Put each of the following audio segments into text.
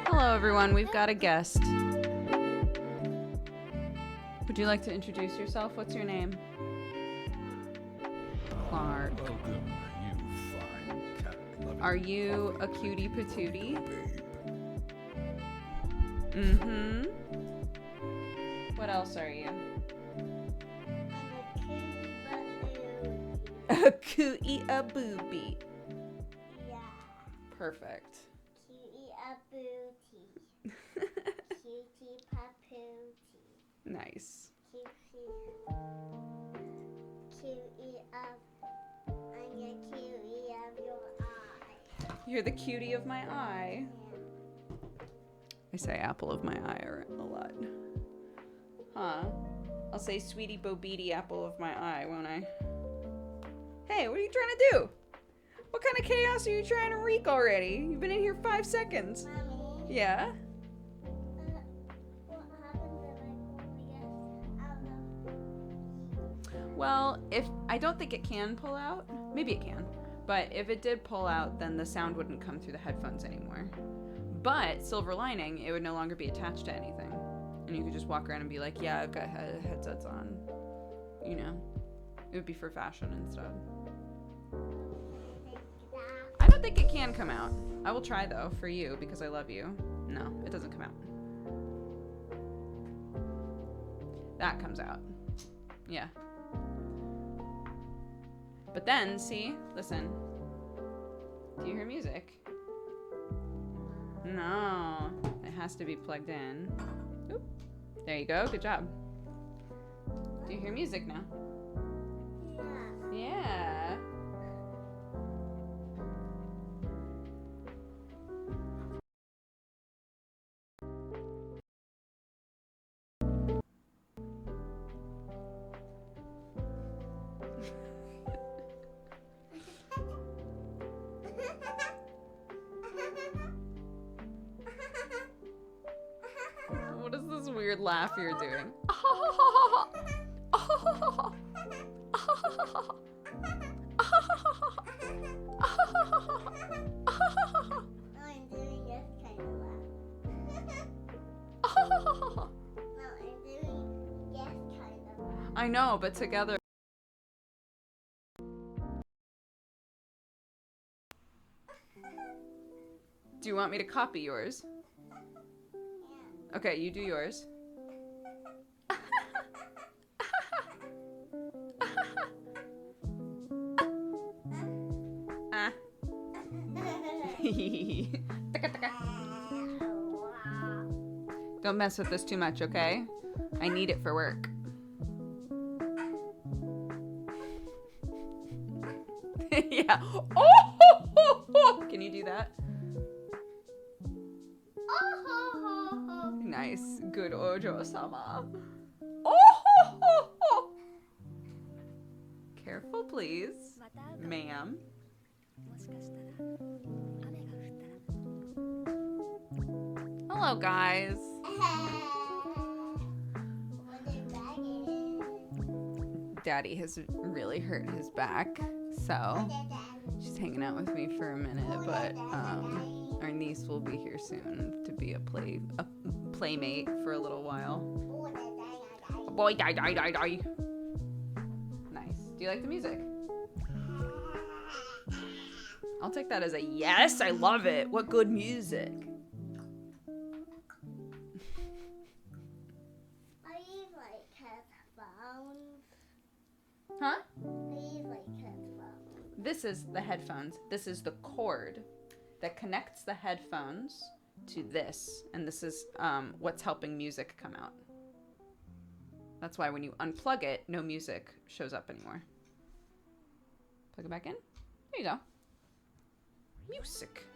Hello everyone, we've got a guest. Would you like to introduce yourself? What's your name? Clark. Welcome, you fine cat. Are you a cutie patootie? Babe. Mm-hmm. What else are you? A cootie a booby. Yeah. Perfect. Cutie a booty. Cutie papooty. Nice. Cutie of. I'm the cutie of your eye. You're the cutie of my eye. Yeah. I say apple of my eye a lot. Huh? I'll say sweetie bo beady apple of my eye, won't I? Hey, what are you trying to do? What kind of chaos are you trying to wreak already? You've been in here 5 seconds. Mommy. Yeah? What happens if I pull this out of? Well, I don't think it can pull out. Maybe it can. But if it did pull out, then the sound wouldn't come through the headphones anymore. But, silver lining, it would no longer be attached to anything. And you could just walk around and be like, yeah, I've got headsets on. You know. It would be for fashion instead. I don't think it can come out. I will try though, for you, because I love you. No, it doesn't come out. That comes out. Yeah. But then, see, listen. Do you hear music? No, it has to be plugged in. Oop. There you go, good job. Do you hear music now? Yeah. Yeah. What is this weird laugh you're doing? I'm doing this kind of laugh. No, I'm doing this kind of laugh. I know, but together. Do you want me to copy yours? Yeah. Okay, you do yours. Ah. Don't mess with this too much, okay? I need it for work. Yeah. Oh! Can you do that? Nice. Good Ojo-sama. Oh! Careful, please. Ma'am. Hello, guys. Daddy has really hurt his back, so she's hanging out with me for a minute, but our niece will be here soon to be a playmate for a little while. Boy, die. Nice. Do you like the music? I'll take that as a yes. I love it. What good music. Are you like headphones? Huh? Are you like headphones? This is the headphones. This is the cord that connects the headphones to this. And this is what's helping music come out. That's why when you unplug it, no music shows up anymore. Plug it back in. There you go. Music.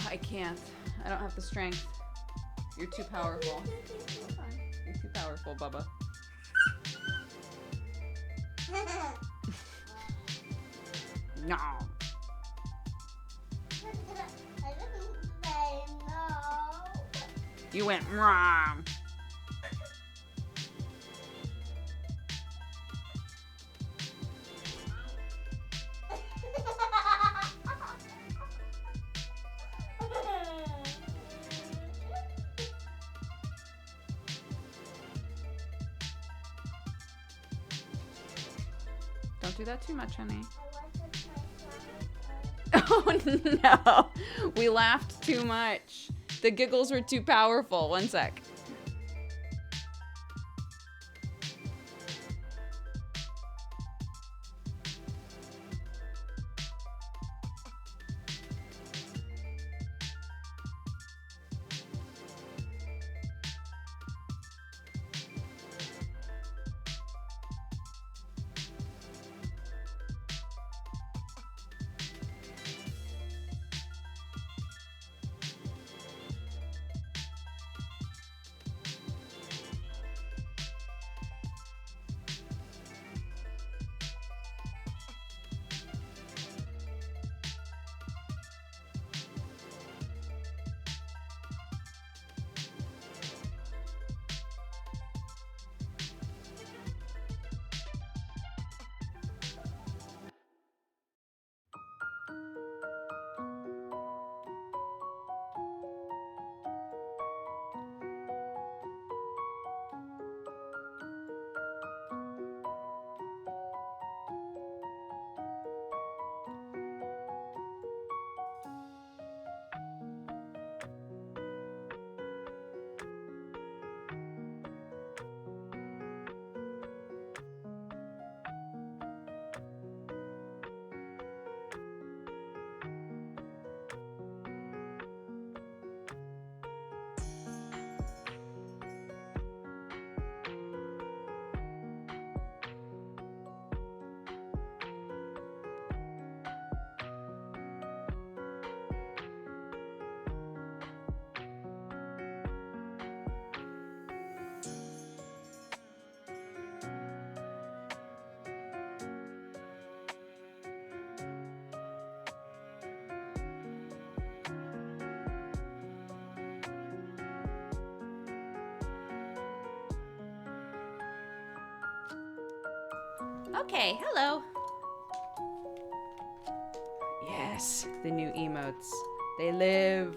I can't. I don't have the strength. You're too powerful. You're too powerful, Bubba. No. You went wrong. Don't do that too much, honey. Oh no, we laughed too much. The giggles were too powerful. One sec. Okay, hello. Yes, the new emotes. They live.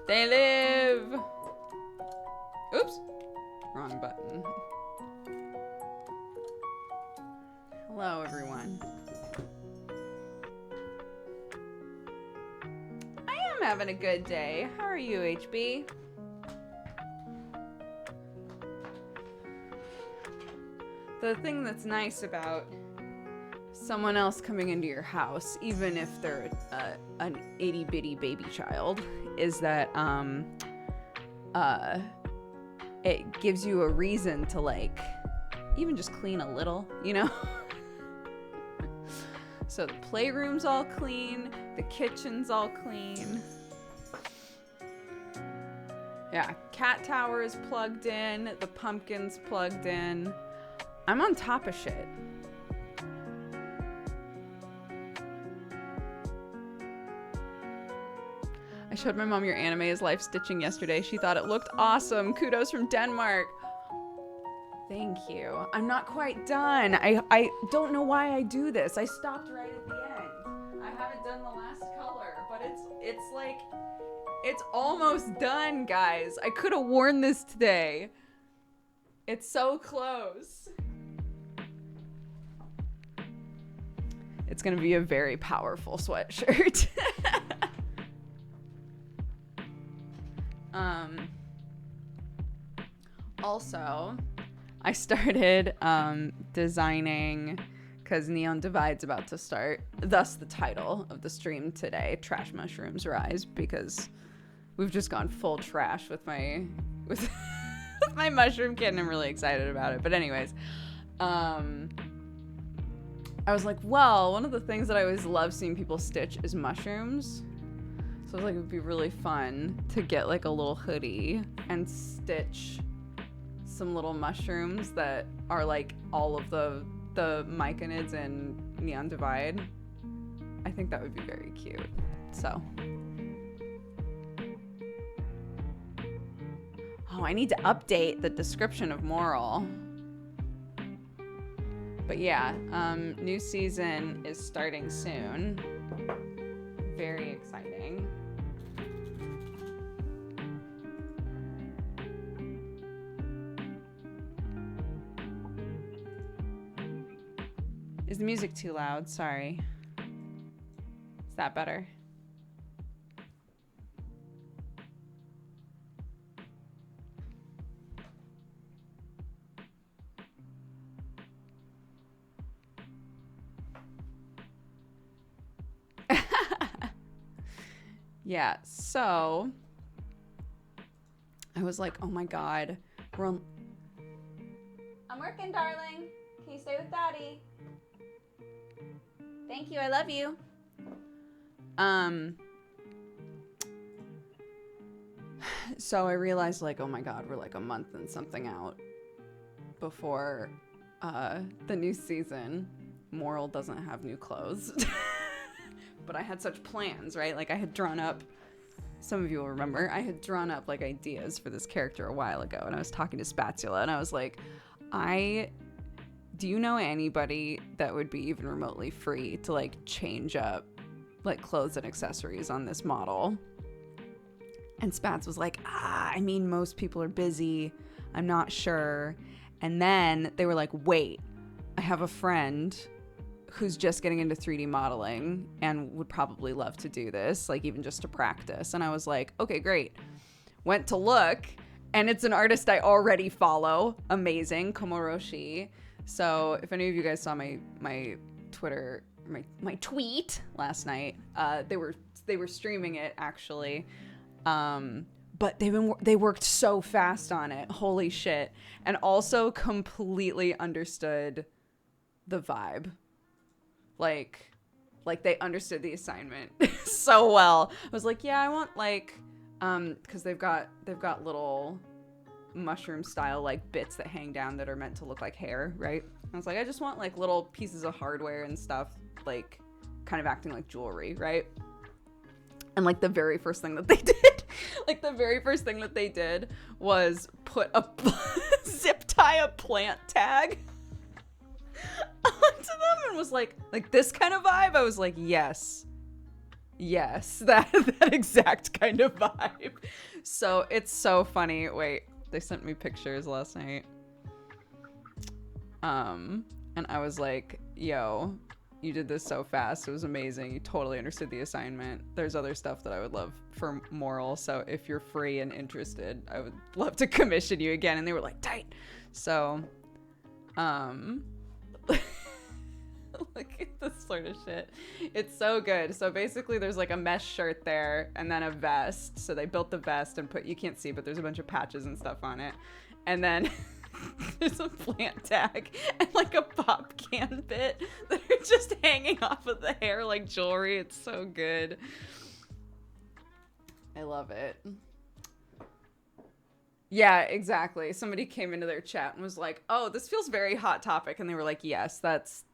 They live. Oops. Wrong button. Hello, everyone. I am having a good day. How are you, HB? The thing that's nice about someone else coming into your house, even if they're an itty bitty baby child, is that it gives you a reason to like even just clean a little, you know? So the playroom's all clean, the kitchen's all clean. Yeah, cat tower is plugged in, the pumpkin's plugged in. I'm on top of shit. I showed my mom your anime is life stitching yesterday. She thought it looked awesome. Kudos from Denmark. Thank you. I'm not quite done. I don't know why I do this. I stopped right at the end. I haven't done the last color, but it's like, it's almost done, guys. I could have worn this today. It's so close. It's gonna be a very powerful sweatshirt. Also, I started designing, because Neon Divide's about to start, thus the title of the stream today, Trash Mushrooms Rise, because we've just gone full trash with my with my mushroom kit, and I'm really excited about it. But anyways, I was like, well, one of the things that I always love seeing people stitch is mushrooms. So I was like, it would be really fun to get like a little hoodie and stitch some little mushrooms that are like all of the myconids in Neon Divide. I think that would be very cute. So Oh, I need to update the description of Moral. But yeah, new season is starting soon. Very exciting. Is the music too loud? Sorry. Is that better? Yeah, so I was like, oh my God, I'm working, darling. Can you stay with Daddy? Thank you, I love you. So I realized, like, oh my God, we're like a month and something out before the new season. Moral doesn't have new clothes. But I had such plans, right? Like I had drawn up, some of you will remember, I had drawn up like ideas for this character a while ago, and I was talking to Spatula and I was like, do you know anybody that would be even remotely free to like change up like clothes and accessories on this model? And Spats was like, I mean, most people are busy. I'm not sure. And then they were like, wait, I have a friend who's just getting into 3D modeling and would probably love to do this, like even just to practice. And I was like, okay, great. Went to look, and it's an artist I already follow. Amazing, Komoroshi. So if any of you guys saw my Twitter, my tweet last night, they were streaming it actually. But they worked so fast on it. Holy shit. And also completely understood the vibe. Like they understood the assignment so well. I was like, yeah, I want like, cause they've got little mushroom style like bits that hang down that are meant to look like hair, right? I was like, I just want like little pieces of hardware and stuff, like kind of acting like jewelry, right? And like the very first thing that they did, was put a zip tie a plant tag onto them and was like this kind of vibe. I was like, yes, that exact kind of vibe. So it's so funny. Wait, they sent me pictures last night. And I was like, yo, you did this so fast. It was amazing. You totally understood the assignment. There's other stuff that I would love for Moral. So if you're free and interested, I would love to commission you again. And they were like, tight. So, look at this sort of shit. It's so good. So basically there's like a mesh shirt there and then a vest. So they built the vest and you can't see, but there's a bunch of patches and stuff on it. And then there's a plant tag and like a pop can bit that are just hanging off of the hair like jewelry. It's so good. I love it. Yeah, exactly. Somebody came into their chat and was like, oh, this feels very Hot Topic. And they were like, yes, that's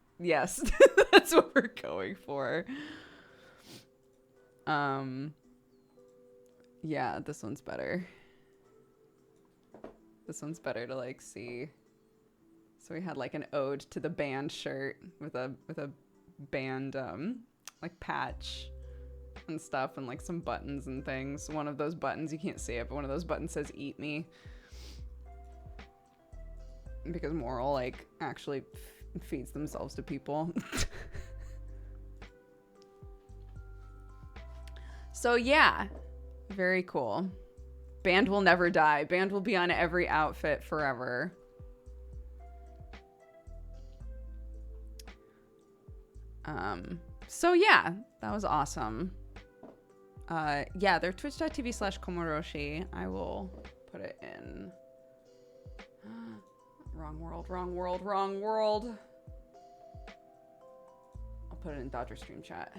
what we're going for. Yeah, this one's better. This one's better to like see. So we had like an ode to the band shirt with a band like patch and stuff and like some buttons and things. One of those buttons, you can't see it, but one of those buttons says eat me. Because Moral like actually feeds themselves to people. So yeah, very cool. Band will never die. Band will be on every outfit forever. So yeah, that was awesome. Yeah, they're twitch.tv/Komoroshi. I will put it in. Wrong world. I'll put it in Dodger Stream chat.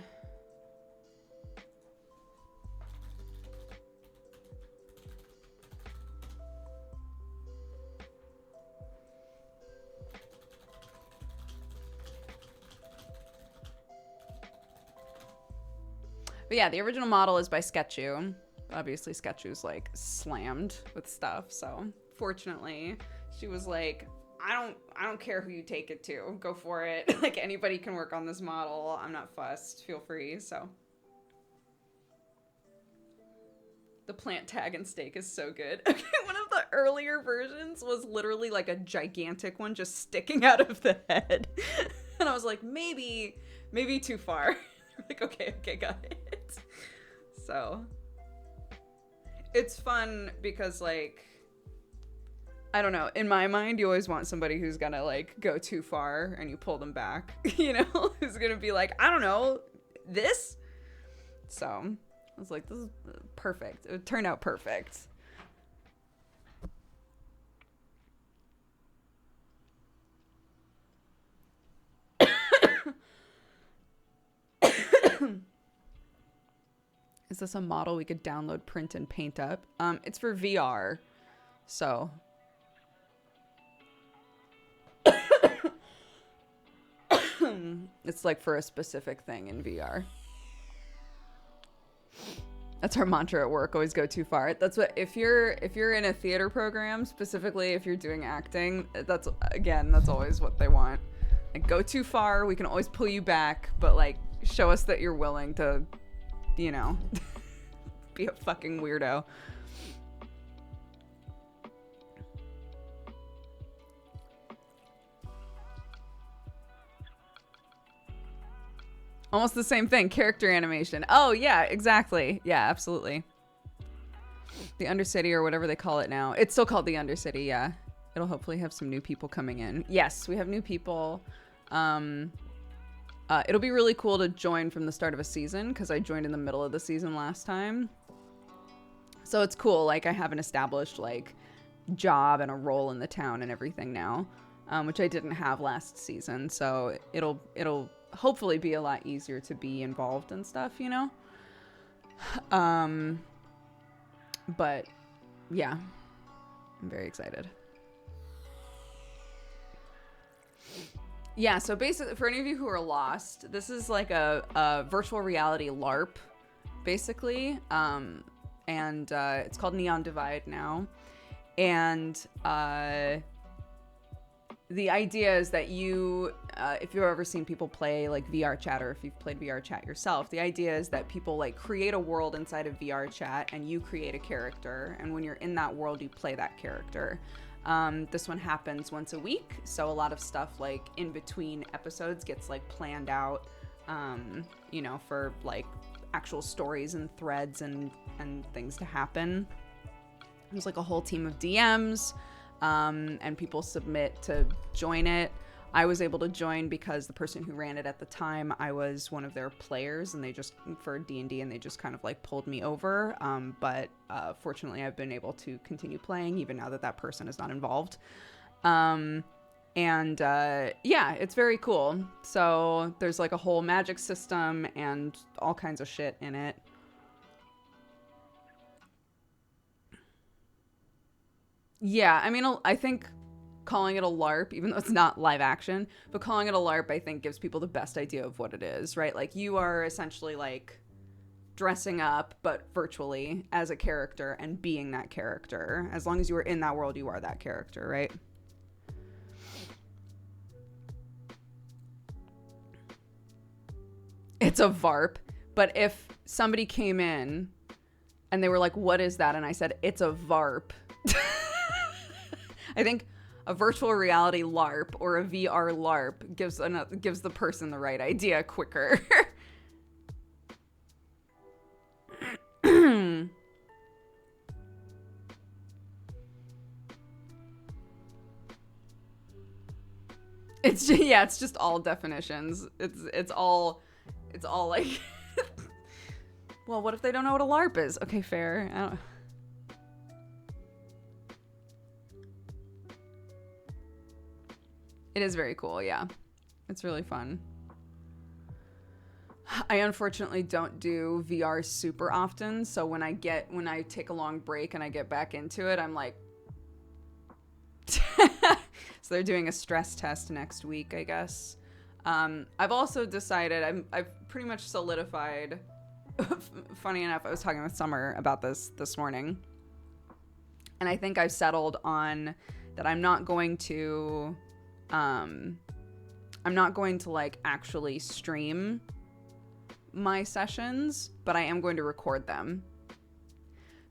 But yeah, the original model is by Sketchu. obviously Sketchu's like slammed with stuff. So fortunately, she was like, I don't care who you take it to. Go for it. Like anybody can work on this model. I'm not fussed. Feel free. So the plant tag and steak is so good. Okay, one of the earlier versions was literally like a gigantic one just sticking out of the head. And I was like, maybe too far. Like, okay, got it. So it's fun because, like, I don't know, in my mind, you always want somebody who's gonna like go too far and you pull them back, you know, who's gonna be like, I don't know, this. So I was like, this is perfect. It turned out perfect. Is this a model we could download, print, and paint up? It's for VR, so. It's like for a specific thing in VR. That's our mantra at work, always go too far. That's what, if you're in a theater program, specifically if you're doing acting, that's always what they want. Like, go too far, we can always pull you back, but like, show us that you're willing to, you know, be a fucking weirdo. Almost the same thing, character animation. Oh, yeah, exactly. Yeah, absolutely. The Undercity, or whatever they call it now. It's still called the Undercity, yeah. It'll hopefully have some new people coming in. Yes, we have new people. It'll be really cool to join from the start of a season, because I joined in the middle of the season last time. So it's cool, like, I have an established, like, job and a role in the town and everything now, which I didn't have last season, so it'll hopefully be a lot easier to be involved and stuff, you know? But yeah, I'm very excited. Yeah, so basically, for any of you who are lost, this is like a virtual reality LARP, basically, and it's called Neon Divide now, and the idea is that you, if you've ever seen people play like VR chat, or if you've played VR chat yourself, the idea is that people like create a world inside of VR chat and you create a character. And when you're in that world, you play that character. This one happens once a week. So a lot of stuff like in between episodes gets like planned out, you know, for like actual stories and threads and things to happen. There's like a whole team of DMs. And people submit to join it. I was able to join because the person who ran it at the time, I was one of their players, and they just, for D&D, and they just kind of like pulled me over. But fortunately, I've been able to continue playing even now that that person is not involved. Yeah, it's very cool. So there's like a whole magic system and all kinds of shit in it. Yeah, I mean, I think calling it a LARP, even though it's not live action, but calling it a LARP, I think gives people the best idea of what it is, right? Like, you are essentially like dressing up, but virtually, as a character and being that character. As long as you are in that world, you are that character, right? It's a VARP, but if somebody came in and they were like, what is that? And I said, it's a VARP. I think a virtual reality LARP or a VR LARP gives the person the right idea quicker. It's just all definitions. It's all like well, what if they don't know what a LARP is? Okay, fair. I don't... It is very cool, yeah. It's really fun. I unfortunately don't do VR super often, so when I take a long break and I get back into it, I'm like... So they're doing a stress test next week, I guess. I've also decided, I've pretty much solidified funny enough, I was talking with Summer about this morning, and I think I've settled on that I'm not going to like actually stream my sessions, but I am going to record them.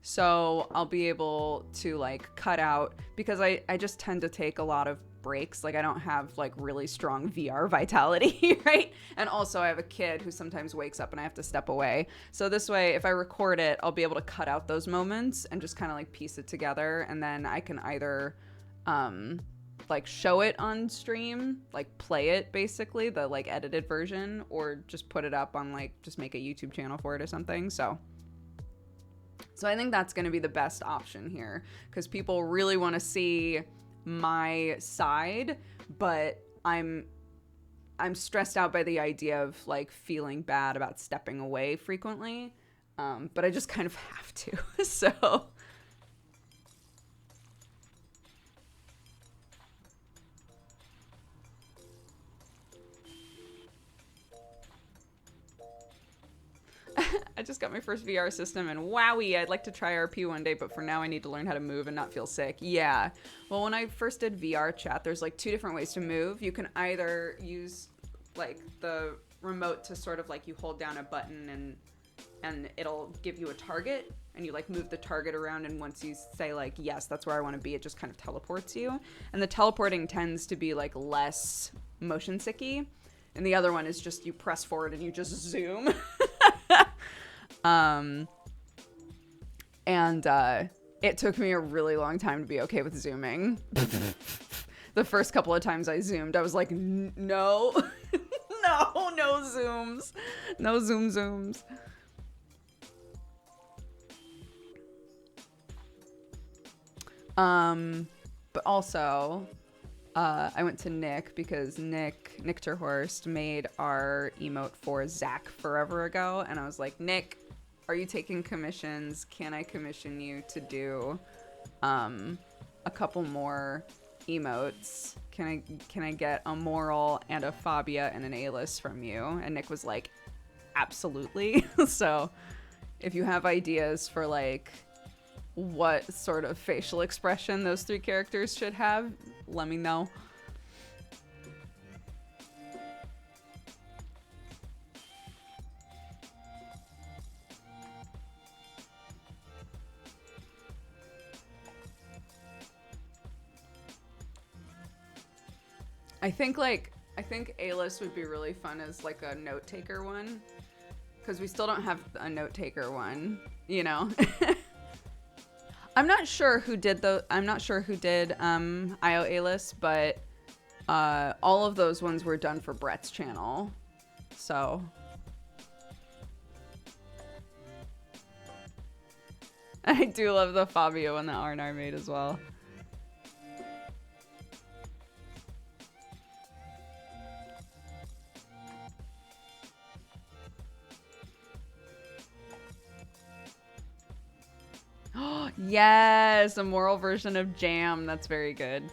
So I'll be able to like cut out, because I just tend to take a lot of breaks. Like I don't have like really strong VR vitality, right? And also I have a kid who sometimes wakes up and I have to step away. So this way, if I record it, I'll be able to cut out those moments and just kind of like piece it together. And then I can either like show it on stream, like play it basically, the like edited version, or just put it up on like, just make a YouTube channel for it or something. So I think that's going to be the best option here, because people really want to see my side, but I'm stressed out by the idea of like feeling bad about stepping away frequently. But I just kind of have to. So I just got my first VR system, and wowie, I'd like to try RP one day, but for now I need to learn how to move and not feel sick. Yeah. Well, when I first did VR chat, there's like 2 different ways to move. You can either use like the remote to sort of like you hold down a button and it'll give you a target, and you like move the target around, and once you say like, yes, that's where I want to be, it just kind of teleports you. And the teleporting tends to be like less motion sicky. And the other one is just you press forward and you just zoom. It took me a really long time to be okay with zooming. The first couple of times I zoomed, I was like, no, no zooms, no zooms. But also, I went to Nick because Nick Terhorst made our emote for Zach forever ago, and I was like, Nick, are you taking commissions? Can I commission you to do a couple more emotes? Can I get a Moral and a Fabia and an A-list from you? And Nick was like, absolutely. So if you have ideas for like what sort of facial expression those 3 characters should have, let me know. I think A-list would be really fun as like a note taker one, because we still don't have a note taker one, you know. I'm not sure who did IO A-list, but all of those ones were done for Brett's channel. So I do love the Fabio one that Arnar made as well. Yes, a Moral version of Jam. That's very good.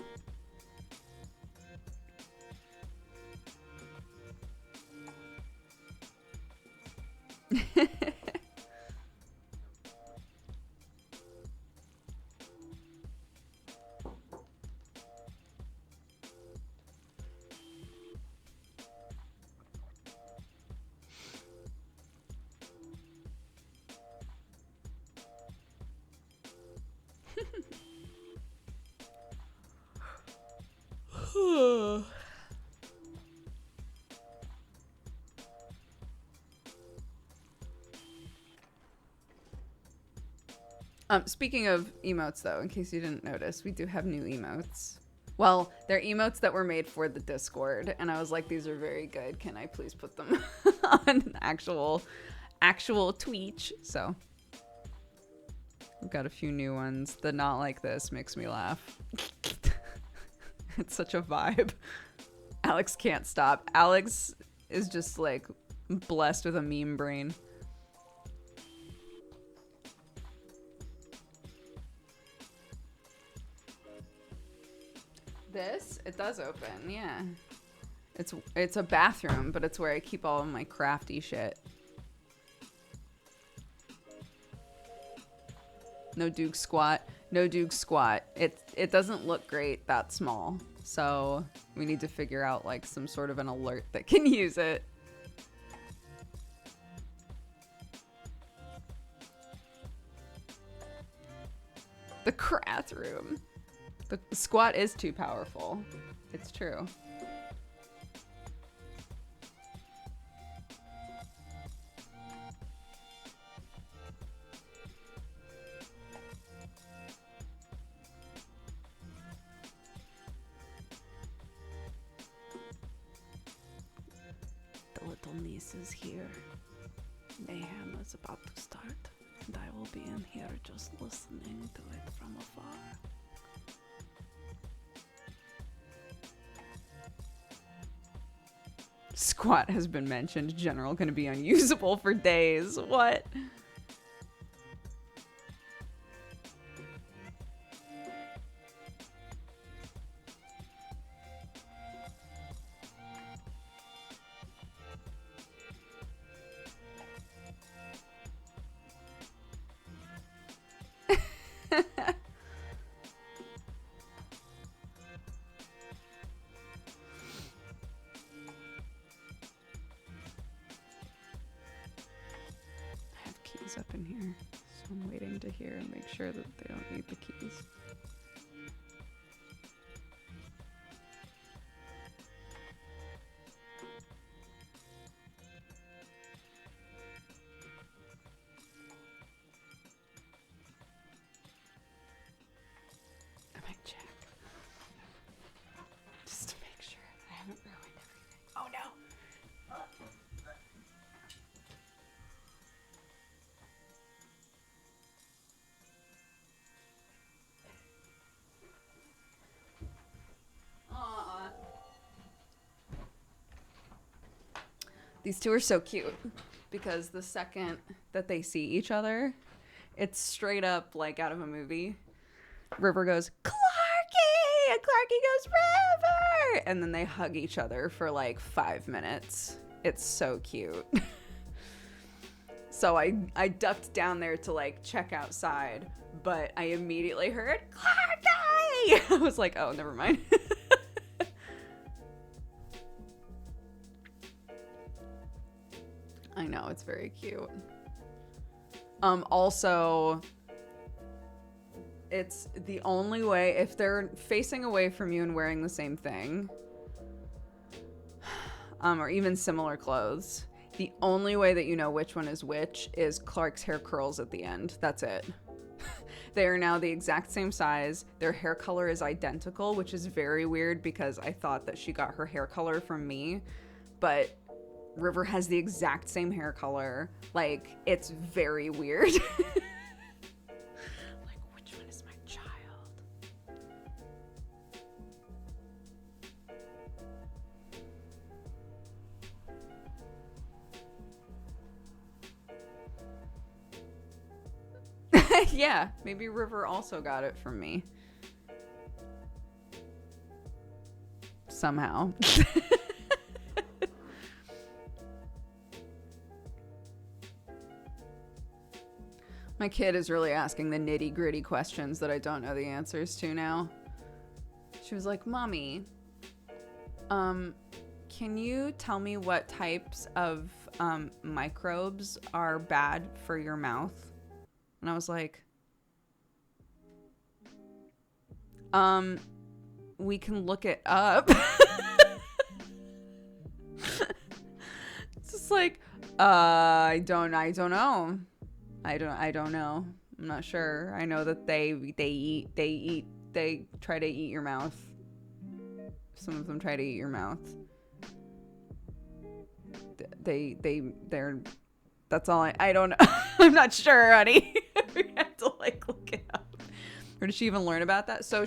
Speaking of emotes, though, in case you didn't notice, we do have new emotes. Well, they're emotes that were made for the Discord, and I was like, these are very good. Can I please put them on actual Twitch? So we've got a few new ones. The not like this makes me laugh. It's such a vibe. Alex can't stop. Alex is just like blessed with a meme brain. This, it does open, yeah. It's a bathroom, but it's where I keep all of my crafty shit. No Duke squat. No Duke squat. It doesn't look great that small. So we need to figure out like some sort of an alert that can use it. The Crathroom. The squat is too powerful. It's true. The little niece is here. Mayhem is about to start, and I will be in here just listening to it from afar. Squat has been mentioned. General gonna be unusable for days. What? Up in here, so I'm waiting to hear and make sure that they don't need the keys. I might check just to make sure I haven't ruined everything. Oh no! These two are so cute because the second that they see each other, it's straight up like out of a movie. River goes, Clarky! And Clarky goes, River! And then they hug each other for like 5 minutes. It's so cute. So I ducked down there to like check outside, but I immediately heard, Clarky! I was like, oh, never mind. I know, it's very cute. Also, it's the only way, if they're facing away from you and wearing the same thing, or even similar clothes, the only way that you know which one is which is Clark's hair curls at the end. That's it. They are now the exact same size. Their hair color is identical, which is very weird because I thought that she got her hair color from me, but River has the exact same hair color. Like, it's very weird. Like, which one is my child? Yeah, maybe River also got it from me. Somehow. My kid is really asking the nitty-gritty questions that I don't know the answers to now. She was like, Mommy, can you tell me what types of microbes are bad for your mouth? And I was like, we can look it up. It's just like, I don't know. I don't know. I'm not sure. I know that they try to eat your mouth. Some of them try to eat your mouth. They're that's all I don't know. I'm not sure, honey. We have to like look it up. Or did she even learn about that? So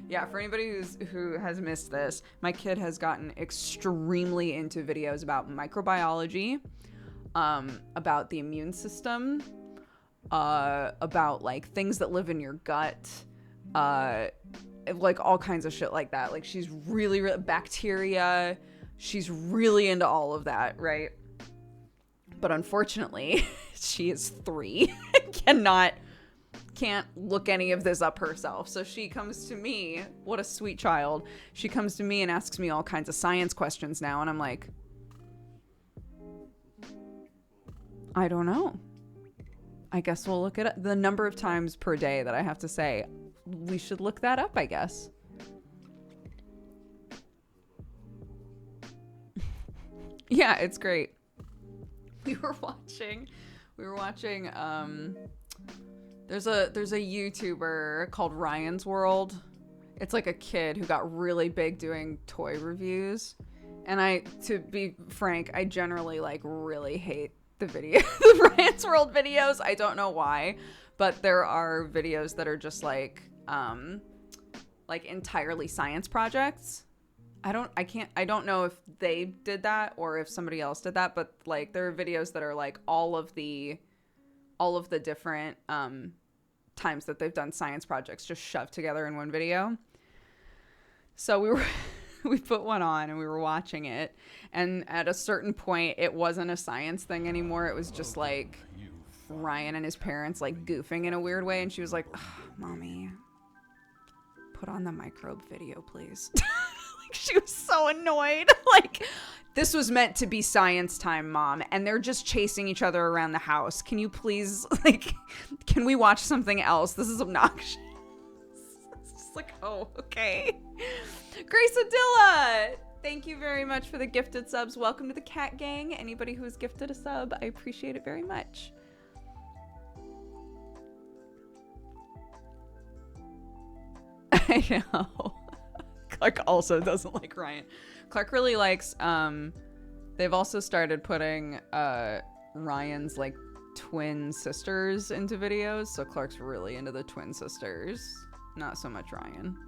yeah, for anybody who has missed this, my kid has gotten extremely into videos about microbiology, about the immune system, about like things that live in your gut, like all kinds of shit like that. Like she's really bacteria. She's really into all of that, right? But unfortunately, she is 3, can't look any of this up herself. So she comes to me. What a sweet child. She comes to me and asks me all kinds of science questions now. And I'm like, I don't know. I guess we'll look it up. The number of times per day that I have to say, we should look that up, I guess. Yeah, it's great. We were watching there's a YouTuber called Ryan's World. It's like a kid who got really big doing toy reviews. And to be frank, I generally like really hate the Ryan's World videos. I don't know why, but there are videos that are just like entirely science projects. I don't know if they did that or if somebody else did that, but like there are videos that are like all of the different times that they've done science projects just shoved together in one video. So we put one on and we were watching it, and at a certain point it wasn't a science thing anymore. It was just like Ryan and his parents like goofing in a weird way, and she was like, "Mommy, put on the microbe video, please." Like, she was so annoyed. Like, this was meant to be science time, Mom, and they're just chasing each other around the house. Can you please, like, can we watch something else? This is obnoxious. It's just like, oh, okay. Grace Adilla, thank you very much for the gifted subs. Welcome to the Cat Gang. Anybody who's gifted a sub, I appreciate it very much. I know. Clark also doesn't like Ryan. Clark really likes, they've also started putting Ryan's like twin sisters into videos. So Clark's really into the twin sisters. Not so much Ryan.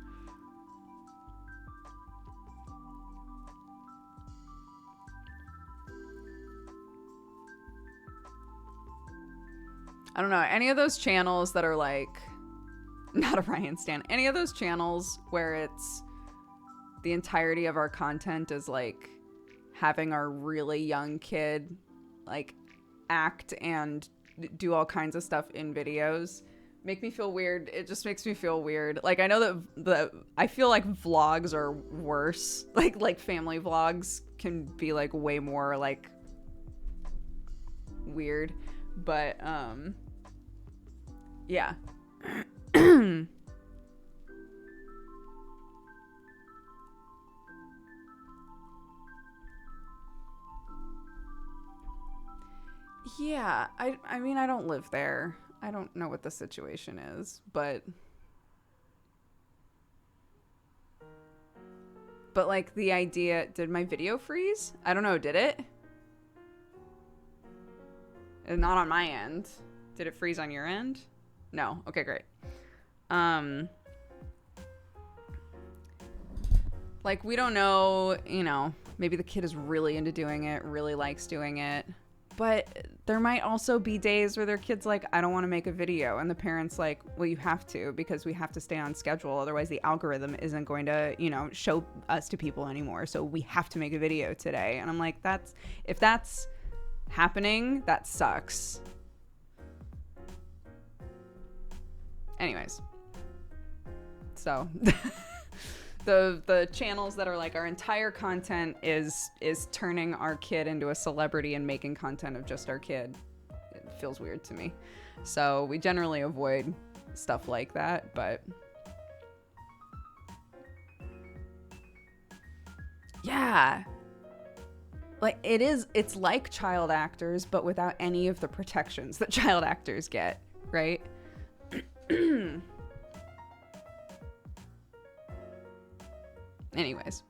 I don't know. Any of those channels that are like, not a Ryan stan, any of those channels where it's the entirety of our content is like having our really young kid like act and do all kinds of stuff in videos make me feel weird. It just makes me feel weird. Like, I know that I feel like vlogs are worse. Like family vlogs can be like way more like weird, but yeah. Yeah, I mean, I don't live there. I don't know what the situation is, but like the idea, did my video freeze? I don't know, did it? Not on my end. Did it freeze on your end? No. Okay, great. Like, we don't know, you know, maybe the kid is really into doing it, really likes doing it. But there might also be days where their kid's like, I don't want to make a video. And the parent's like, well, you have to, because we have to stay on schedule. Otherwise, the algorithm isn't going to, you know, show us to people anymore. So we have to make a video today. And I'm like, if that's happening, that sucks. Anyways. So... The channels that are like our entire content is turning our kid into a celebrity and making content of just our kid. It feels weird to me. So we generally avoid stuff like that, but yeah. Like it's like child actors, but without any of the protections that child actors get, right? Anyways.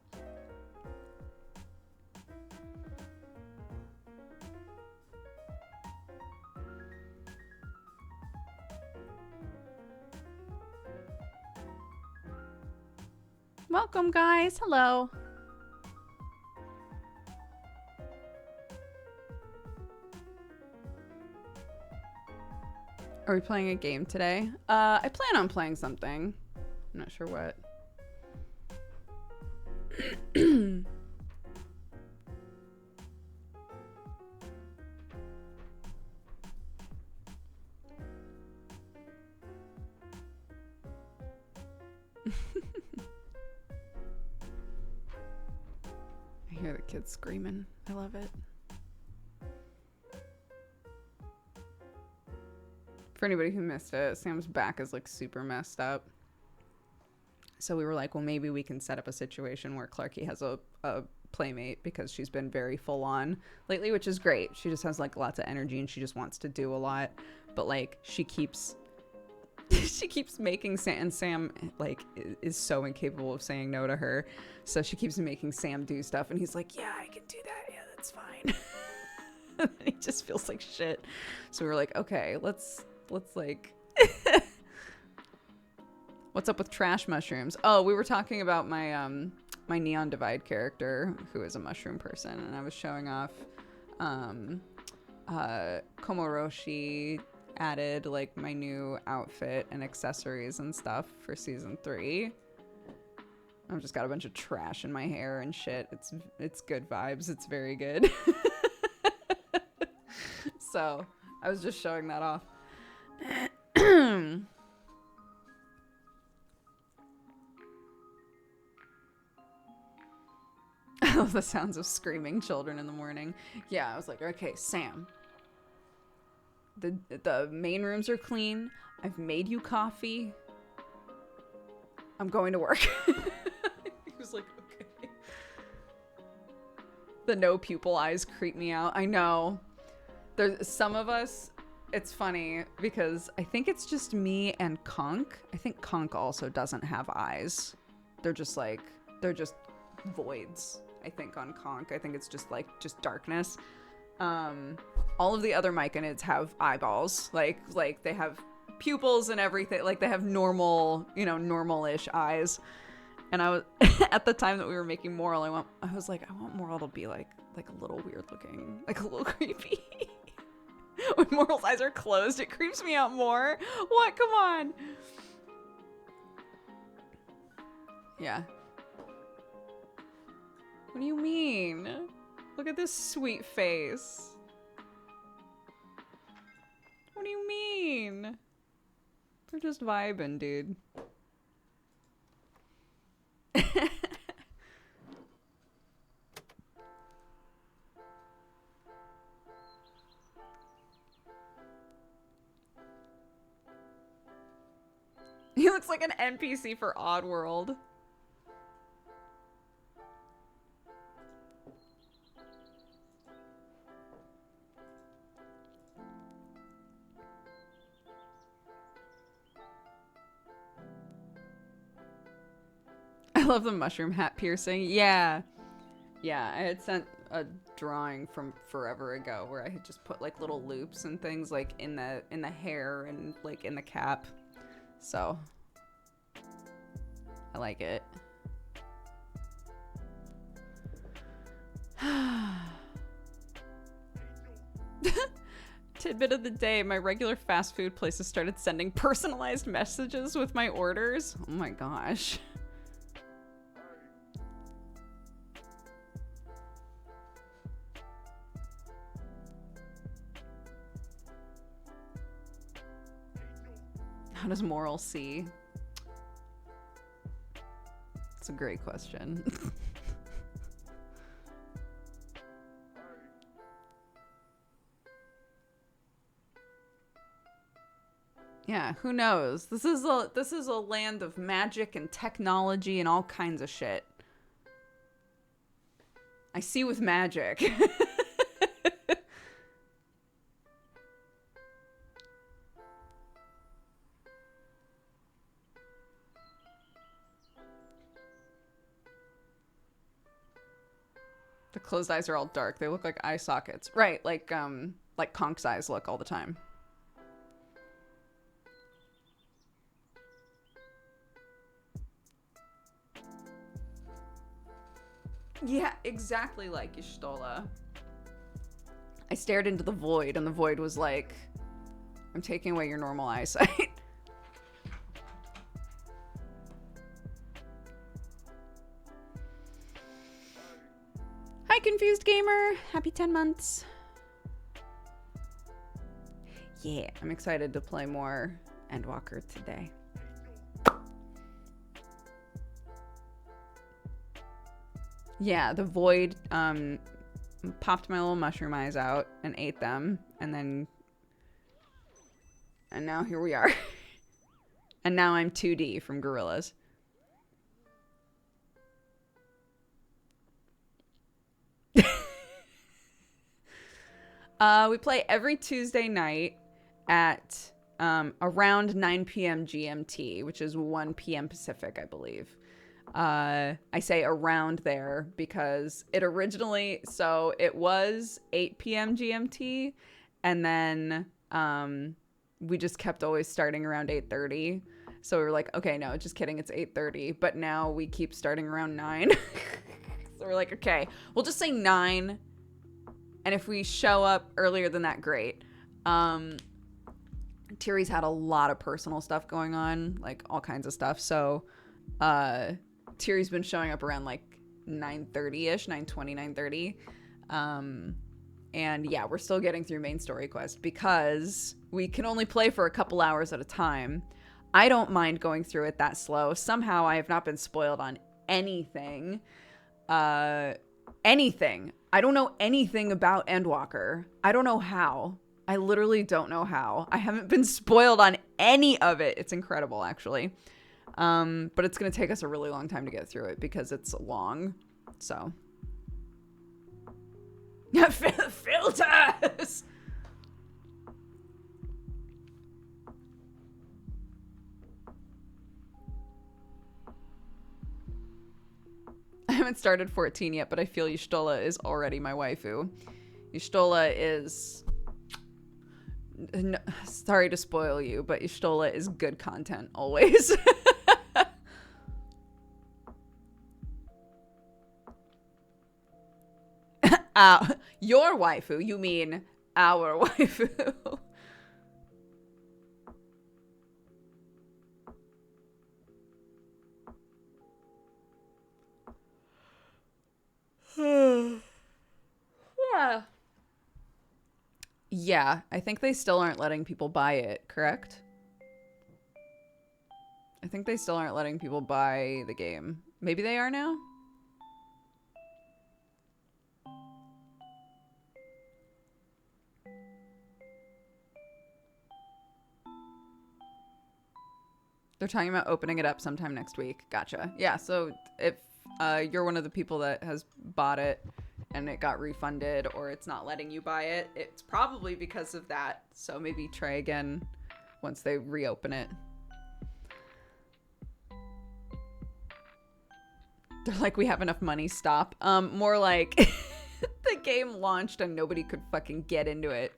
Welcome, guys. Hello. Are we playing a game today? I plan on playing something. I'm not sure what. I hear the kids screaming. I love it. For anybody who missed it, Sam's back is like super messed up. So we were like, well, maybe we can set up a situation where Clarky has a playmate, because she's been very full on lately, which is great. She just has like lots of energy and she just wants to do a lot. But like she keeps making Sam, and Sam like is so incapable of saying no to her. So she keeps making Sam do stuff and he's like, yeah, I can do that. Yeah, that's fine. And he just feels like shit. So we were like, okay, let's like what's up with trash mushrooms? Oh, we were talking about my my Neon Divide character, who is a mushroom person, and I was showing off Komoroshi added like my new outfit and accessories and stuff for season 3. I've just got a bunch of trash in my hair and shit. It's good vibes. It's very good. So I was just showing that off. I love the sounds of screaming children in the morning. Yeah, I was like, okay, Sam. The main rooms are clean. I've made you coffee. I'm going to work. He was like, okay. The no pupil eyes creep me out. I know. There's some of us, it's funny because I think it's just me and Conk. I think Conk also doesn't have eyes. They're just voids, I think, on Conk. I think it's just darkness. All of the other myconids have eyeballs. Like they have pupils and everything. Like they have normal, normal-ish eyes. And I was at the time that we were making Moral, I was like, I want Moral to be like a little weird looking, like a little creepy. When Moral's eyes are closed, it creeps me out more. What? Come on. Yeah. What do you mean? Look at this sweet face. What do you mean? We're just vibing, dude. He looks like an NPC for Oddworld. I love the mushroom hat piercing. Yeah. Yeah, I had sent a drawing from forever ago where I had just put like little loops and things like in the hair and like in the cap. So I like it. Tidbit of the day, my regular fast food places started sending personalized messages with my orders. Oh my gosh. How does Moral see? It's a great question. Yeah, who knows? This is a land of magic and technology and all kinds of shit. I see with magic. The closed eyes are all dark. They look like eye sockets. Right, like Conk's eyes look all the time. Yeah, exactly like Y'shtola. I stared into the void, and the void was like, I'm taking away your normal eyesight. Hi, Confused Gamer. Happy 10 months. Yeah, I'm excited to play more Endwalker today. Yeah, the void popped my little mushroom eyes out and ate them, and now here we are. And now I'm 2D from Gorillas. We play every Tuesday night at around 9 p.m. GMT, which is 1 p.m. Pacific, I believe. I say around there because it originally, so it was 8 p.m. GMT, and then we just kept always starting around 8:30. So we were like, okay, no, just kidding, it's 8:30. But now we keep starting around 9. So we're like, okay, we'll just say 9. And if we show up earlier than that, great. Tiri's had a lot of personal stuff going on, like all kinds of stuff. So Tiri's been showing up around like 9:30ish, 9:20, 9:30. And yeah, we're still getting through main story quest because we can only play for a couple hours at a time. I don't mind going through it that slow. Somehow I have not been spoiled on anything. Anything. I don't know anything about Endwalker. I don't know how. I literally don't know how. I haven't been spoiled on any of it. It's incredible, actually. But it's going to take us a really long time to get through it because it's long. So. Filters! I haven't started 14 yet, but I feel Y'shtola is already my waifu. Y'shtola is... No, sorry to spoil you, but Y'shtola is good content always. Your waifu? You mean our waifu? Yeah. Yeah, I think they still aren't letting people buy it, correct? I think they still aren't letting people buy the game. Maybe they are now? They're talking about opening it up sometime next week. Gotcha. Yeah, so if you're one of the people that has bought it and it got refunded or it's not letting you buy it, it's probably because of that. So maybe try again once they reopen it. They're like, we have enough money, stop. More like the game launched and nobody could fucking get into it.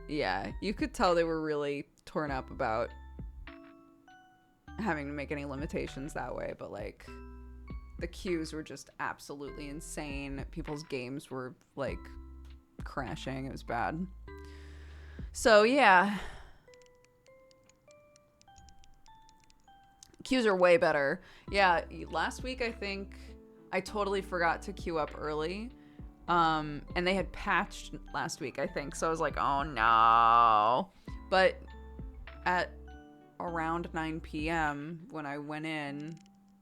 Yeah, you could tell they were really torn up about having to make any limitations that way, but like the queues were just absolutely insane. People's games were like crashing. It was bad. So yeah. Queues are way better. Yeah, last week I think I totally forgot to queue up early. And they had patched last week, I think. So I was like, oh no. But at around 9 p.m. when I went in,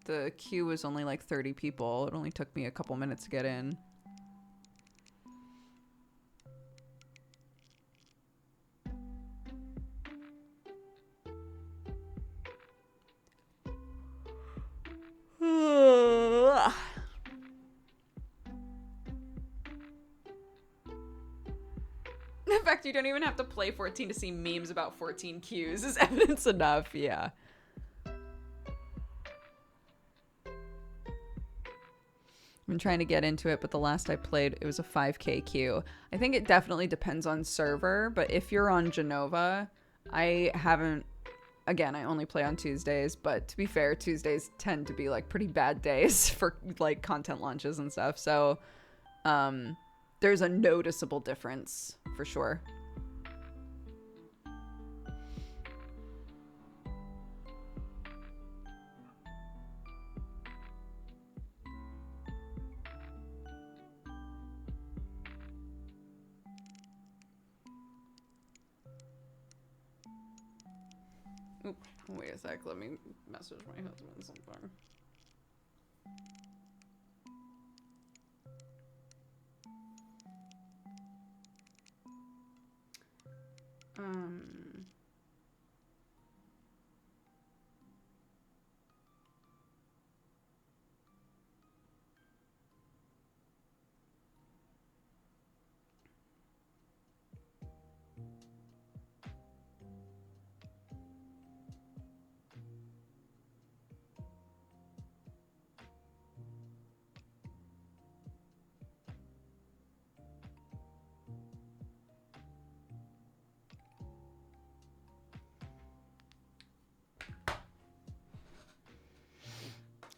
the queue was only like 30 people. It only took me a couple minutes to get in. In fact, you don't even have to play 14 to see memes about 14 queues is evidence enough, yeah. I've been trying to get into it, but the last I played, it was a 5K queue. I think it definitely depends on server, but if you're on Genova, I haven't... Again, I only play on Tuesdays, but to be fair, Tuesdays tend to be like pretty bad days for like content launches and stuff. So, there's a noticeable difference for sure. Oop, wait a sec, let me message my husband something. Um,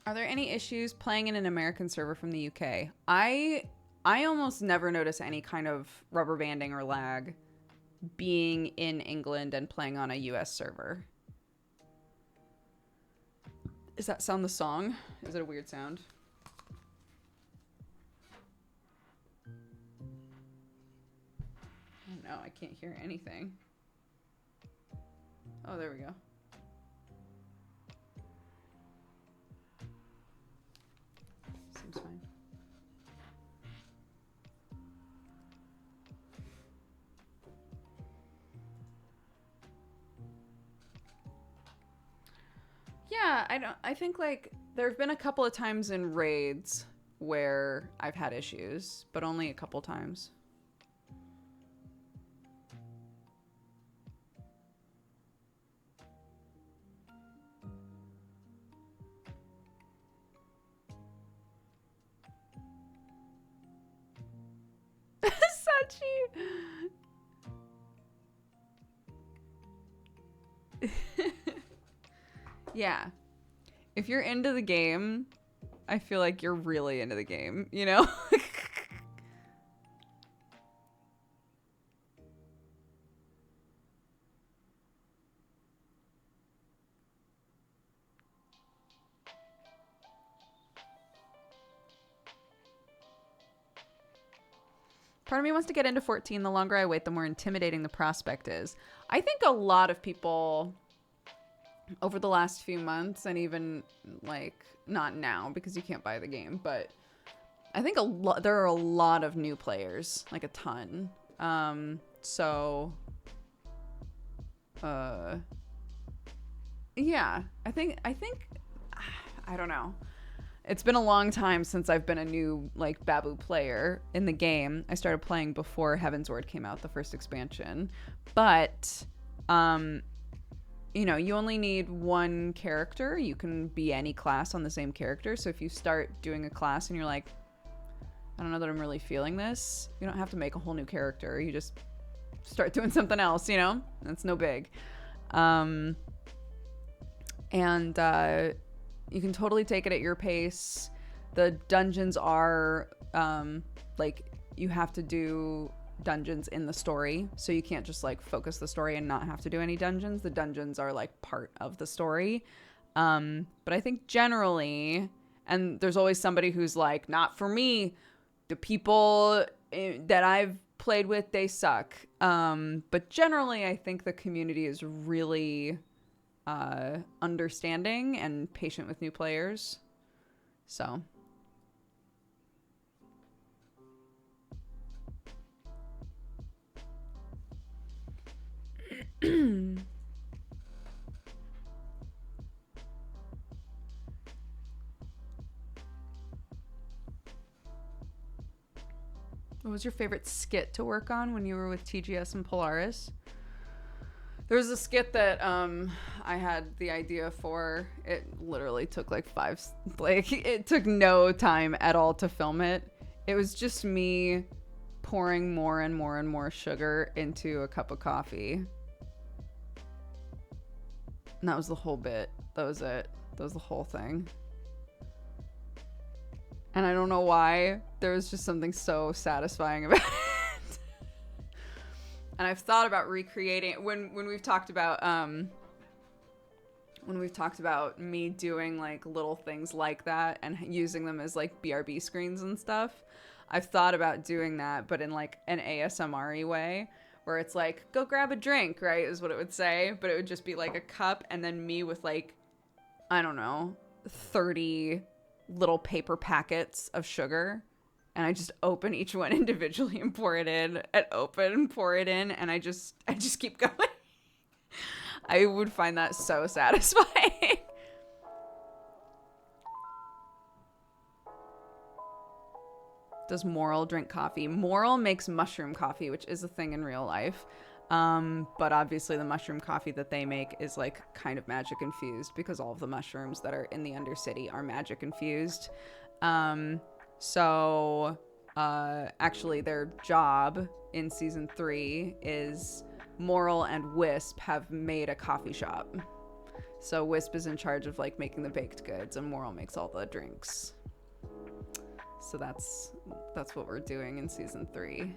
Are there any issues playing in an American server from the UK? I almost never notice any kind of rubber banding or lag being in England and playing on a US server. Is that sound the song? Is it a weird sound? Oh no, I can't hear anything. Oh, there we go. Seems fine. Yeah, I think like there have been a couple of times in raids where I've had issues, but only a couple times. Sachi. Yeah. If you're into the game, I feel like you're really into the game, you know? Part of me wants to get into 14. The longer I wait, the more intimidating the prospect is. I think a lot of people over the last few months, and even like not now because you can't buy the game, but I think there are a lot of new players, like a ton. Yeah, I think I don't know. It's been a long time since I've been a new like Babu player in the game. I started playing before Heavensward came out, the first expansion. But you know, you only need one character. You can be any class on the same character. So if you start doing a class and you're like, I don't know that I'm really feeling this, you don't have to make a whole new character. You just start doing something else, you know? That's no big. You can totally take it at your pace. The dungeons are like you have to do dungeons in the story, so you can't just like focus the story and not have to do any dungeons. The dungeons are like part of the story. But I think generally, and there's always somebody who's like, not for me. The people that I've played with, they suck. But generally, I think the community is really understanding and patient with new players. So what was your favorite skit to work on when you were with TGS and Polaris? There was a skit that I had the idea for. It literally took like it took no time at all to film it. It was just me pouring more and more and more sugar into a cup of coffee. And that was the whole bit. That was it. That was the whole thing. And I don't know why. There was just something so satisfying about it. And I've thought about recreating it when we've talked about me doing like little things like that and using them as like BRB screens and stuff. I've thought about doing that, but in like an ASMR-y way, where it's like, go grab a drink, right, is what it would say. But it would just be like a cup and then me with like, I don't know, 30 little paper packets of sugar, and I just open each one individually and pour it in, and open and pour it in, and I just keep going. I would find that so satisfying. Does Moral drink coffee? Moral makes mushroom coffee, which is a thing in real life. But obviously the mushroom coffee that they make is like kind of magic infused, because all of the mushrooms that are in the Undercity are magic infused. Actually their job in season 3 is Moral and Wisp have made a coffee shop. So Wisp is in charge of like making the baked goods, and Moral makes all the drinks. So that's what we're doing in season 3.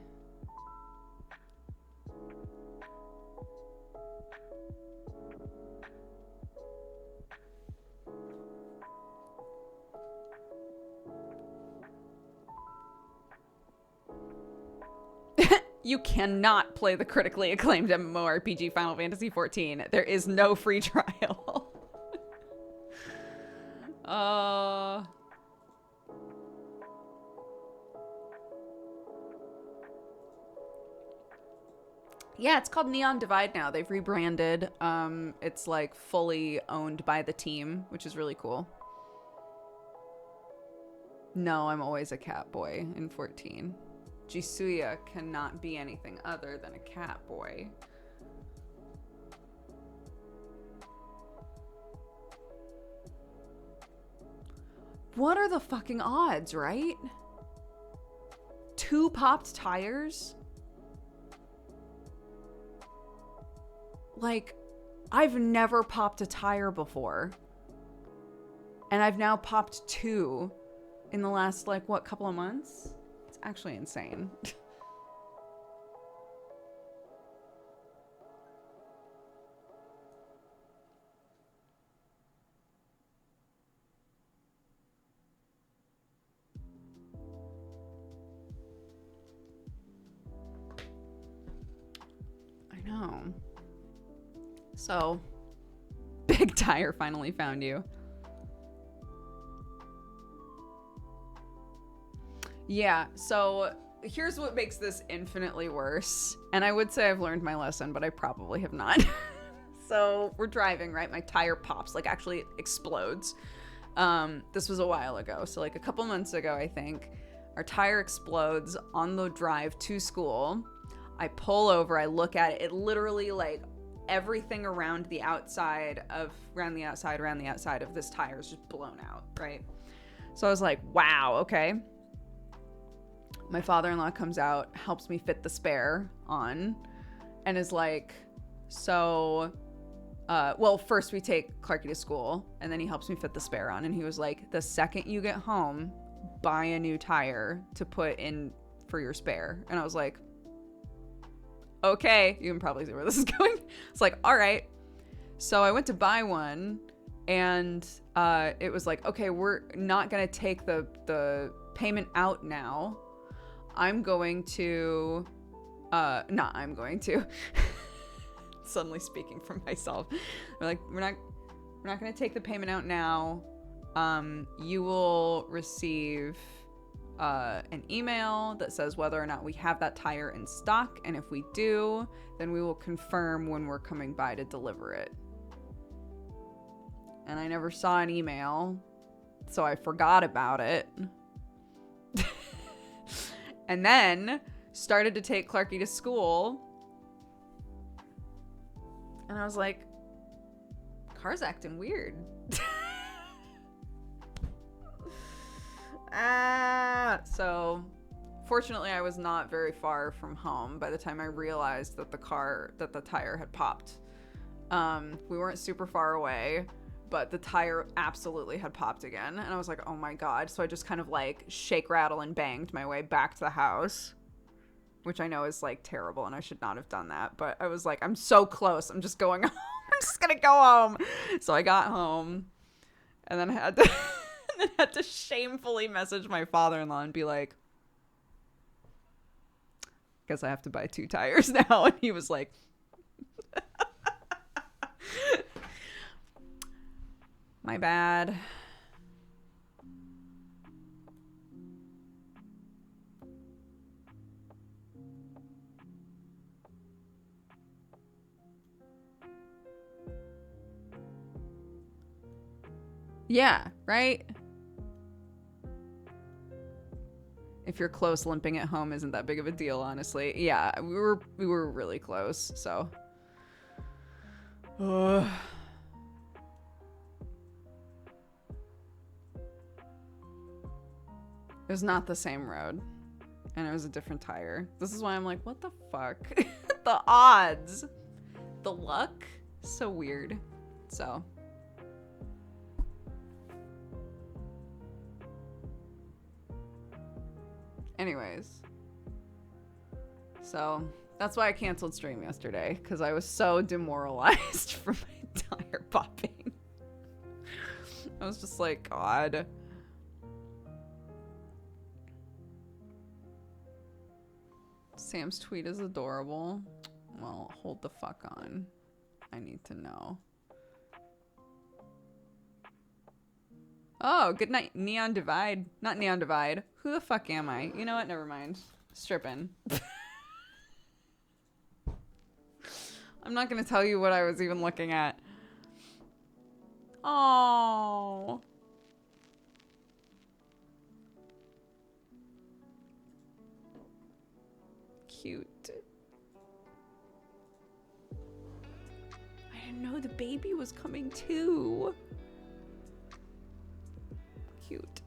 You cannot play the critically acclaimed MMORPG Final Fantasy XIV. There is no free trial. Yeah, it's called Neon Divide now. They've rebranded. It's like fully owned by the team, which is really cool. No, I'm always a cat boy in 14. Jisuya cannot be anything other than a cat boy. What are the fucking odds, right? 2 popped tires? Like, I've never popped a tire before. And I've now popped 2 in the last, like, what, couple of months? It's actually insane. I know. So, Big Tire finally found you. Yeah, so here's what makes this infinitely worse. And I would say I've learned my lesson, but I probably have not. So we're driving, right? My tire pops, like actually explodes. This was a while ago. So like a couple months ago, I think. Our tire explodes on the drive to school. I pull over, I look at it. It literally like everything around the outside of this tire is just blown out, right? So I was like, wow, okay. My father-in-law comes out, helps me fit the spare on, and is like, so, well, first we take Clarky to school, and then he helps me fit the spare on, and he was like, the second you get home, buy a new tire to put in for your spare. And I was like, okay, you can probably see where this is going. It's like, all right. So I went to buy one, and it was like, okay, we're not going to take the payment out now. I'm going to suddenly speaking for myself. We're like, we're not going to take the payment out now. You will receive an email that says whether or not we have that tire in stock, and if we do, then we will confirm when we're coming by to deliver it. And I never saw an email, so I forgot about it. And then started to take Clarky to school. And I was like, car's acting weird. So fortunately I was not very far from home by the time I realized that the tire had popped. We weren't super far away, but the tire absolutely had popped again. And I was like, oh my God. So I just kind of like shake, rattle, and banged my way back to the house, which I know is like terrible and I should not have done that. But I was like, I'm so close. I'm just going home. I'm just going to go home. So I got home and then had to shamefully message my father-in-law and be like, guess I have to buy 2 tires now. And he was like, my bad. Yeah, right? If you're close, limping at home isn't that big of a deal, honestly. Yeah, we were really close, so. Ugh. It was not the same road. And it was a different tire. This is why I'm like, what the fuck? The odds. The luck. So weird. So. Anyways. So, that's why I canceled stream yesterday. Because I was so demoralized from my tire popping. I was just like, God. Sam's tweet is adorable. Well, hold the fuck on. I need to know. Oh, good night, Neon Divide. Not Neon Divide. Who the fuck am I? You know what? Never mind. Stripping. I'm not gonna tell you what I was even looking at. Oh. Cute. I didn't know the baby was coming too. Cute.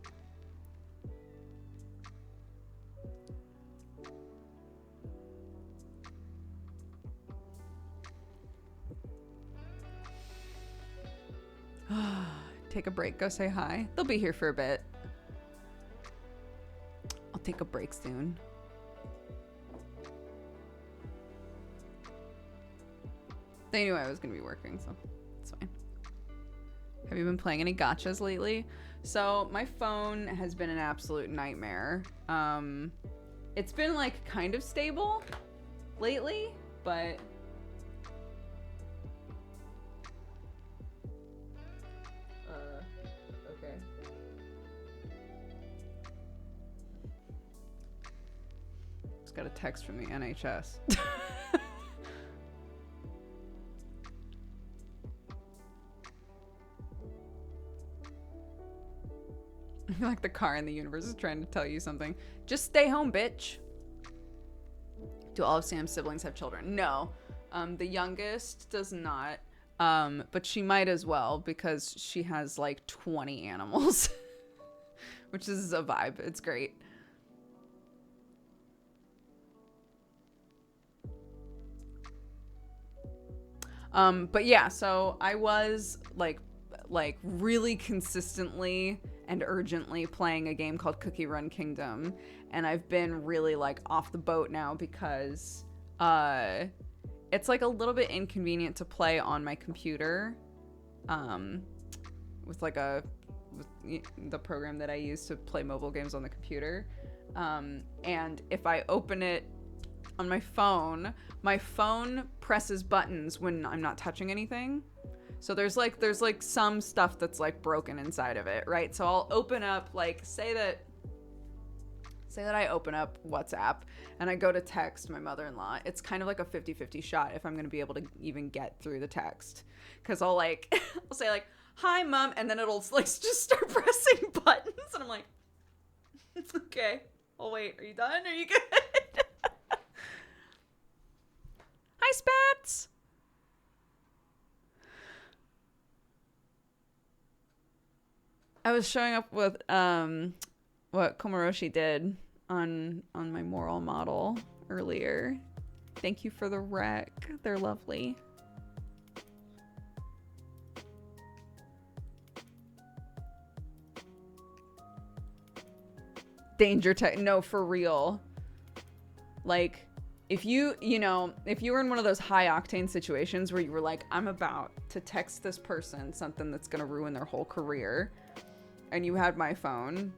Take a break, go say hi. They'll be here for a bit. I'll take a break soon. They knew I was going to be working, so it's fine. Have you been playing any gachas lately? So my phone has been an absolute nightmare. It's been like kind of stable lately, but okay. Just got a text from the NHS. I feel like the car in the universe is trying to tell you something. Just stay home, bitch. Do all of Sam's siblings have children? No. The youngest does not. But she might as well because she has like 20 animals. Which is a vibe. It's great. But yeah, so I was like really consistently and urgently playing a game called Cookie Run Kingdom, and I've been really like off the boat now because it's like a little bit inconvenient to play on my computer with like the program that I use to play mobile games on the computer, and if I open it on my phone presses buttons when I'm not touching anything. So there's like some stuff that's like broken inside of it, right? So I'll open up, like, say that I open up WhatsApp and I go to text my mother-in-law. It's kind of like a 50-50 shot if I'm going to be able to even get through the text. Cause I'll say like, hi mom. And then it'll like just start pressing buttons. And I'm like, okay, I'll wait. Are you done? Are you good? Hi Spats. I was showing up with what Komoroshi did on my moral model earlier. Thank you for the rec. They're lovely. Danger tech. No, for real. Like, if you were in one of those high octane situations where you were like, I'm about to text this person something that's going to ruin their whole career, and you had my phone,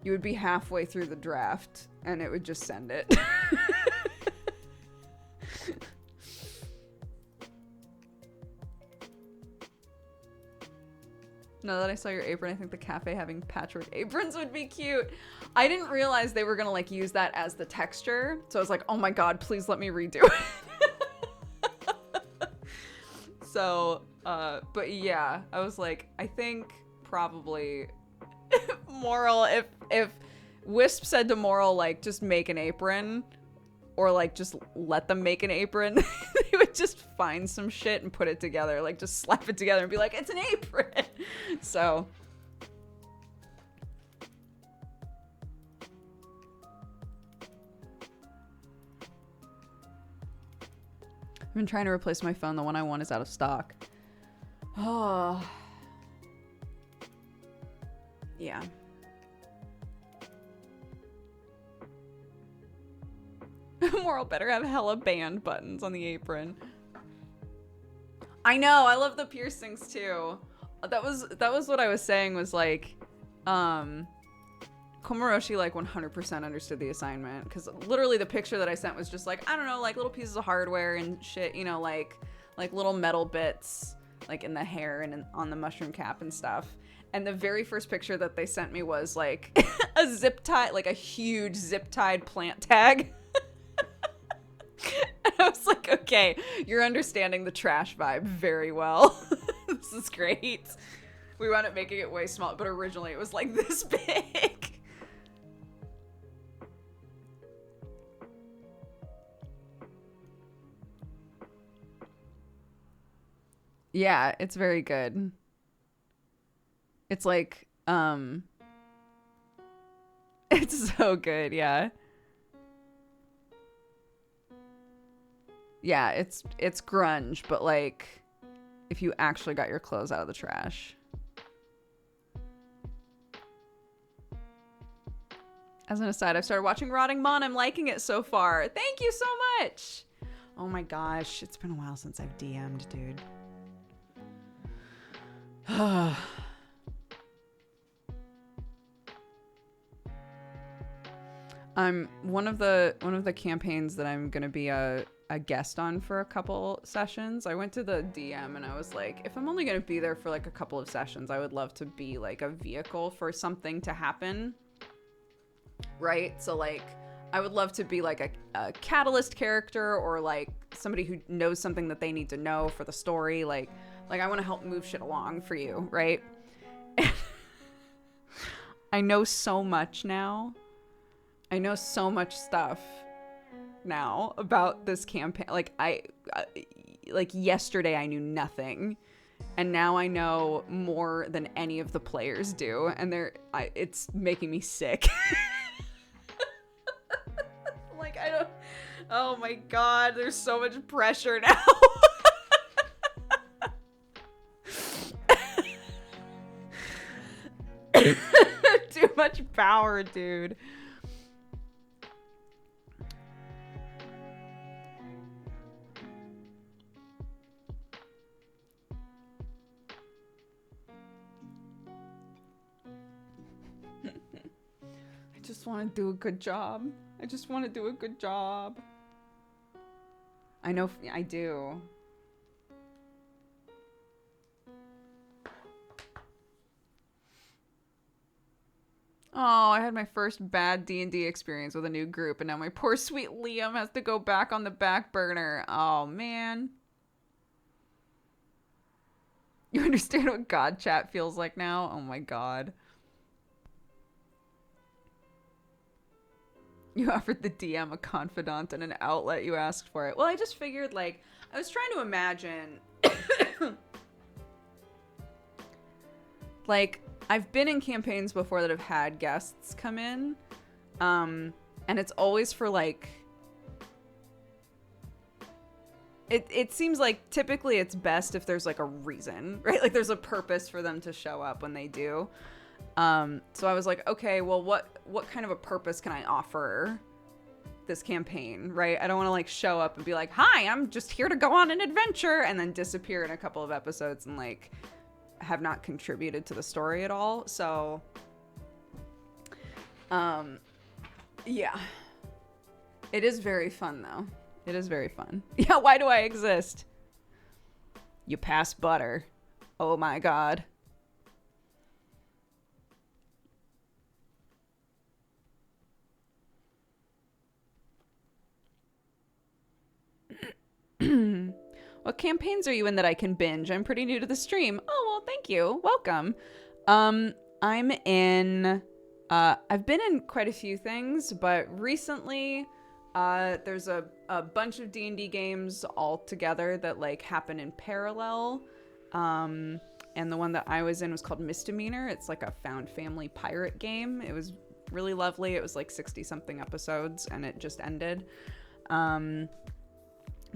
you would be halfway through the draft and it would just send it. Now that I saw your apron, I think the cafe having patchwork aprons would be cute. I didn't realize they were gonna like use that as the texture. So I was like, oh my God, please let me redo it. So But yeah, I was like, I think probably Moral, if Wisp said to Moral, like, just make an apron, or like just let them make an apron, they would just find some shit and put it together, like just slap it together and be like, it's an apron. So I've been trying to replace my phone. The one I want is out of stock. Oh. Yeah. Moral better have hella band buttons on the apron. I know, I love the piercings too. That was what I was saying, was like, Komoroshi like 100% understood the assignment, because literally the picture that I sent was just like, I don't know, like little pieces of hardware and shit, you know, like little metal bits like in the hair and on the mushroom cap and stuff. And the very first picture that they sent me was like a zip tie, like a huge zip tied plant tag. And I was like, okay, you're understanding the trash vibe very well. This is great. We wound up making it way small, but originally it was like this big. Yeah, it's very good. It's like, it's so good, yeah. Yeah, it's grunge, but like, if you actually got your clothes out of the trash. As an aside, I've started watching Rotting Mon. I'm liking it so far. Thank you so much. Oh my gosh, it's been a while since I've DM'd, dude. One of the campaigns that I'm gonna be a guest on for a couple sessions. I went to the DM and I was like, if I'm only gonna be there for like a couple of sessions, I would love to be like a vehicle for something to happen. Right? So like, I would love to be like a catalyst character, or like somebody who knows something that they need to know for the story. Like I want to help move shit along for you, right? I know so much now. I know so much stuff now about this campaign. Like like yesterday I knew nothing, and now I know more than any of the players do, and it's making me sick. Like, I don't, oh my god, there's so much pressure now. Too much power, dude. I just want to do a good job. I just want to do a good job. I know I do. Oh, I had my first bad D&D experience with a new group, and now my poor sweet Liam has to go back on the back burner. Oh, man. You understand what God chat feels like now? Oh my god. You offered the DM a confidant and an outlet. You asked for it. Well, I just figured, like, I was trying to imagine... like, I've been in campaigns before that have had guests come in, and it's always for, like... It seems like typically it's best if there's, like, a reason, right? Like, there's a purpose for them to show up when they do. So I was like, okay, well, what kind of a purpose can I offer this campaign, right? I don't want to, like, show up and be like, hi, I'm just here to go on an adventure, and then disappear in a couple of episodes and, like, have not contributed to the story at all. So, yeah. It is very fun, though. It is very fun. Yeah, why do I exist? You pass butter. Oh my god. What campaigns are you in that I can binge? I'm pretty new to the stream. Oh, well, thank you. Welcome. I'm in, I've been in quite a few things, but recently, there's a bunch of D&D games all together that like happen in parallel. And the one that I was in was called Misdemeanor. It's like a found family pirate game. It was really lovely. It was like 60 something episodes and it just ended.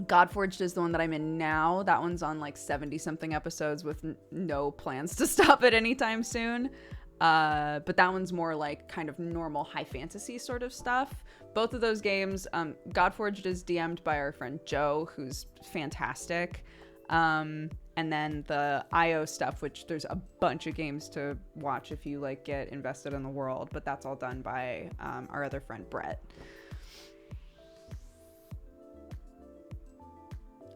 Godforged is the one that I'm in now. That one's on like 70 something episodes with no plans to stop it anytime soon. But that one's more like kind of normal high fantasy sort of stuff. Both of those games, Godforged is DM'd by our friend Joe, who's fantastic. And then the IO stuff, which there's a bunch of games to watch if you like get invested in the world, but that's all done by our other friend Brett.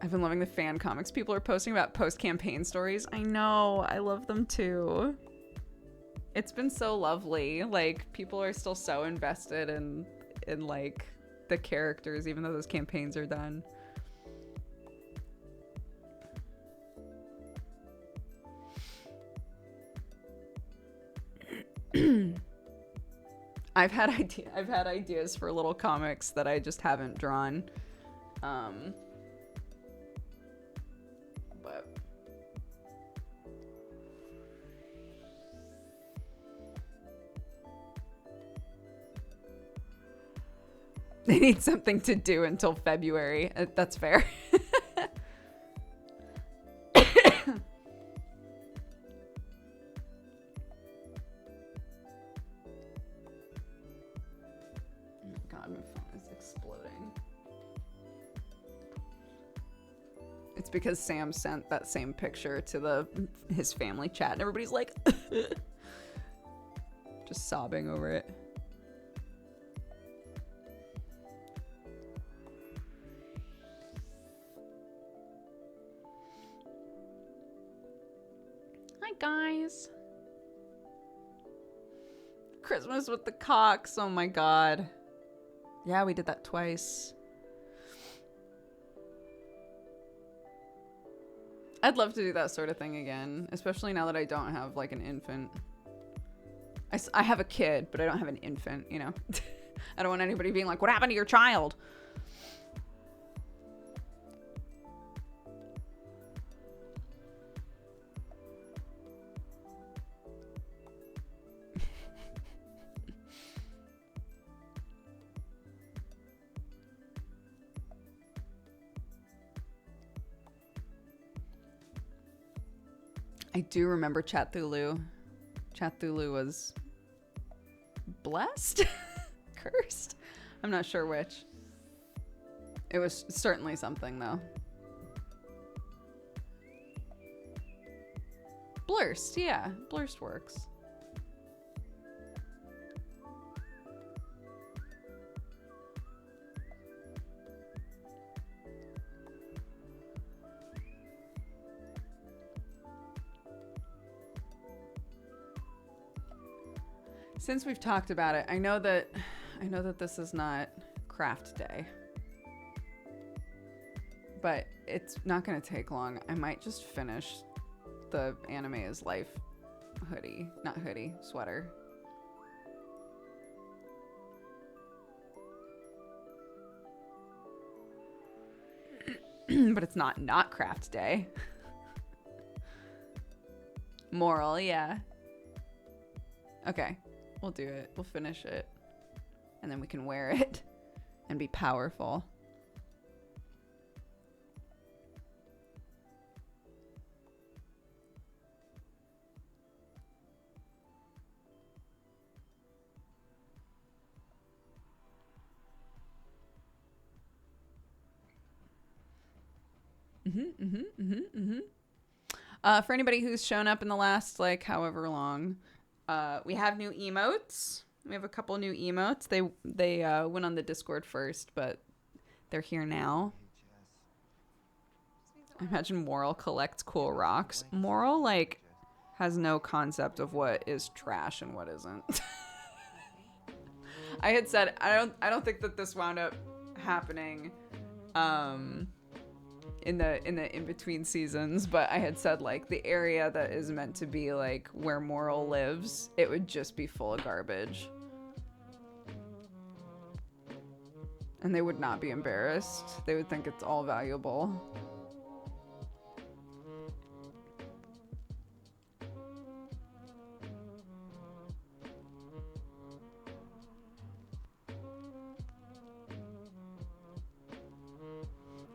I've been loving the fan comics people are posting about post-campaign stories. I know, I love them too. It's been so lovely. Like, people are still so invested in like the characters, even though those campaigns are done. I've had ideas for little comics that I just haven't drawn. But they need something to do until February. That's fair. God, my phone is exploding. It's because Sam sent that same picture to his family chat and everybody's like just sobbing over it. Hi guys. Christmas with the Cocks. Oh my god. Yeah, we did that twice. I'd love to do that sort of thing again, especially now that I don't have like an infant. I have a kid, but I don't have an infant, you know. I don't want anybody being like, what happened to your child? I do remember Cthulhu. Cthulhu was blessed? Cursed? I'm not sure which. It was certainly something, though. Blurst, yeah. Blurst works. Since we've talked about it, I know that this is not craft day. But it's not going to take long. I might just finish the Anime is Life hoodie. Not hoodie, sweater. But it's not craft day. Moral, yeah. Okay, we'll do it. We'll finish it. And then we can wear it and be powerful. For anybody who's shown up in the last, like, however long, we have new emotes. We have a couple new emotes. They went on the Discord first, but they're here now. I imagine Moral collects cool rocks. Moral, like, has no concept of what is trash and what isn't. I had said I don't think that this wound up happening in the in between seasons, but I had said like the area that is meant to be like where Moral lives, it would just be full of garbage. And they would not be embarrassed. They would think it's all valuable.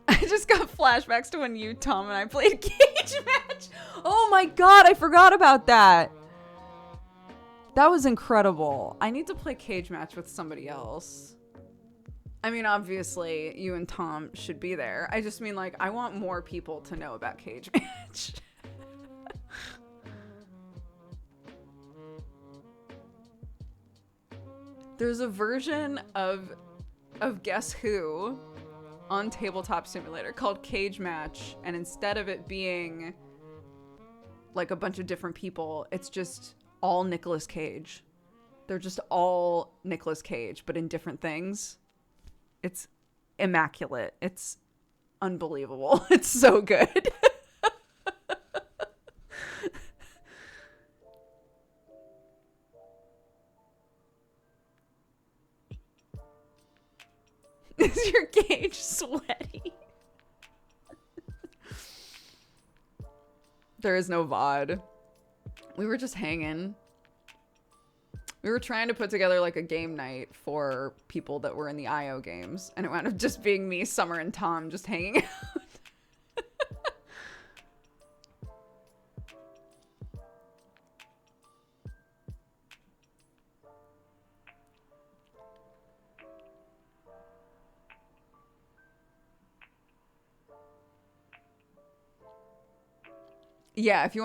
I just got flashbacks to when you, Tom, and I played Cage Match. Oh my god, I forgot about that. That was incredible. I need to play Cage Match with somebody else. I mean, obviously, you and Tom should be there. I just mean, like, I want more people to know about Cage Match. There's a version of Guess Who on Tabletop Simulator called Cage Match, and instead of it being like a bunch of different people, it's just all Nicolas Cage. They're just all Nicolas Cage, but in different things. It's immaculate. It's unbelievable. It's so good. Is your Cage sweaty? There is no VOD. We were just hanging. We were trying to put together like a game night for people that were in the IO games, and it wound up just being me, Summer, and Tom just hanging out. Yeah, if you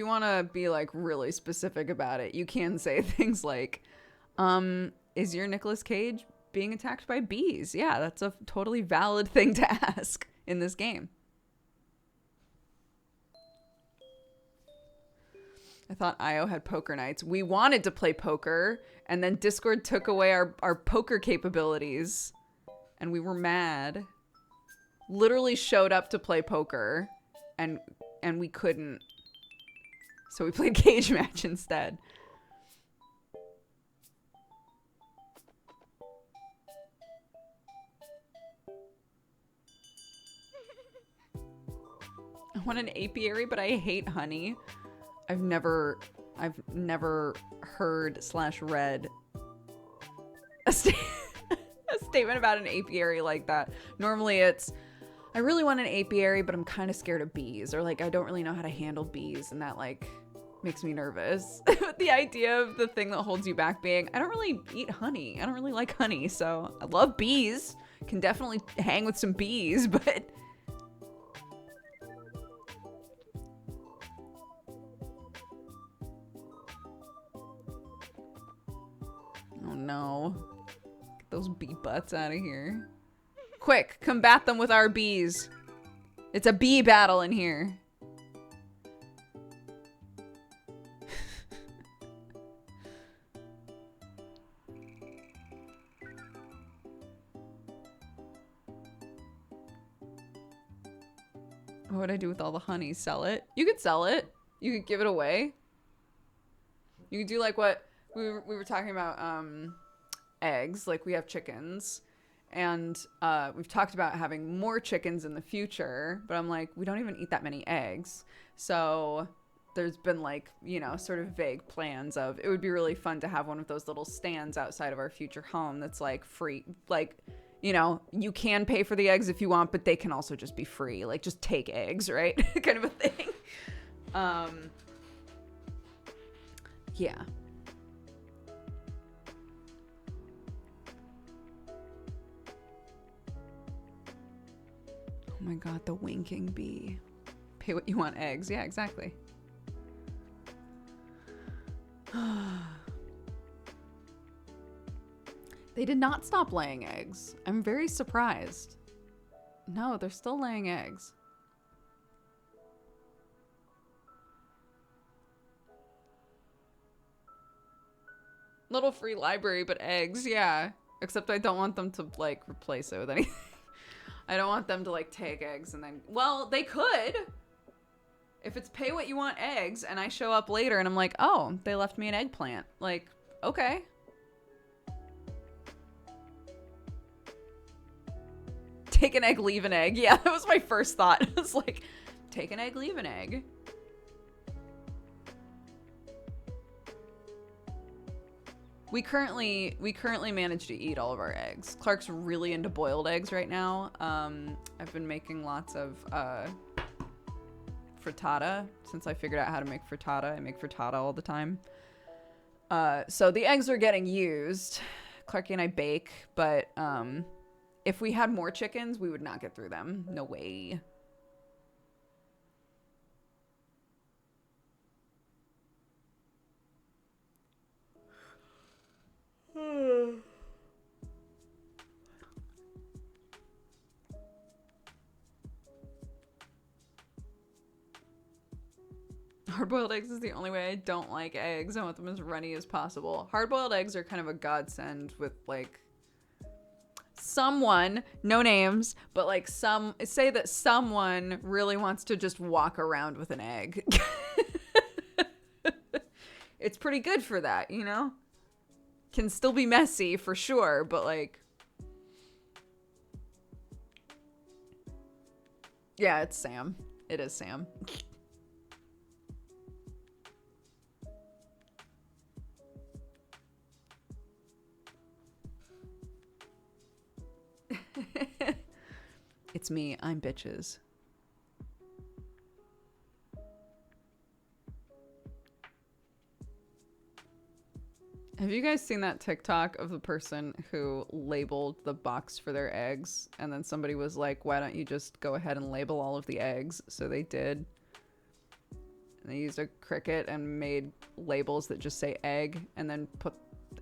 want to be like really specific about it, you can say things like, is your Nicolas Cage being attacked by bees? Yeah, that's a totally valid thing to ask in this game. I thought IO had poker nights. We wanted to play poker, and then Discord took away our poker capabilities, and we were mad. Literally showed up to play poker, and we couldn't. So we played Cage Match instead. I want an apiary, but I hate honey. I've never heard / read a statement about an apiary like that. Normally it's, I really want an apiary, but I'm kind of scared of bees, or like I don't really know how to handle bees, and that like makes me nervous. But the idea of the thing that holds you back being, I don't really eat honey. I don't really like honey, so I love bees. Can definitely hang with some bees, but oh no. Get those bee butts out of here. Quick, combat them with our bees. It's a bee battle in here. What would I do with all the honey? Sell it? You could sell it. You could give it away. You could do like what we were talking about, eggs. Like we have chickens. And we've talked about having more chickens in the future, but I'm like, we don't even eat that many eggs. So there's been like, you know, sort of vague plans of, it would be really fun to have one of those little stands outside of our future home that's like free. Like, you know, you can pay for the eggs if you want, but they can also just be free. Like just take eggs, right? Kind of a thing. Yeah. Oh my god, the winking bee. Pay what you want, eggs. Yeah, exactly. They did not stop laying eggs. I'm very surprised. No, they're still laying eggs. Little free library, but eggs, yeah. Except I don't want them to, like, replace it with anything. I don't want them to like take eggs and then, well, they could. If it's pay what you want eggs and I show up later and I'm like, oh, they left me an eggplant. Like, okay. Take an egg, leave an egg. Yeah, that was my first thought. It was like, take an egg, leave an egg. We currently manage to eat all of our eggs. Clark's really into boiled eggs right now. I've been making lots of frittata since I figured out how to make frittata. I make frittata all the time. So the eggs are getting used. Clarky and I bake, but if we had more chickens, we would not get through them. No way. Hard-boiled eggs is the only way I don't like eggs. I want them as runny as possible. Hard-boiled eggs are kind of a godsend with like someone, no names, but like say that someone really wants to just walk around with an egg. It's pretty good for that, you know? Can still be messy for sure, but like, yeah, it's Sam. It is Sam. It's me. I'm bitches. Have you guys seen that TikTok of the person who labeled the box for their eggs? And then somebody was like, why don't you just go ahead and label all of the eggs? So they did. And they used a Cricut and made labels that just say egg. And then put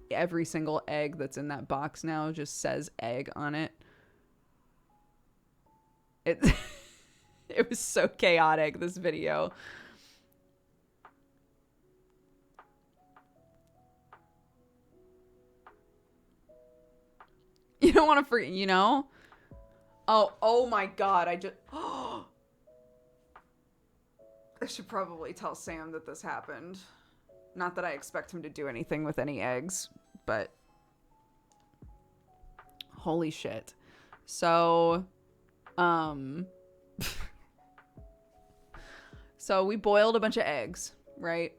every single egg that's in that box now just says egg on it. It was so chaotic, this video. You don't want to forget, you know? Oh my God, I should probably tell Sam that this happened. Not that I expect him to do anything with any eggs, but holy shit. So, so we boiled a bunch of eggs, right?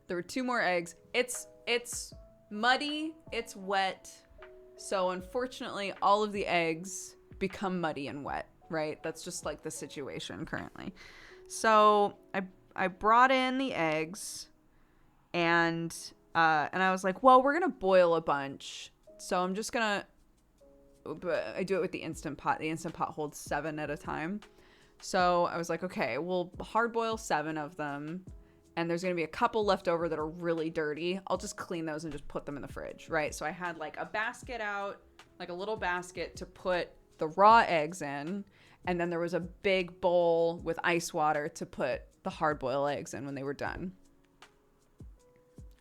There were 2 more eggs. It's muddy, it's wet. So unfortunately, all of the eggs become muddy and wet, right? That's just like the situation currently. So I brought in the eggs and I was like, well, we're going to boil a bunch. So I'm just going to, I do it with the Instant Pot. The Instant Pot holds 7 at a time. So I was like, okay, we'll hard boil 7 of them. And there's going to be a couple left over that are really dirty. I'll just clean those and just put them in the fridge, right? So I had like a basket out, like a little basket to put the raw eggs in. And then there was a big bowl with ice water to put the hard-boiled eggs in when they were done.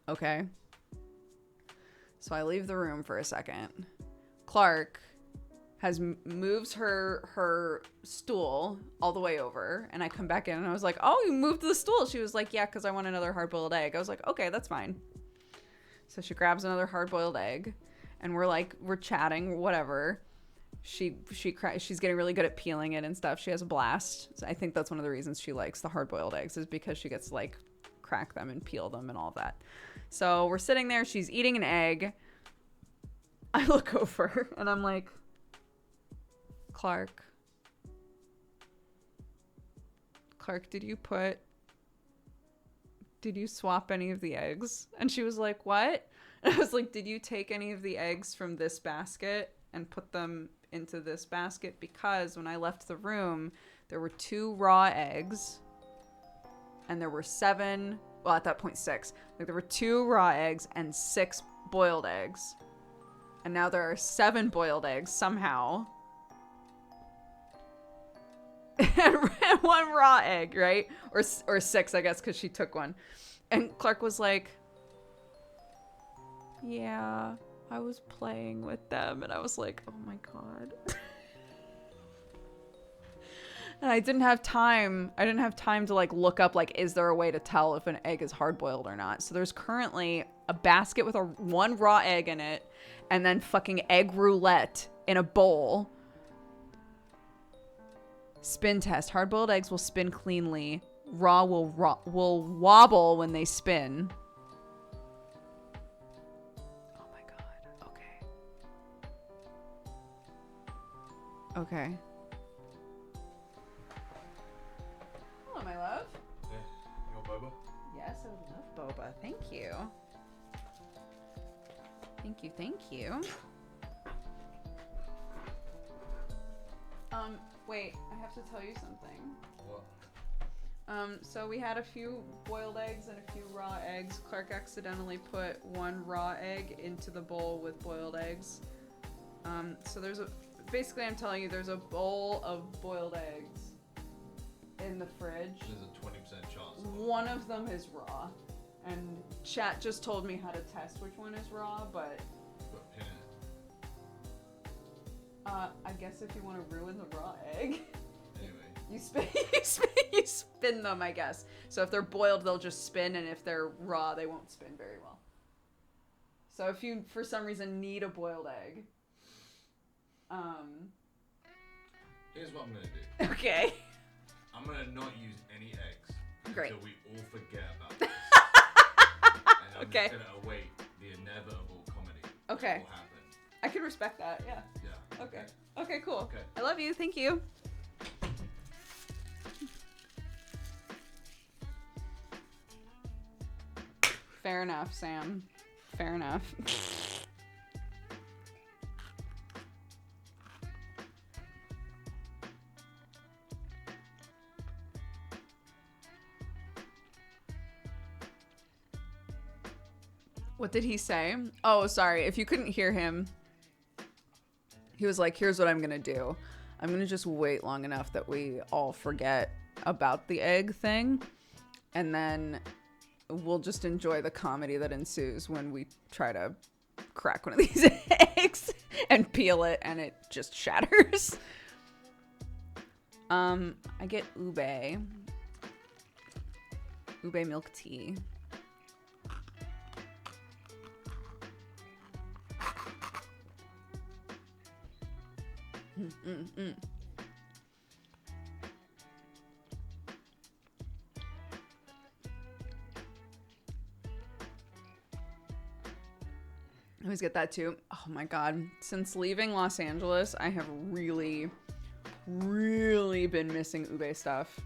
Okay. So I leave the room for a second. Clark moves her stool all the way over, and I come back in and I was like, oh, you moved the stool. She was like, yeah, because I want another hard-boiled egg. I was like, okay, that's fine. So she grabs another hard-boiled egg, and we're chatting, whatever. She's getting really good at peeling it and stuff. She has a blast. So I think that's one of the reasons she likes the hard-boiled eggs, is because she gets to like crack them and peel them and all of that. So we're sitting there, she's eating an egg. I look over and I'm like, Clark, did you swap any of the eggs? And she was like, what? And I was like, did you take any of the eggs from this basket and put them into this basket? Because when I left the room, there were 2 raw eggs and there were 7, well, at that point 6. Like there were 2 raw eggs and 6 boiled eggs. And now there are 7 boiled eggs somehow. And 1 raw egg, right? Or 6, I guess, because she took one. And Clark was like, yeah, I was playing with them. And I was like, oh my God. And I didn't have time. I didn't have time to like look up like is there a way to tell if an egg is hard boiled or not. So there's currently a basket with one raw egg in it and then fucking egg roulette in a bowl. Spin test. Hard boiled eggs will spin cleanly. Raw will wobble when they spin. Oh my god. Okay. Okay. Hello, my love. Hey, you want boba? Yes, I would love boba. Thank you. Thank you, thank you. Wait, I have to tell you something. What? So we had a few boiled eggs and a few raw eggs. Clark accidentally put one raw egg into the bowl with boiled eggs. So basically I'm telling you there's a bowl of boiled eggs in the fridge. There's a 20% chance. One of them is raw. And chat just told me how to test which one is raw, but Put a pin in it. I guess if you want to ruin the raw egg, Anyway. you spin them, I guess. So if they're boiled, they'll just spin, and if they're raw, they won't spin very well. So if you, for some reason, need a boiled egg, Here's what I'm going to do. okay. I'm going to not use any eggs. Great. Until we all forget about this. And I'm Okay. just going to await the inevitable comedy. Okay. That will happen. I can respect that, yeah. Yeah. Okay. Okay, cool. Okay. I love you. Thank you. Fair enough, Sam. Fair enough. What did he say? Oh, sorry. If you couldn't hear him, he was like, here's what I'm going to do. I'm going to just wait long enough that we all forget about the egg thing. And then we'll just enjoy the comedy that ensues when we try to crack one of these eggs and peel it and it just shatters. I get ube milk tea. I always get that too. Oh my god. Since leaving Los Angeles, I have really been missing ube stuff.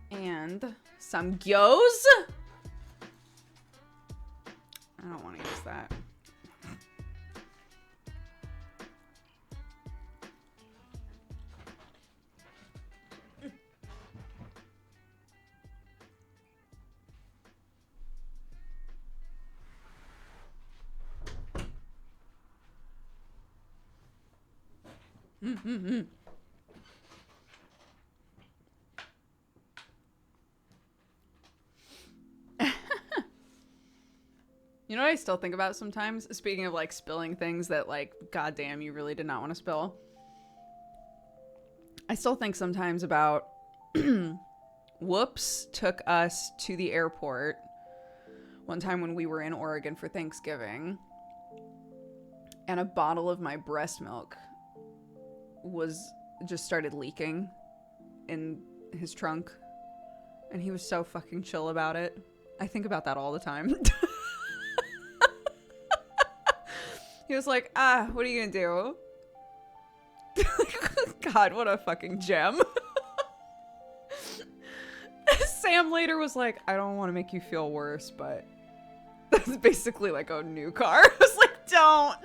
And some gyos. I don't want to use that. You know what I still think about sometimes? Speaking of like spilling things that like, goddamn, you really did not want to spill. I still think sometimes about Whoops took us to the airport one time when we were in Oregon for Thanksgiving, and a bottle of my breast milk just started leaking in his trunk, and he was so fucking chill about it. I think about that all the time. He was like, what are you gonna do? God, what a fucking gem. Sam later was like, I don't want to make you feel worse, but that's basically like a new car. I was like, don't. I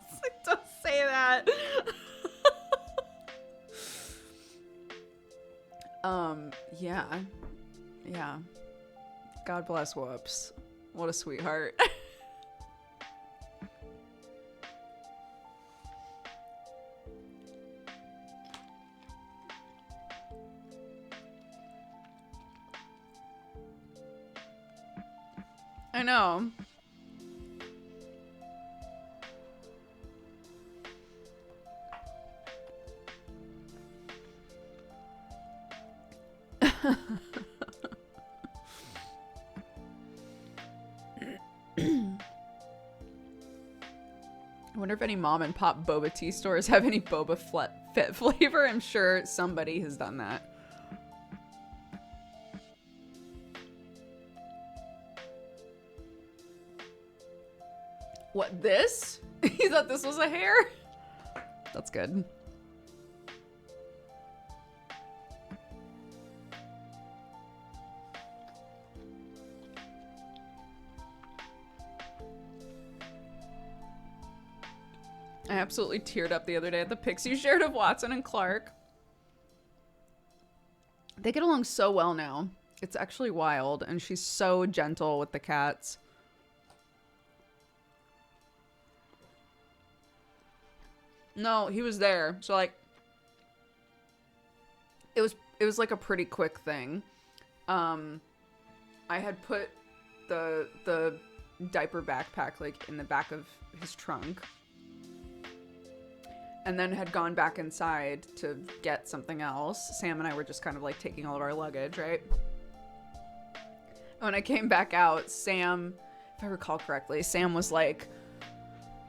was like, don't say that. Yeah. God bless Whoops. What a sweetheart. I know. I wonder if any mom and pop boba tea stores have any Boba Fett flavor. I'm sure somebody has done that. What, this? He thought this was a hair? That's good. I absolutely teared up the other day at the pics you shared of Watson and Clark. They get along so well now. It's actually wild, and she's so gentle with the cats. No, he was there. So like it was like a pretty quick thing. I had put the diaper backpack like in the back of his trunk. And then had gone back inside to get something else. Sam and I were just kind of like taking all of our luggage, right? And when I came back out, Sam, if I recall correctly, Sam was like,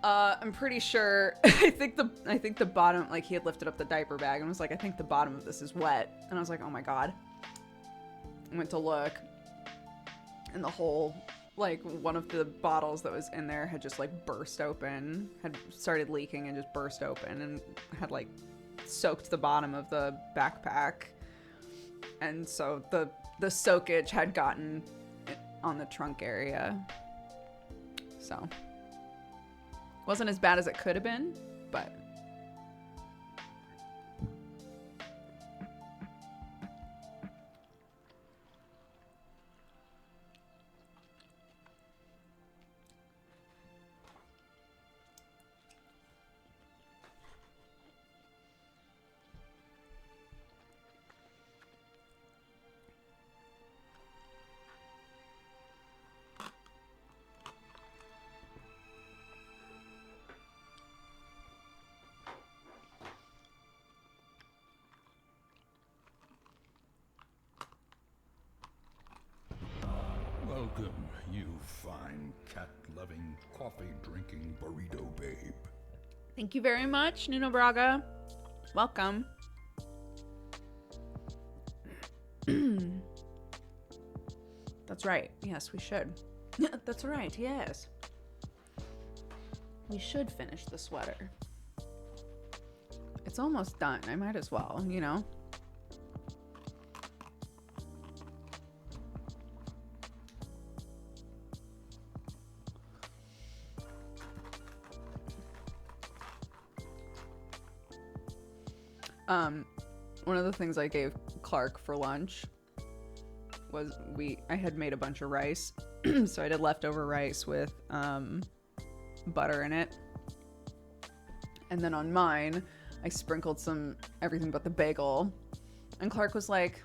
I'm pretty sure, I think the bottom, like he had lifted up the diaper bag and was like, I think the bottom of this is wet. And I was like, oh my God. I went to look and the whole, like one of the bottles that was in there had just like burst open, had started leaking and just burst open and had like soaked the bottom of the backpack. And so the soakage had gotten on the trunk area. So wasn't as bad as it could have been, but Welcome, you fine cat-loving, coffee-drinking burrito babe. thank you very much, Nuno Braga. Welcome. That's right. Yes, we should. That's right. Yes. We should finish the sweater. It's almost done. I might as well, you know? One of the things I gave Clark for lunch was I had made a bunch of rice. So I did leftover rice with butter in it. And then on mine, I sprinkled some everything but the bagel. And Clark was like,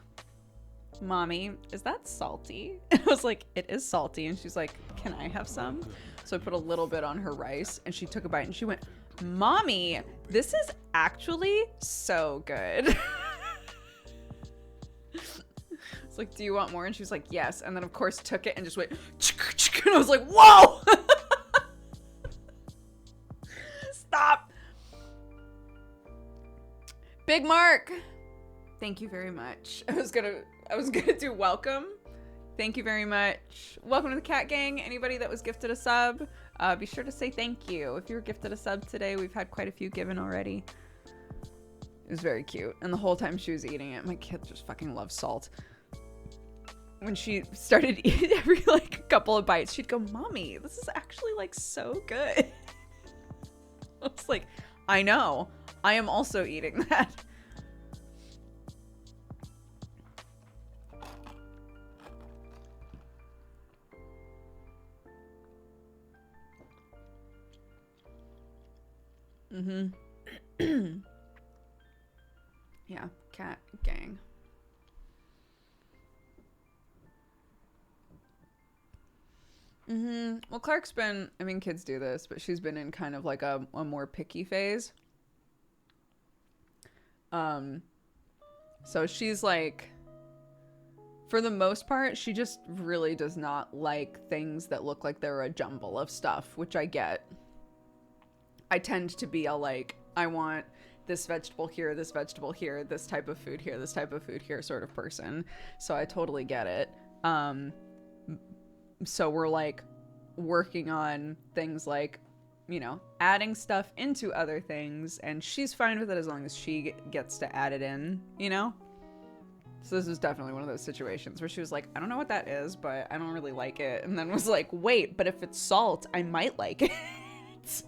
Mommy, is that salty? And I was like, it is salty. And she's like, can I have some? So I put a little bit on her rice and she took a bite and she went, Mommy, this is actually so good. It's like, do you want more? And she was like, yes. And then of course took it and just went, and I was like, whoa! Stop. Big Mark. Thank you very much. I was gonna do welcome. Thank you very much. Welcome to the Cat Gang. Anybody that was gifted a sub, be sure to say thank you. If you were gifted a sub today, we've had quite a few given already. It was very cute. And the whole time she was eating it, my kid just fucking loves salt. When she started eating every like couple of bites, she'd go, Mommy, this is actually like so good. I was like, I know. I am also eating that. Mm-hmm. Yeah, Cat Gang. Mm-hmm. Well, Clark's been, I mean, kids do this, but she's been in kind of like a more picky phase. So she's like, For the most part, she just really does not like things that look like they're a jumble of stuff, which I get. I tend to be I want this vegetable here, this type of food here, this type of food here sort of person. So I totally get it. So we're like working on things like, you know, adding stuff into other things, and she's fine with it as long as she gets to add it in, you know? So this is definitely one of those situations where she was like, I don't know what that is, but I don't really like it. And then was like, wait, but if it's salt, I might like it.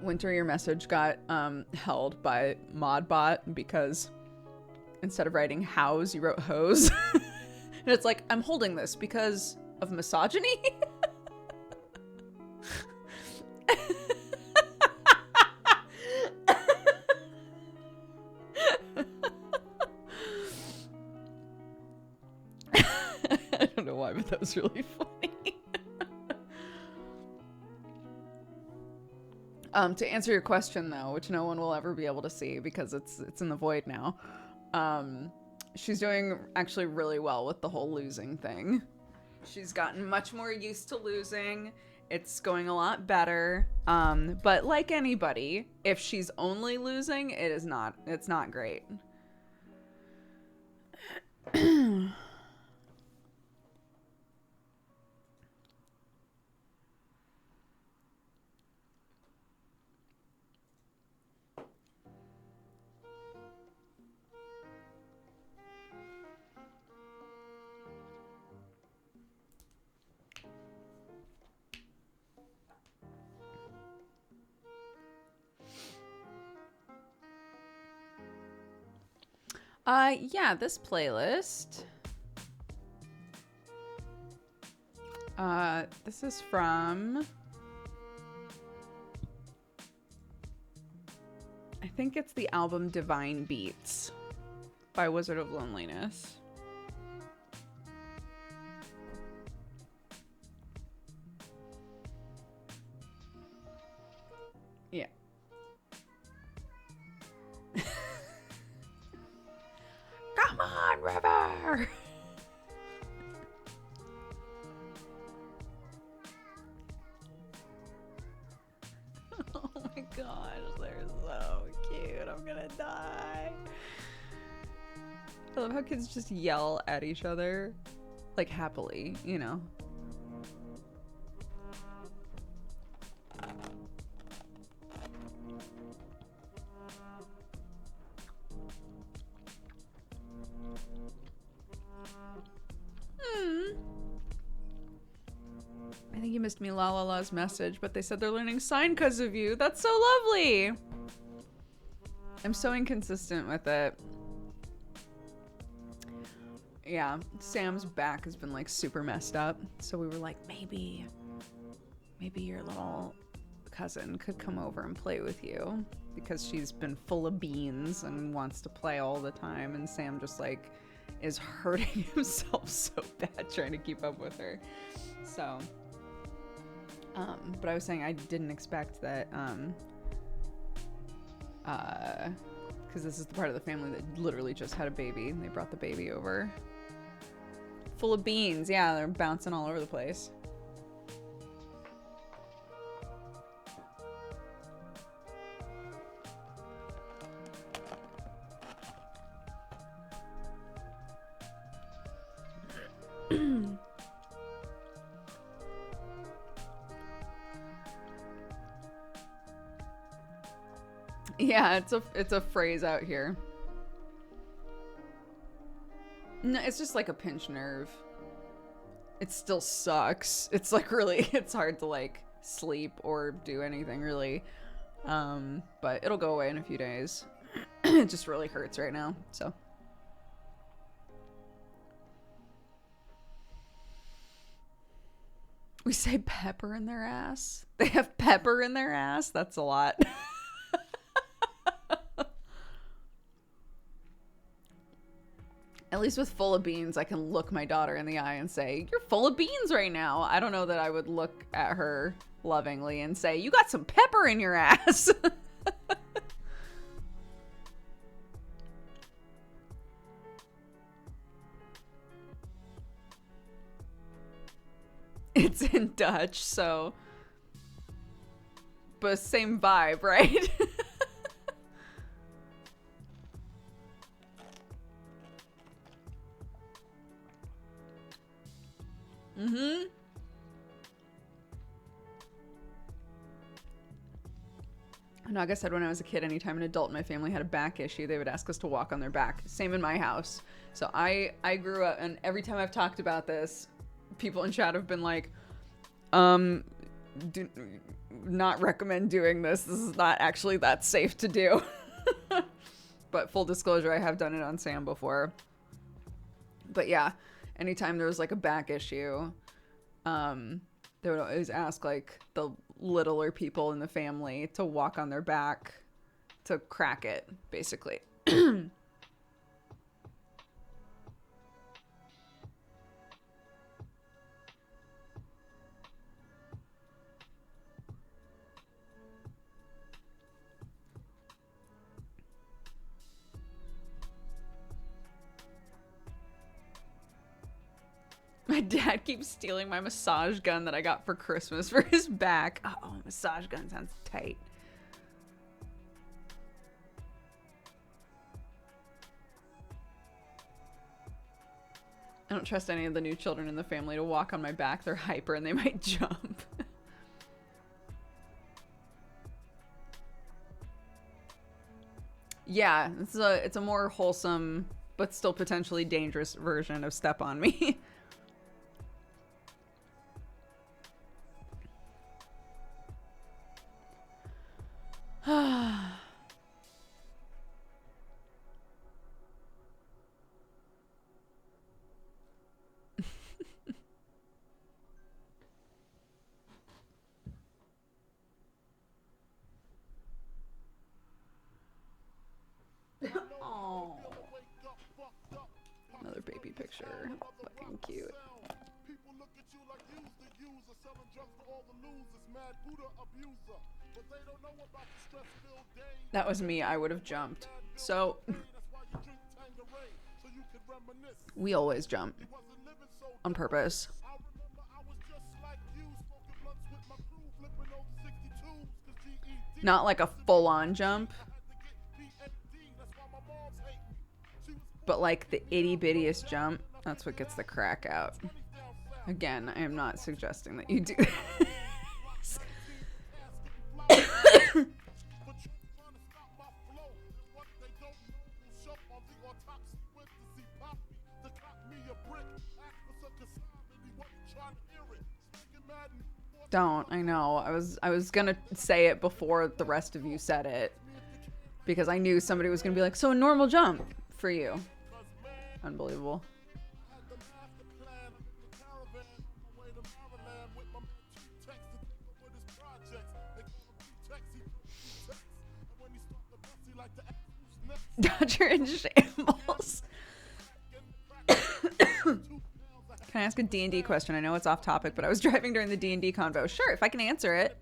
Winter, your message got held by Modbot because instead of writing house, you wrote hose. And it's like, I'm holding this because of misogyny? I don't know why, but that was really funny. To answer your question, though, which no one will ever be able to see because it's in the void now, she's doing actually really well with the whole losing thing. She's gotten much more used to losing. It's going a lot better. But like anybody, if she's only losing, it's not great. Yeah, this playlist. This is from, I think it's the album Divine Beats by Wizard of Loneliness. Yeah. Come on, River! Oh my gosh, they're so cute. I'm gonna die. I love how kids just yell at each other, like happily, you know. I think you missed me La La La's message, but they said they're learning sign because of you. That's so lovely. I'm so inconsistent with it. Yeah, Sam's back has been like super messed up. So we were like, maybe your little cousin could come over and play with you because she's been full of beans and wants to play all the time. And Sam just like is hurting himself so bad trying to keep up with her. So, but I was saying I didn't expect that, because this is the part of the family that literally just had a baby and they brought the baby over. Full of beans, yeah, they're bouncing all over the place. Yeah, it's a phrase out here. No, it's just like a pinched nerve. It still sucks. It's like really, it's hard to like sleep or do anything really. But it'll go away in a few days. It just really hurts right now, so. We say pepper in their ass. They have pepper in their ass? That's a lot. At least with full of beans, I can look my daughter in the eye and say, you're full of beans right now. I don't know that I would look at her lovingly and say, you got some pepper in your ass. It's in Dutch, so. But same vibe, right? Mm-hmm. And like I said, when I was a kid, anytime an adult in my family had a back issue, they would ask us to walk on their back. Same in my house. So I grew up, and every time I've talked about this, people in chat have been like, do not recommend doing this. This is not actually that safe to do. But full disclosure, I have done it on Sam before. But yeah, anytime there was like a back issue, they would always ask like the littler people in the family to walk on their back to crack it, basically. My dad keeps stealing my massage gun that I got for Christmas for his back. Oh, massage gun sounds tight. I don't trust any of the new children in the family to walk on my back. They're hyper and they might jump. Yeah, it's a more wholesome but still potentially dangerous version of Step on Me. Oh. Another baby picture. Fucking cute. That was me. I would have jumped. So we always jump on purpose. Not like a full-on jump, but like the itty-bittiest jump. That's what gets the crack out. Again, I am not suggesting that you do this. Don't. I know. I was gonna say it before the rest of you said it, because I knew somebody was gonna be like, so a normal jump for you. Unbelievable. Dodger in shambles. Can I ask a D&D question? I know it's off topic, but I was driving during the D&D convo. Sure, if I can answer it.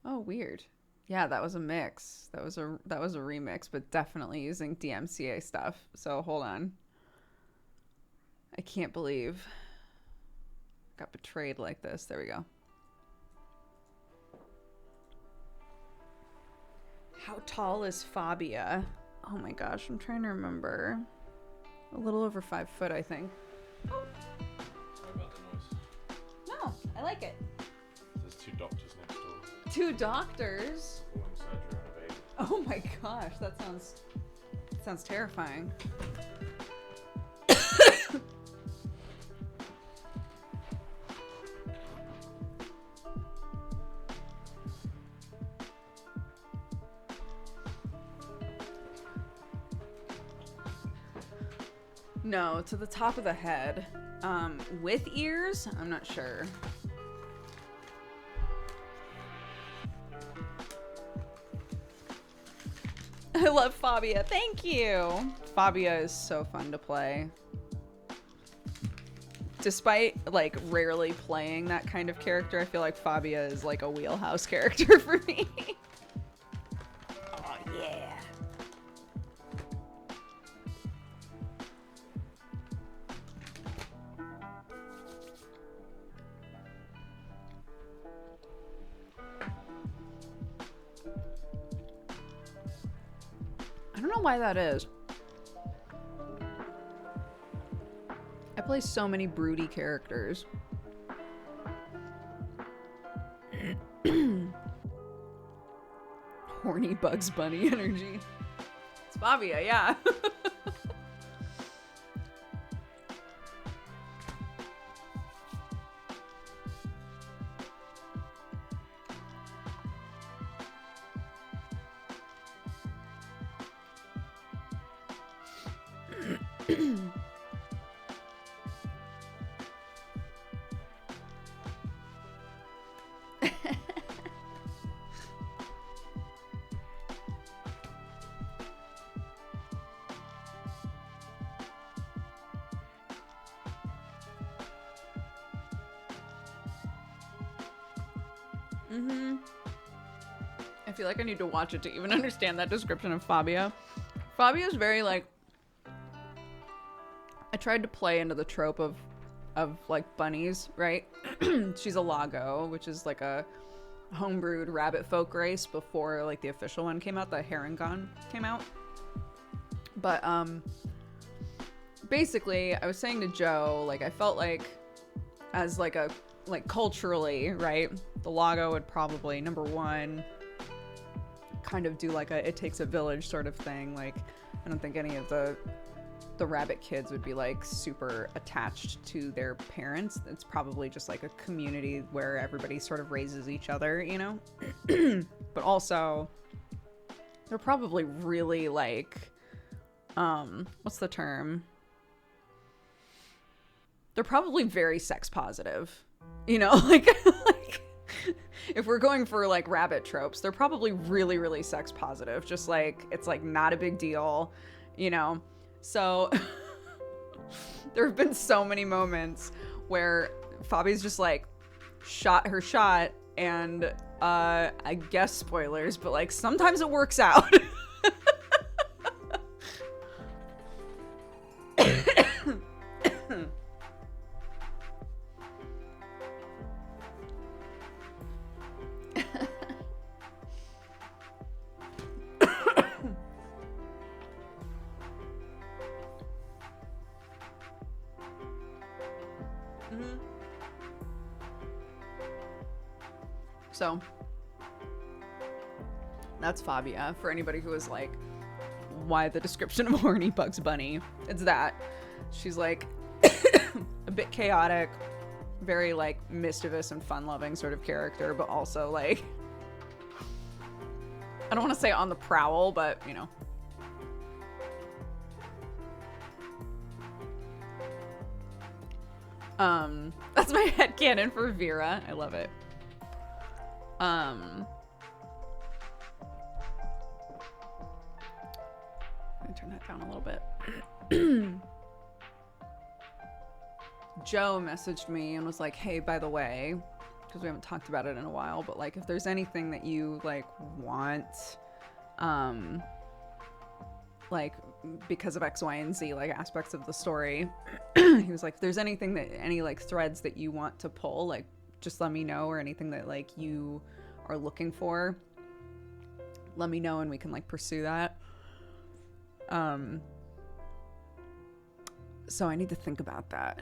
Oh, weird. Yeah, that was a mix. That was a remix, but definitely using DMCA stuff. So hold on. I can't believe I got betrayed like this. There we go. How tall is Fabia? Oh my gosh, I'm trying to remember. A little over 5 foot, I think. Sorry about the noise. No, I like it. There's 2 doctors next door. 2 doctors? One surgery and a baby. Oh my gosh, that sounds Sounds terrifying. No, to the top of the head. With ears? I'm not sure. I love Fabia. Thank you. Fabia is so fun to play. Despite, like, rarely playing that kind of character, I feel like Fabia is, like, a wheelhouse character for me. Oh, yeah. I don't know why that is. I play so many broody characters. Horny Bugs Bunny energy. It's Fabia, yeah. I feel like I need to watch it to even understand that description of Fabia. Fabia is very, like... I tried to play into the trope of like, bunnies, right? She's a Lago, which is, like, a homebrewed rabbit folk race before, like, the official one came out. The Harangon came out. But, basically, I was saying to Joe, like, I felt like as, like, a... like, culturally, right? The Lago would probably, number one, kind of do like a it takes a village sort of thing. Like, I don't think any of the rabbit kids would be like super attached to their parents. It's probably just like a community where everybody sort of raises each other, you know? But also, they're probably really like, what's the term? They're probably very sex positive. You know, like if we're going for like rabbit tropes, they're probably really, really sex positive. Just like, it's like not a big deal, you know? So there have been so many moments where Fabi's just like shot her shot and I guess spoilers, but like sometimes it works out. So that's Fabia. For anybody who was like, why the description of horny Bugs Bunny? It's that. She's like a bit chaotic, very like mischievous and fun-loving sort of character, but also like, I don't want to say on the prowl, but you know. That's my headcanon for Vera. I love it. Let me turn that down a little bit. Joe messaged me and was like, hey, by the way, because we haven't talked about it in a while, but like if there's anything that you like want, like because of X, Y, and Z, like aspects of the story, he was like, if there's anything that, any like threads that you want to pull, like just let me know, or anything that like you are looking for, let me know and we can like pursue that. So I need to think about that.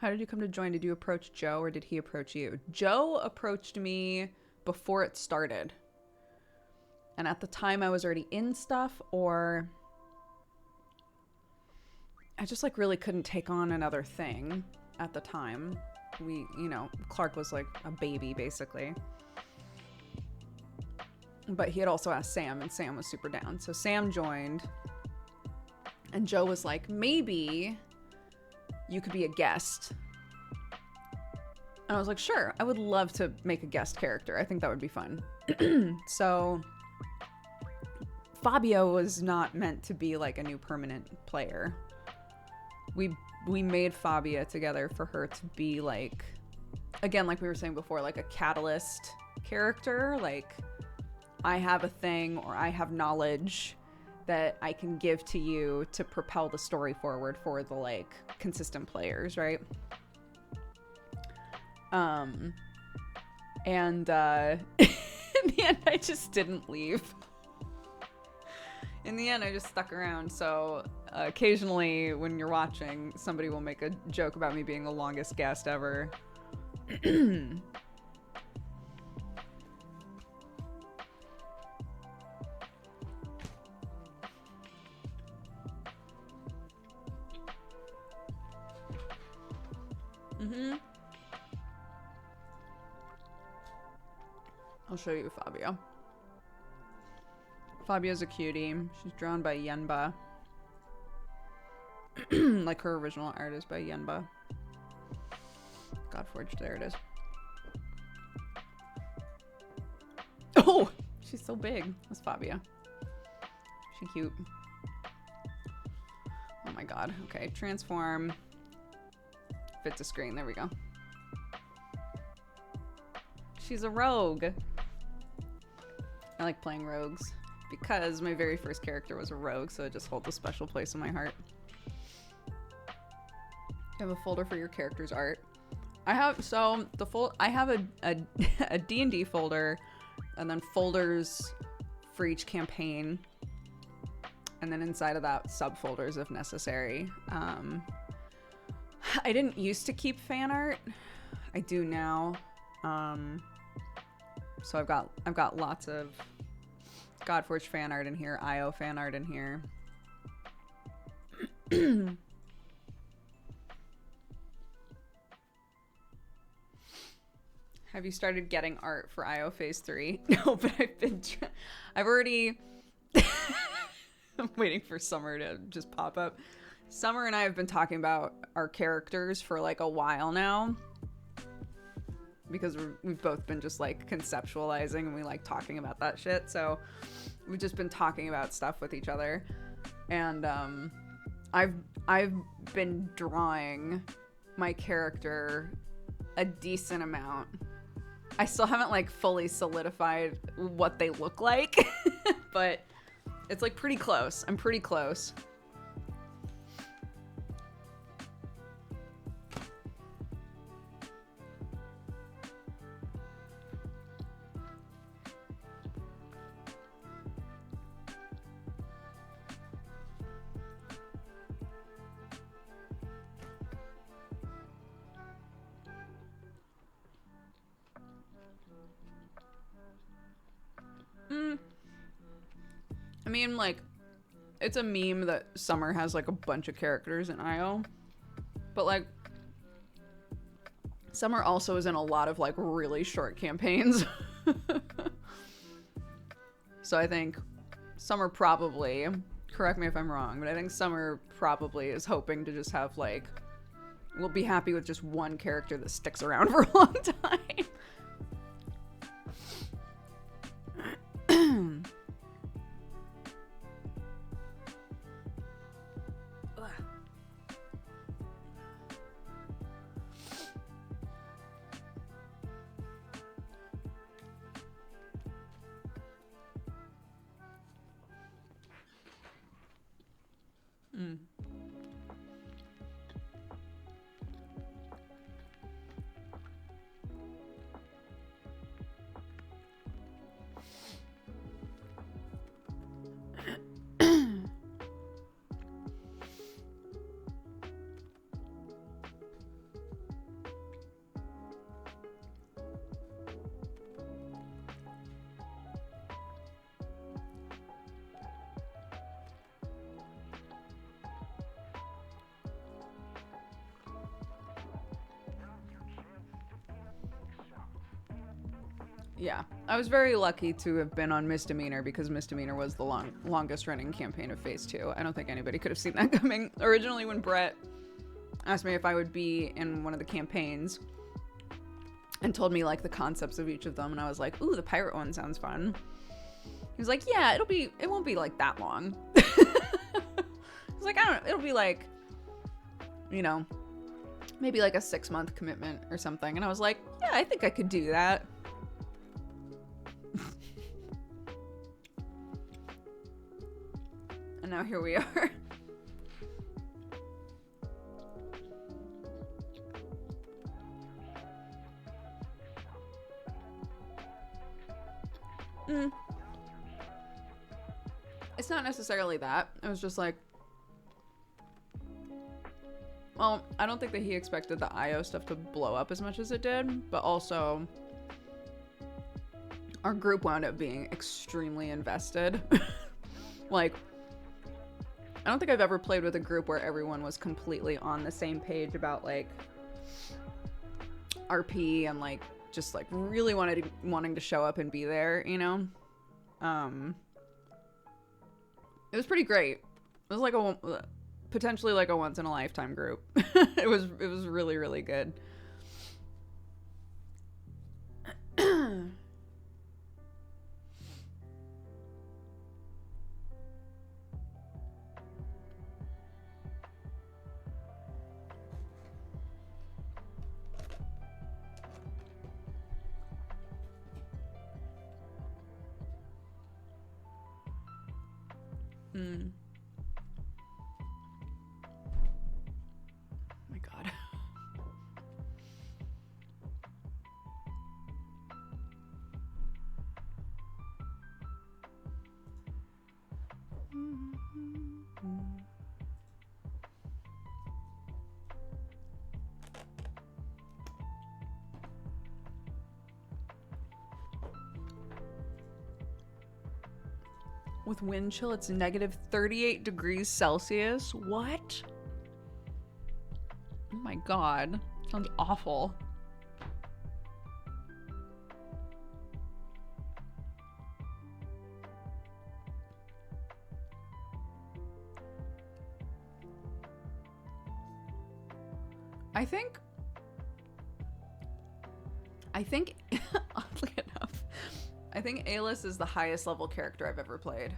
How did you come to join? Did you approach Joe or did he approach you? Joe approached me before it started. And at the time I was already in stuff, or I just like really couldn't take on another thing at the time. We, you know, Clark was like a baby basically. But he had also asked Sam, and Sam was super down. So Sam joined, and Joe was like, maybe you could be a guest. And I was like, sure, I would love to make a guest character. I think that would be fun. So Fabio was not meant to be like a new permanent player. We made Fabia together for her to be like, again, like we were saying before, like a catalyst character. Like, I have a thing or I have knowledge that I can give to you to propel the story forward for the like consistent players, right? And in the end, I just didn't leave. In the end, I just stuck around. So occasionally when you're watching, somebody will make a joke about me being the longest guest ever. I'll show you Fabio. Fabio's a cutie. She's drawn by Yenba. Like her original art is by Yenba. Godforged, there it is. Oh! She's so big. That's Fabia. She cute. Oh my god. Okay, transform. Fit to screen. There we go. She's a rogue. I like playing rogues because my very first character was a rogue, so it just holds a special place in my heart. You have a folder for your character's art. I have a D&D folder, and then folders for each campaign, and then inside of that, subfolders if necessary. I didn't used to keep fan art. I do now. So I've got lots of Godforged fan art in here, IO fan art in here. Have you started getting art for IO Phase 3? No, but I've already... I'm waiting for Summer to just pop up. Summer and I have been talking about our characters for like a while now. Because we've both been just like conceptualizing and we like talking about that shit. So we've just been talking about stuff with each other. And I've been drawing my character a decent amount. I still haven't like fully solidified what they look like, but it's like pretty close. I'm pretty close. I mean, like, it's a meme that Summer has, like, a bunch of characters in IO. But, like, Summer also is in a lot of, like, really short campaigns. So I think Summer probably, correct me if I'm wrong, but I think Summer probably is hoping to just have, like, we'll be happy with just one character that sticks around for a long time. Yeah, I was very lucky to have been on Misdemeanor because Misdemeanor was the longest running campaign of Phase 2. I don't think anybody could have seen that coming. Originally, when Brett asked me if I would be in one of the campaigns and told me like the concepts of each of them, and I was like, ooh, the pirate one sounds fun. He was like, yeah, it won't be like that long. I was like, I don't know, it'll be like, you know, maybe like a 6-month commitment or something. And I was like, yeah, I think I could do that. And now here we are. It's not necessarily that. It was just like, well, I don't think that he expected the IO stuff to blow up as much as it did, but also our group wound up being extremely invested. Like, I don't think I've ever played with a group where everyone was completely on the same page about like RP and like just like really wanting to show up and be there, you know? It was pretty great. It was like potentially like a once in a lifetime group. It was really, really good. Oh my god. With wind chill, it's negative 38 degrees Celsius. What? Oh my god. Sounds awful. I think oddly enough, I think Alis is the highest level character I've ever played.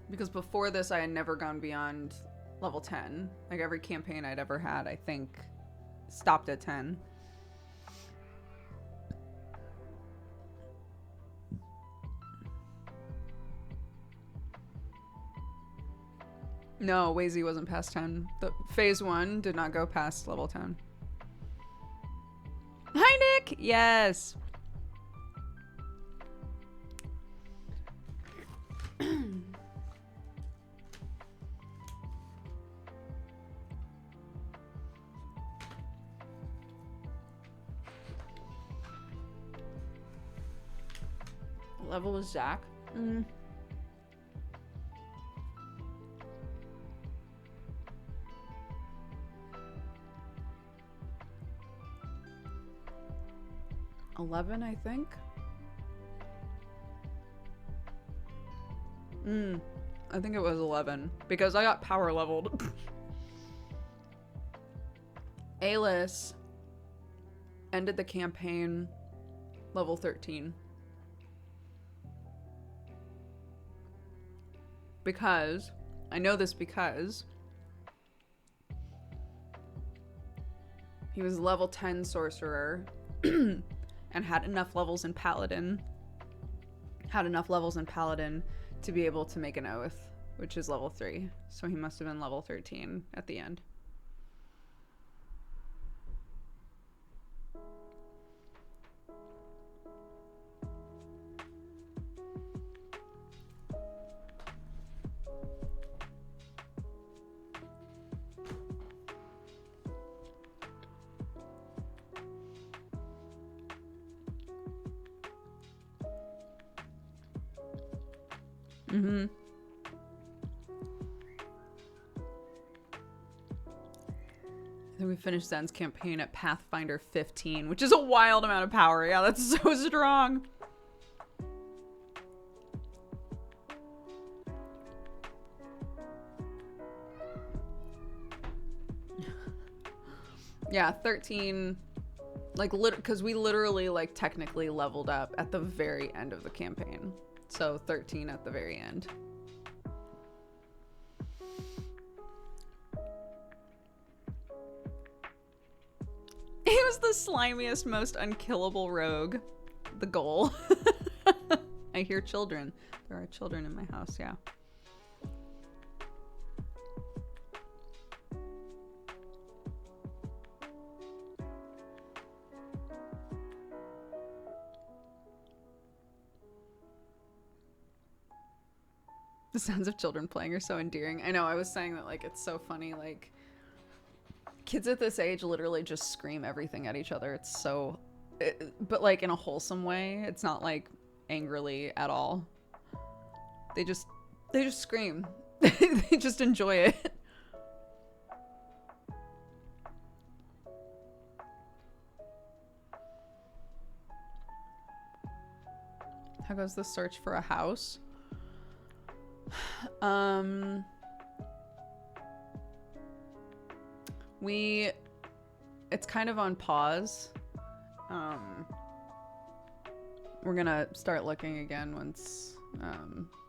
Because before this, I had never gone beyond level 10. Like every campaign I'd ever had, I think, stopped at 10. No, Wazy wasn't past 10. The phase 1 did not go past level 10. Hi, Nick! Yes! What level was Zach? 11, I think. I think it was 11 because I got power leveled. Alis ended the campaign level 13. Because, I know this because he was level 10 sorcerer and had enough levels in Paladin. To be able to make an oath, which is level 3. So he must have been level 13 at the end. We finished Zen's campaign at Pathfinder 15, which is a wild amount of power. Yeah, that's so strong. Yeah, 13, like, because we literally, like, technically leveled up at the very end of the campaign. So 13 at the very end. He was the slimiest, most unkillable rogue. The goal. I hear children. There are children in my house, yeah. The sounds of children playing are so endearing. I know, I was saying that, like, it's so funny, like, kids at this age literally just scream everything at each other. It's so, but, like, in a wholesome way. It's not, like, angrily at all. They just scream. They just enjoy it. How goes the search for a house? It's kind of on pause. We're gonna start looking again once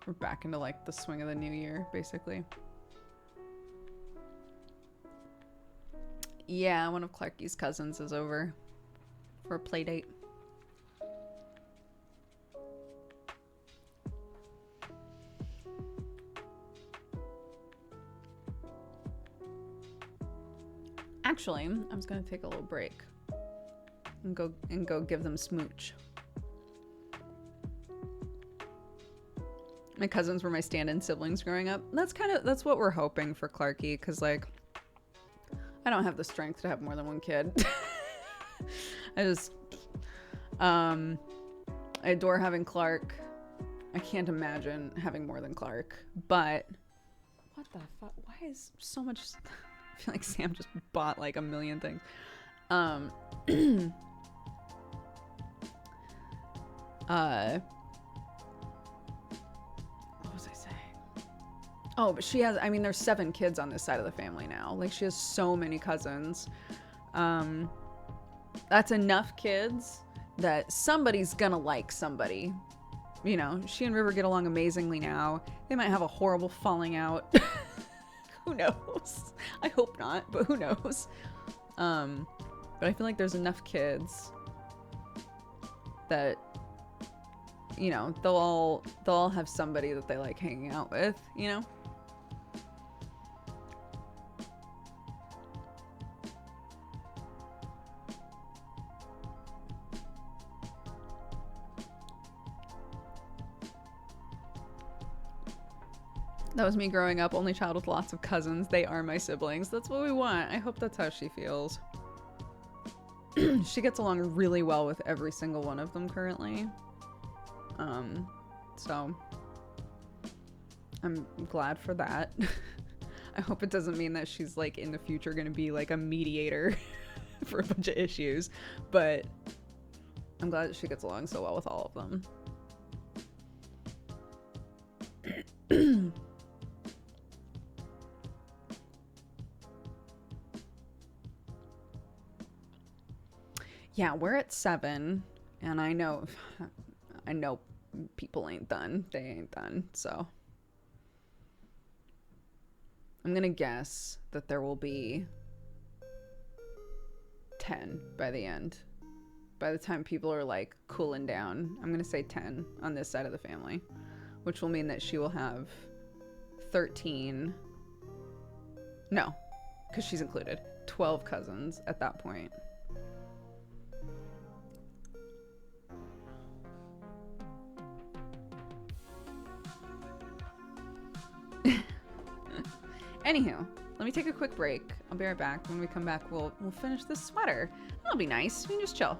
we're back into, like, the swing of the new year, basically. Yeah, one of Clarky's cousins is over for a play date. Actually, I was gonna take a little break and go give them smooch. My cousins were my stand-in siblings growing up. That's what we're hoping for Clarky, because, like, I don't have the strength to have more than one kid. I adore having Clark. I can't imagine having more than Clark, but what the fuck? Why is so much? I feel like Sam just bought, like, a million things. What was I saying? Oh, but she has, I mean, there's 7 kids on this side of the family now. Like, she has so many cousins. That's enough kids that somebody's gonna like somebody. You know, she and River get along amazingly now. They might have a horrible falling out. Who knows? I hope not, but who knows? But I feel like there's enough kids that, you know, they'll all have somebody that they like hanging out with, you know? That was me growing up, only child with lots of cousins. They are my siblings. That's what we want. I hope that's how she feels. She gets along really well with every single one of them currently. So I'm glad for that. I hope it doesn't mean that she's, like, in the future gonna be, like, a mediator for a bunch of issues, but I'm glad that she gets along so well with all of them. Yeah, we're at 7, and I know people ain't done. They ain't done, so I'm gonna guess that there will be 10 by the end. By the time people are, like, cooling down, I'm gonna say 10 on this side of the family, which will mean that she will have 13. No, because she's included. 12 cousins at that point. Anywho, let me take a quick break. I'll be right back. When we come back, we'll finish this sweater. That'll be nice. We can just chill.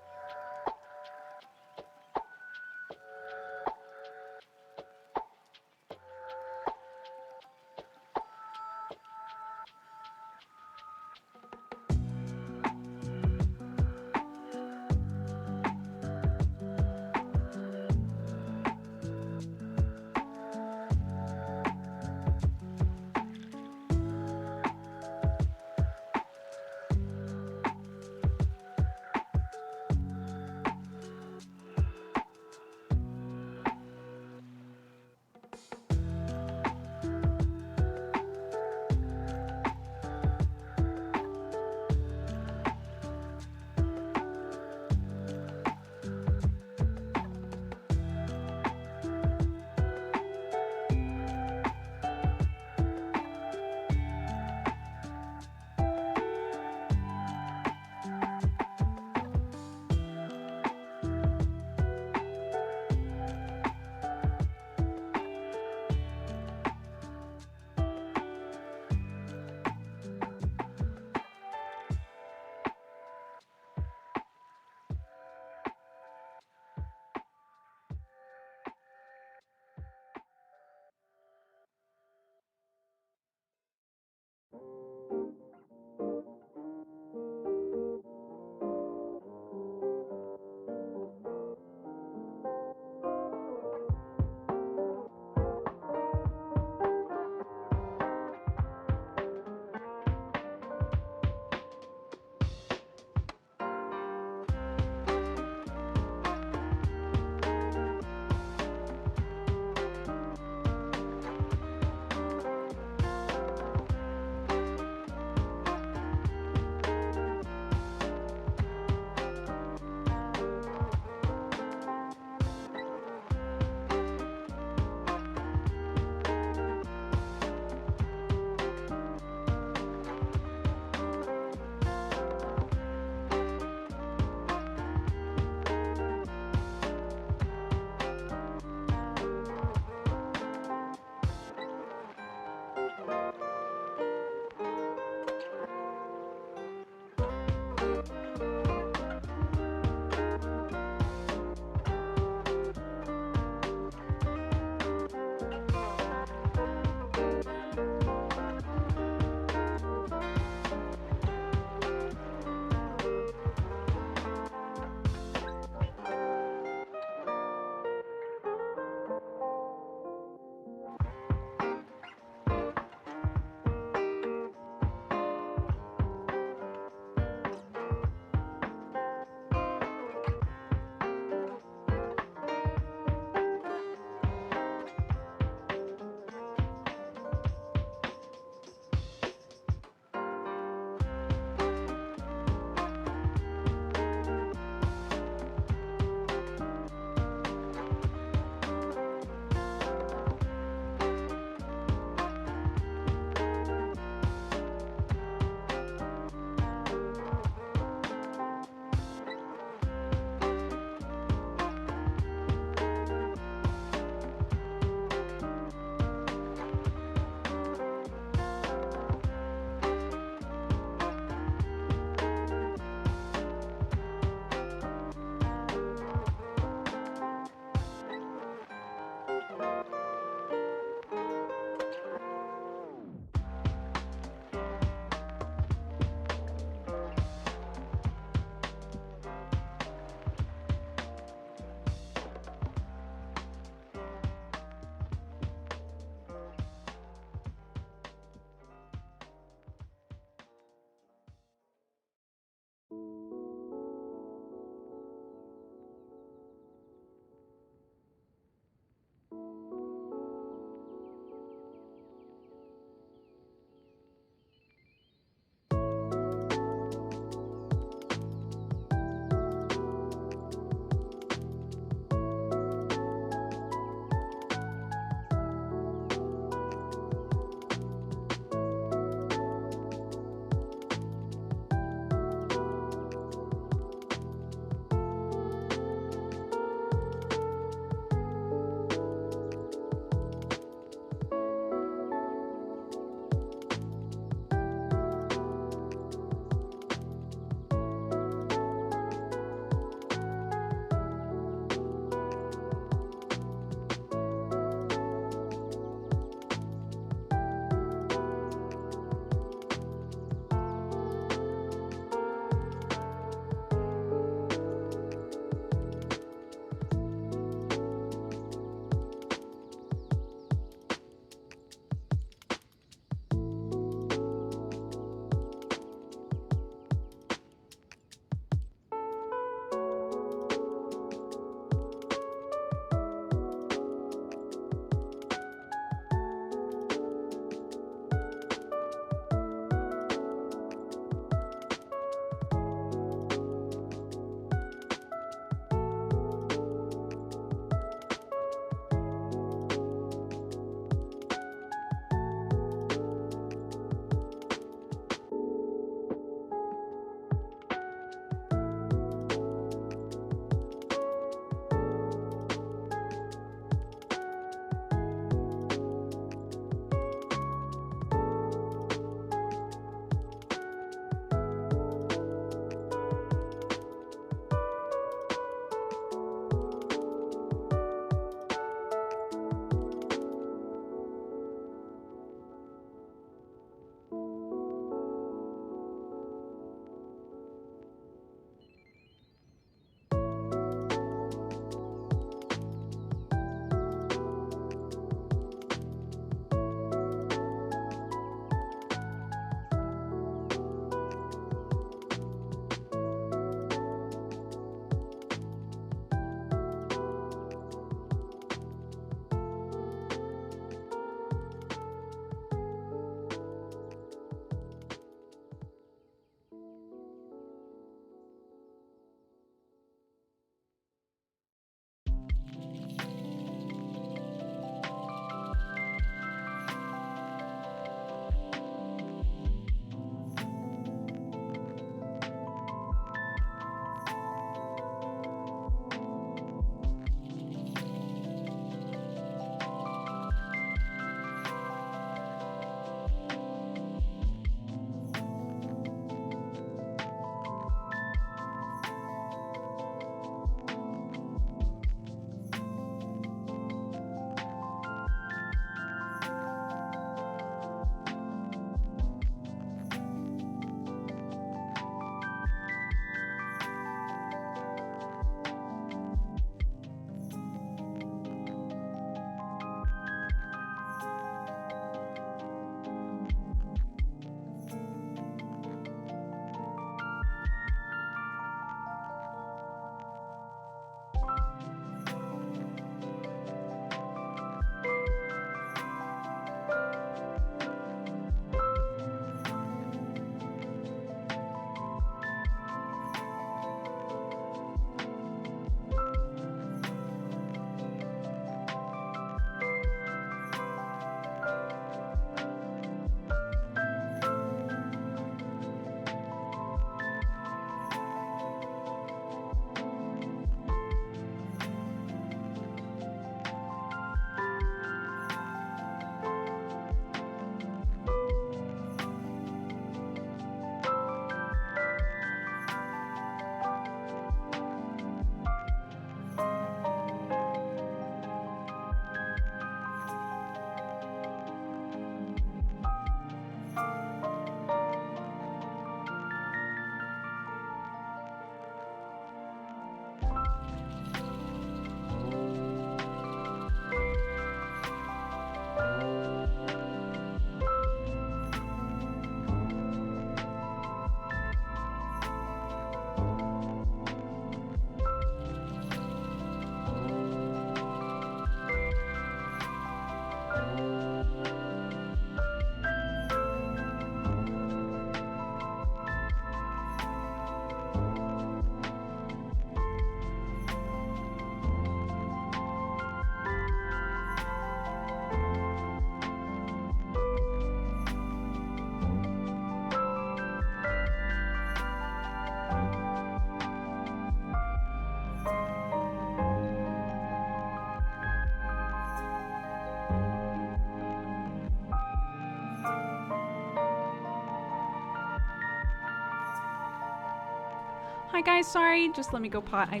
Hi guys, sorry. Just let me go pot. I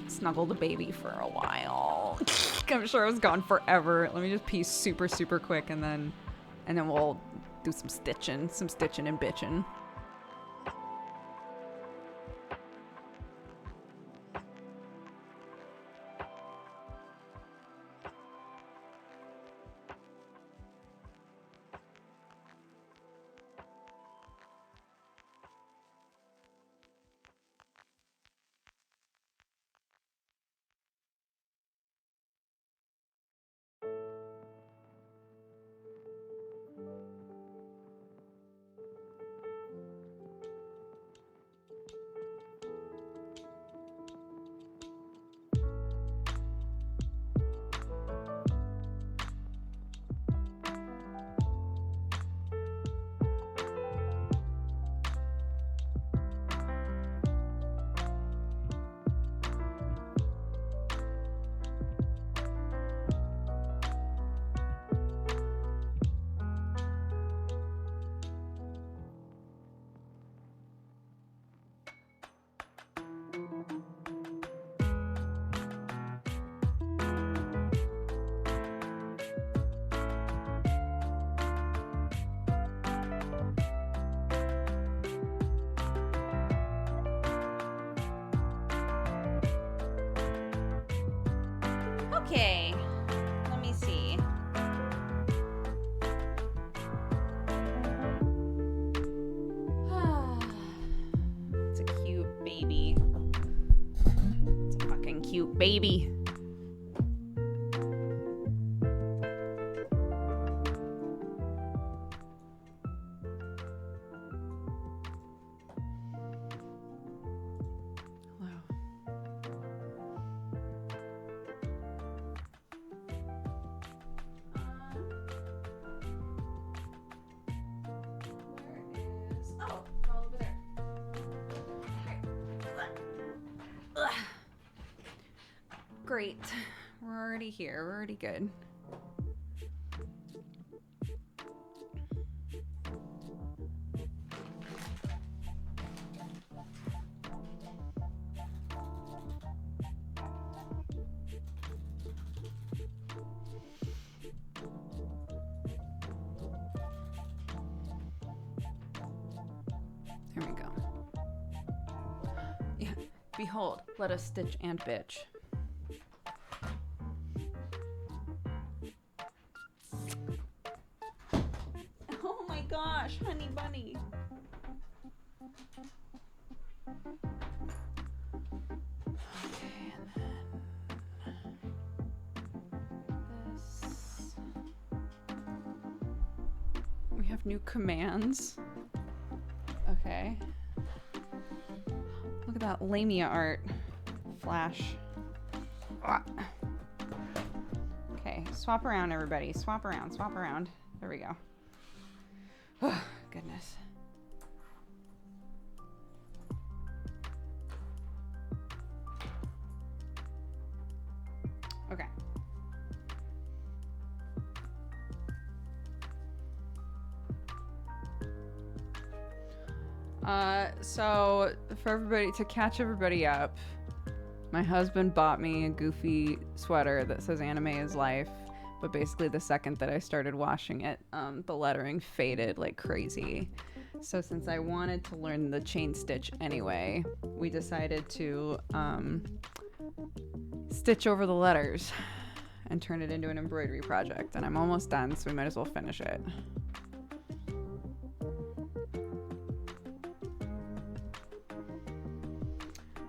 snuggled the baby for a while. I'm sure I was gone forever. Let me just pee super, super quick and then we'll do some stitching and bitching. Okay, let me see. It's a cute baby. It's a fucking cute baby. Great. We're already here. We're already good. There we go. Yeah. Behold, let us stitch and bitch. Oh my gosh, honey bunny. Okay, and then this. We have new commands. Okay. Look at that Lamia art. Flash. Ah. Okay, swap around, everybody. Swap around, swap around. There we go. Oh, goodness. Okay. So for everybody, to catch everybody up, my husband bought me a goofy sweater that says anime is life, but basically the second that I started washing it, the lettering faded like crazy. So since I wanted to learn the chain stitch anyway, we decided to stitch over the letters and turn it into an embroidery project. And I'm almost done, so we might as well finish it.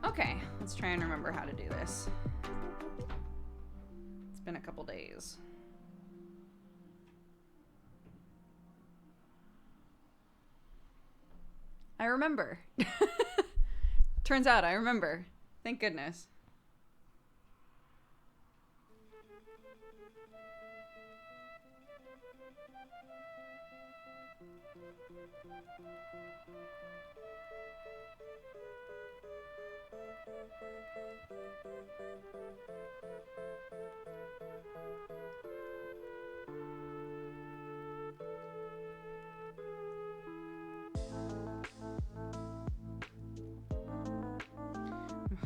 Okay, let's try and remember how to do this. It's been a couple days. I remember. Turns out I remember. Thank goodness.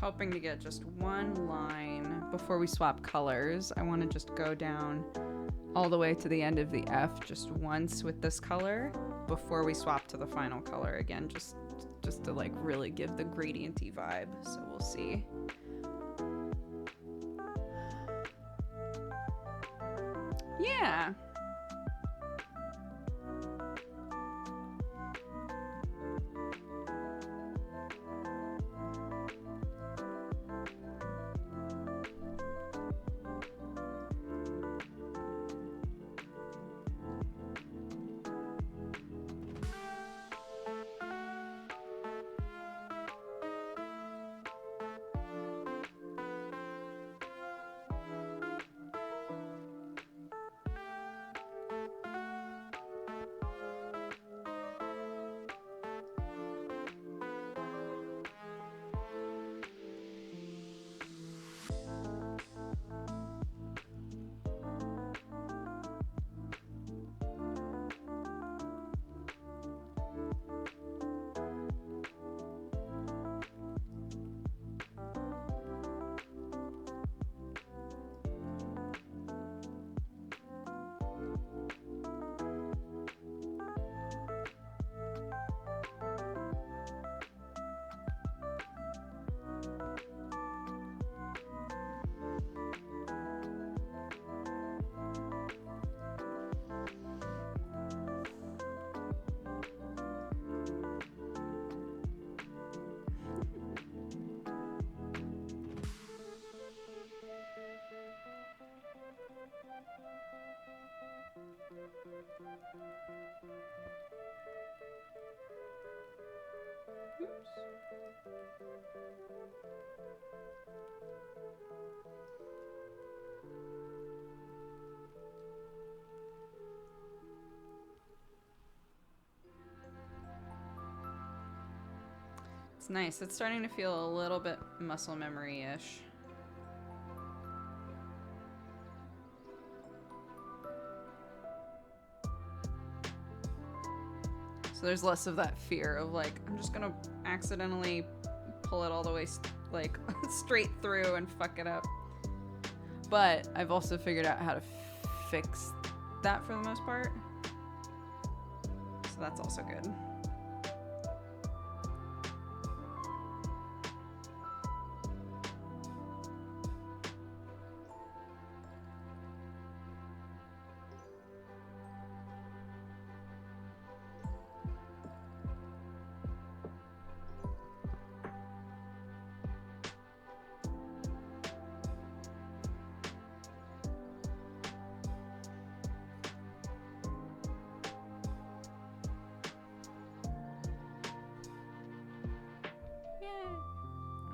hoping to get just one line before we swap colors. I want to just go down all the way to the end of the F just once with this color before we swap to the final color again, just to like really give the gradienty vibe. So we'll see. Yeah. It's nice. It's starting to feel a little bit muscle memory-ish. So there's less of that fear of like, I'm just gonna accidentally pull it all the way like straight through and fuck it up. But I've also figured out how to fix that for the most part. So that's also good.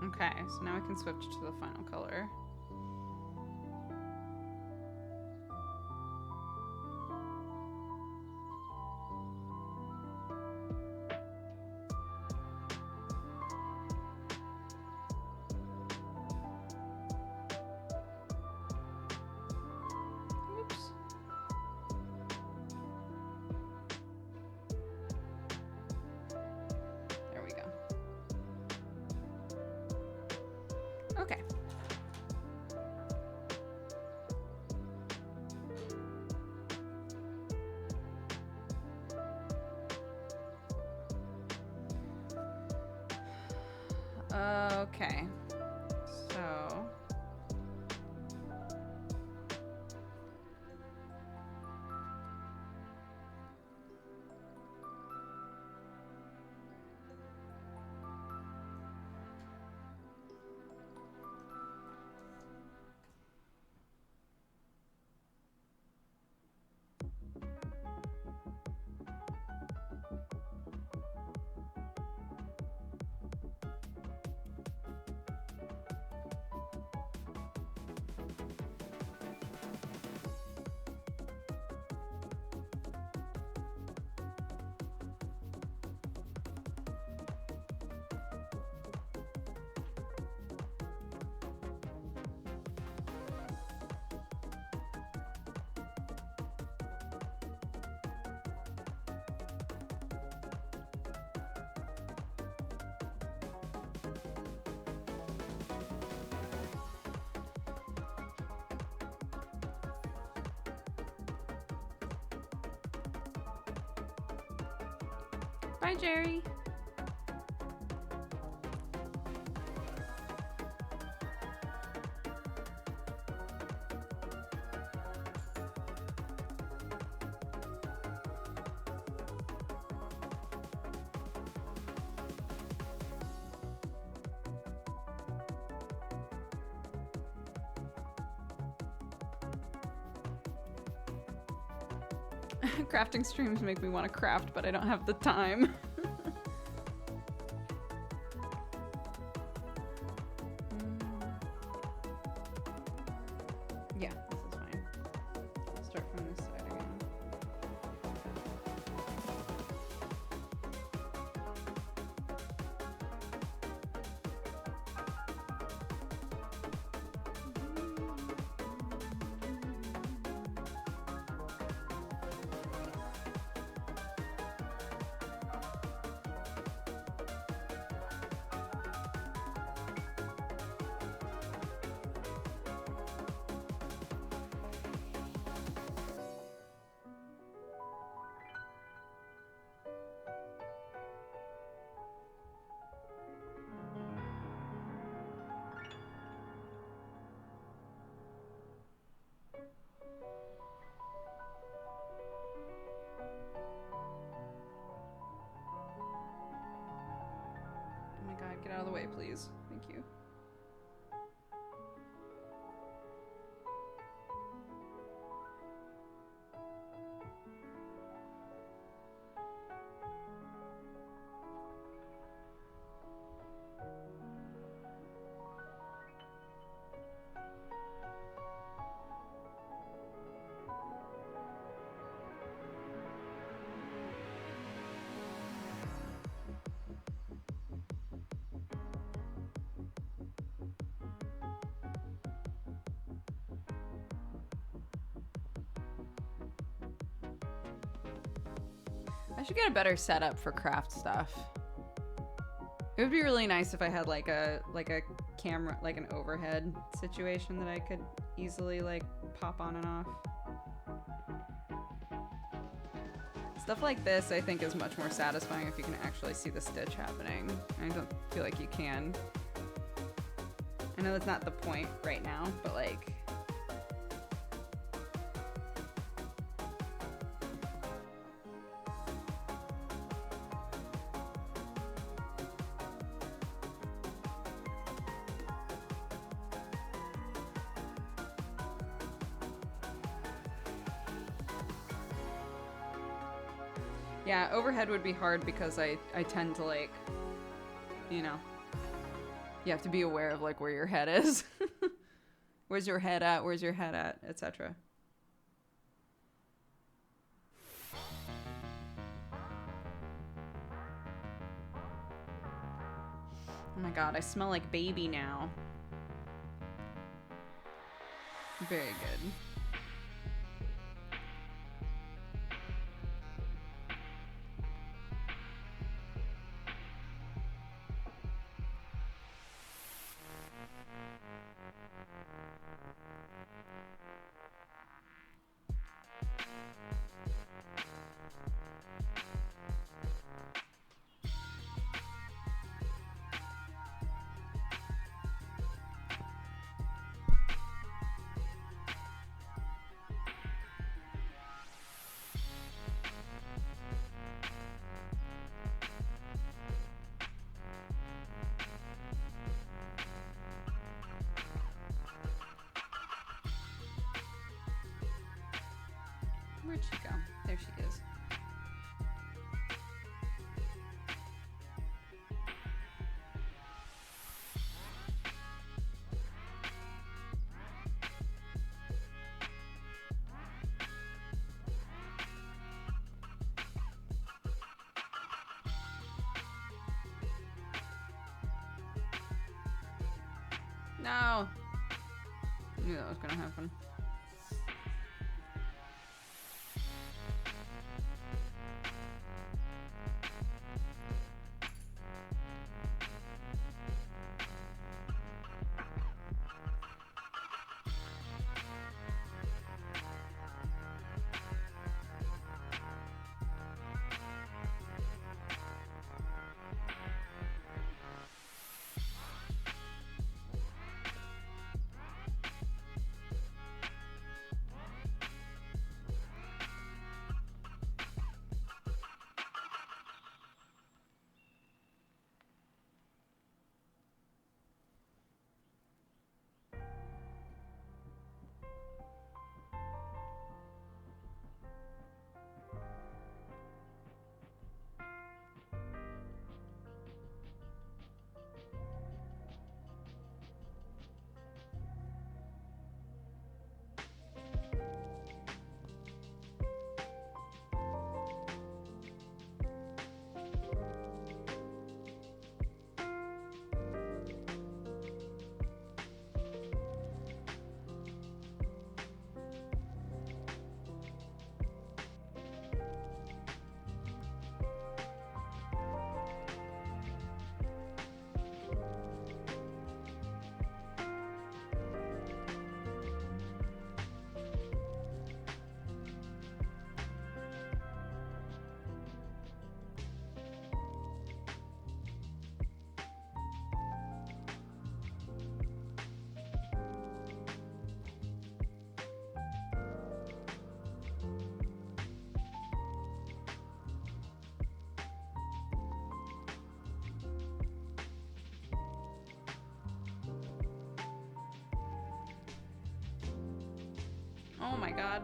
Okay, so now we can switch to the final color. Oops. There we go. Okay. Okay. So Bye, Jerry. Crafting streams make me want to craft, but I don't have the time. Yeah, this is fine. I'll start from this side again. Oh my god, get out of the way, please. Thank you. I should get a better setup for craft stuff. It would be really nice if I had like a camera, like an overhead situation that I could easily like pop on and off. Stuff like this I think is much more satisfying if you can actually see the stitch happening. I don't feel like you can. I know that's not the point right now, but like... Yeah, overhead would be hard because I tend to like, you know, you have to be aware of like where your head is. Where's your head at? Where's your head at? Etc. Oh my god, I smell like baby now. Very good. Where'd she go? There she is. No! I knew that was gonna happen. Oh my god.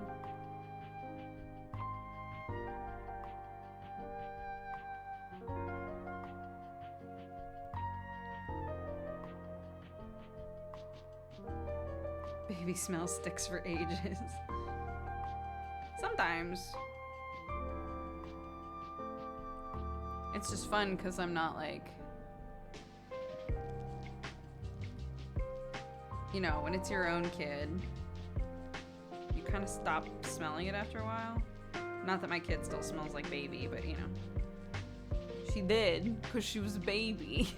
Baby smell sticks for ages. Sometimes. It's just fun because I'm not like, you know, when it's your own kid, you kind of stop smelling it after a while. Not that my kid still smells like baby, but you know. She did because she was a baby.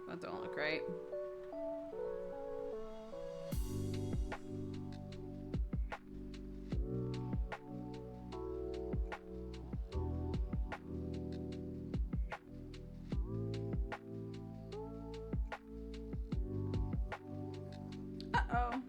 That don't look right. Uh-oh.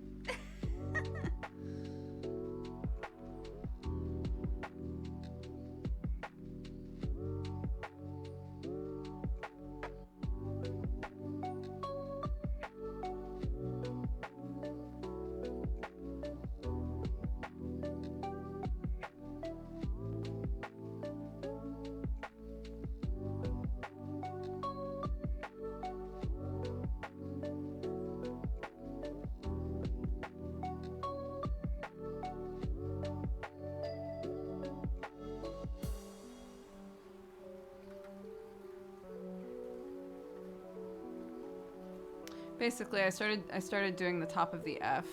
Basically, I started doing the top of the F,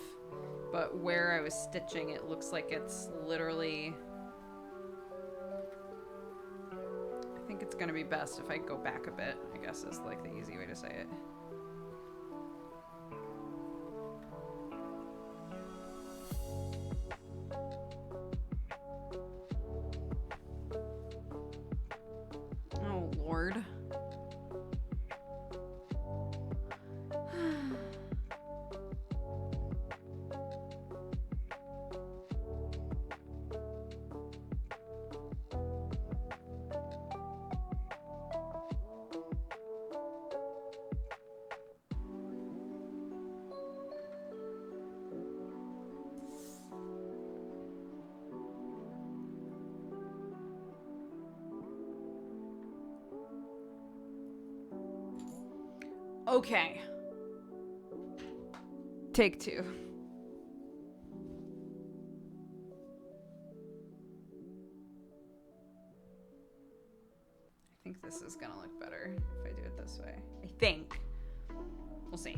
but where I was stitching, it looks like it's literally... I think it's gonna be best if I go back a bit, I guess is like the easy way to say it. Oh, Lord. Okay. Take two. I think this is gonna look better if I do it this way. I think. We'll see.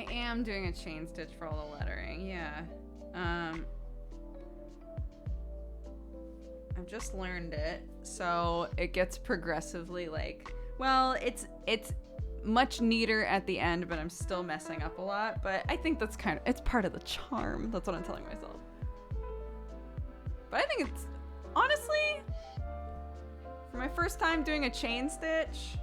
I am doing a chain stitch for all the lettering, yeah. I've just learned it, so it gets progressively like, well, it's much neater at the end, but I'm still messing up a lot. But I think that's it's part of the charm. That's what I'm telling myself. But I think it's, honestly, for my first time doing a chain stitch,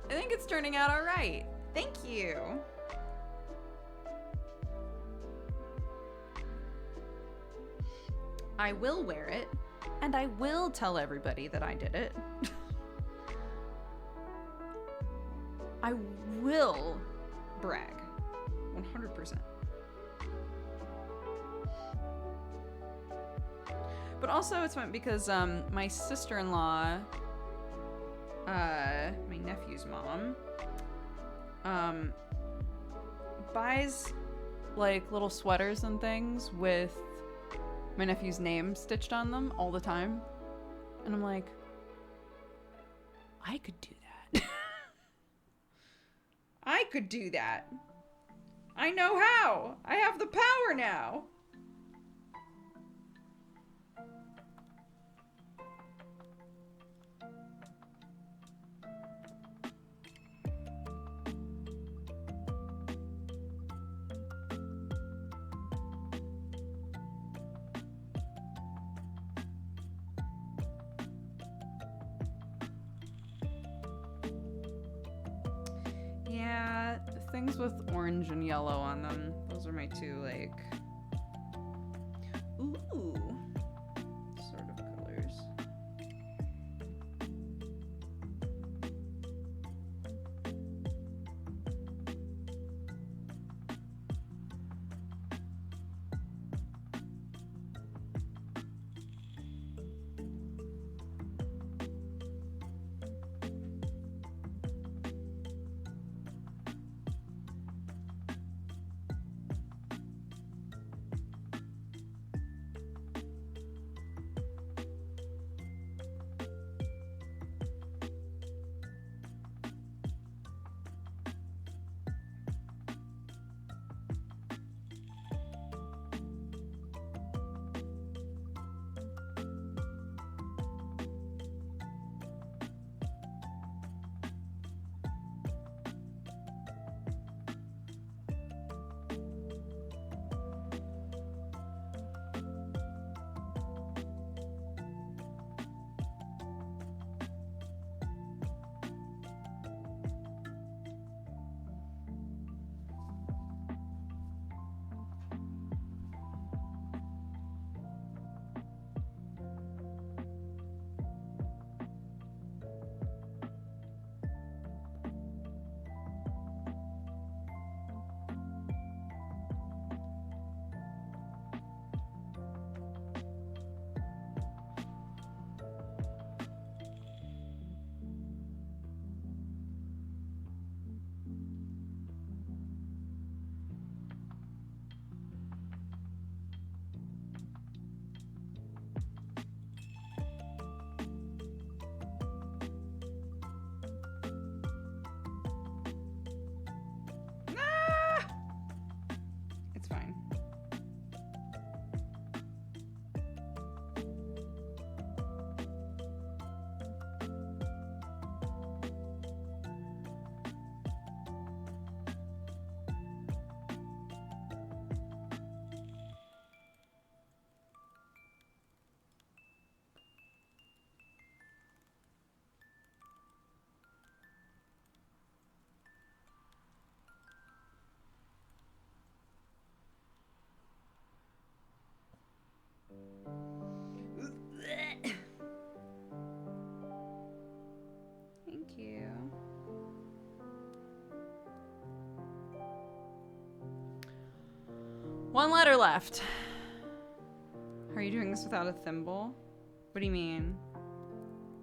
I think it's turning out all right. Thank you. I will wear it, and I will tell everybody that I did it. I will brag. 100%. But also it's fun because my sister-in-law, my nephew's mom, buys like little sweaters and things with my nephew's name stitched on them all the time. And I'm like, I could do that. I could do that. I know how. I have the power now. Yeah, things with orange and yellow on them. Those are my two, like, ooh, sort of colors. It's fine. Thank you. One letter left. Are you doing this without a thimble? What do you mean?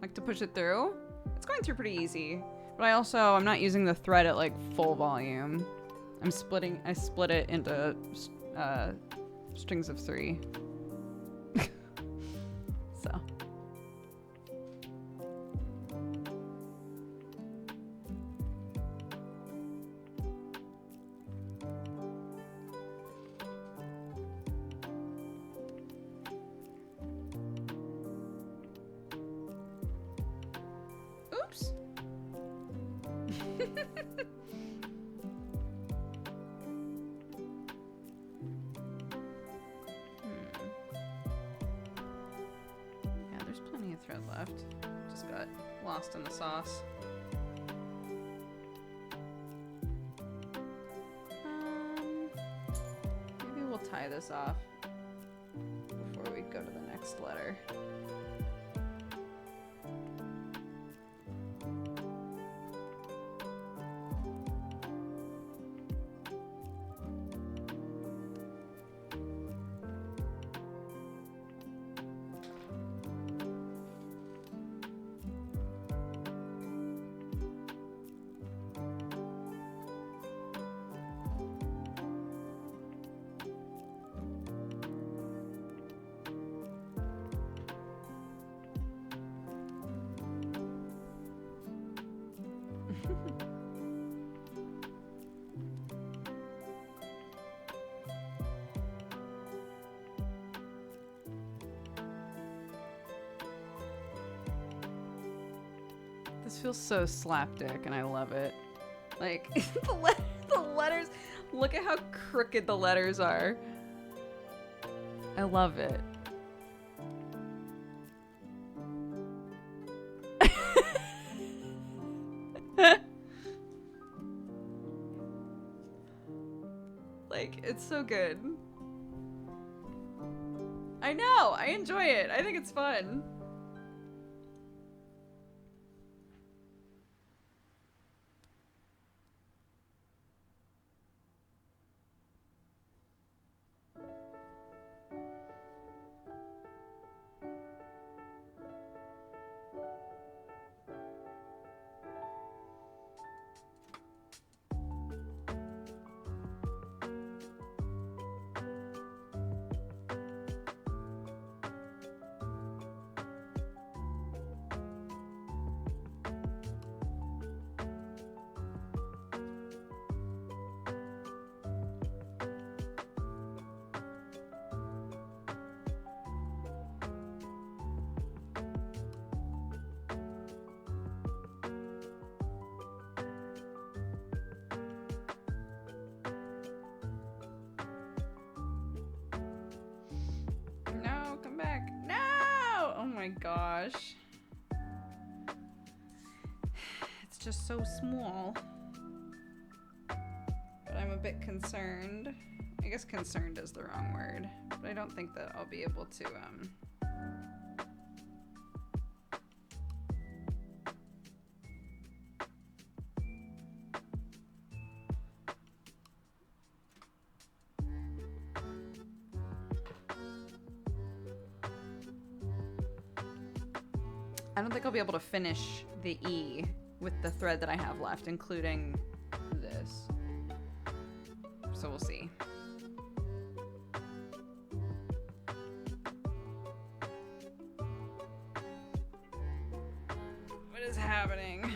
Like to push it through? It's going through pretty easy. But I'm not using the thread at like full volume. I split it into strings of 3. So. thread left. Just got lost in the sauce. Maybe we'll tie this off before we go to the next letter. This feels so slapdick, and I love it. Like, the letters, look at how crooked the letters are. I love it. Like, it's so good. I know, I enjoy it. I think it's fun. No, come back. No! Oh my gosh. It's just so small. But I'm a bit concerned. I guess concerned is the wrong word. But I don't think that I'll be able to, I don't think I'll be able to finish the E with the thread that I have left, including this. So we'll see. What is happening?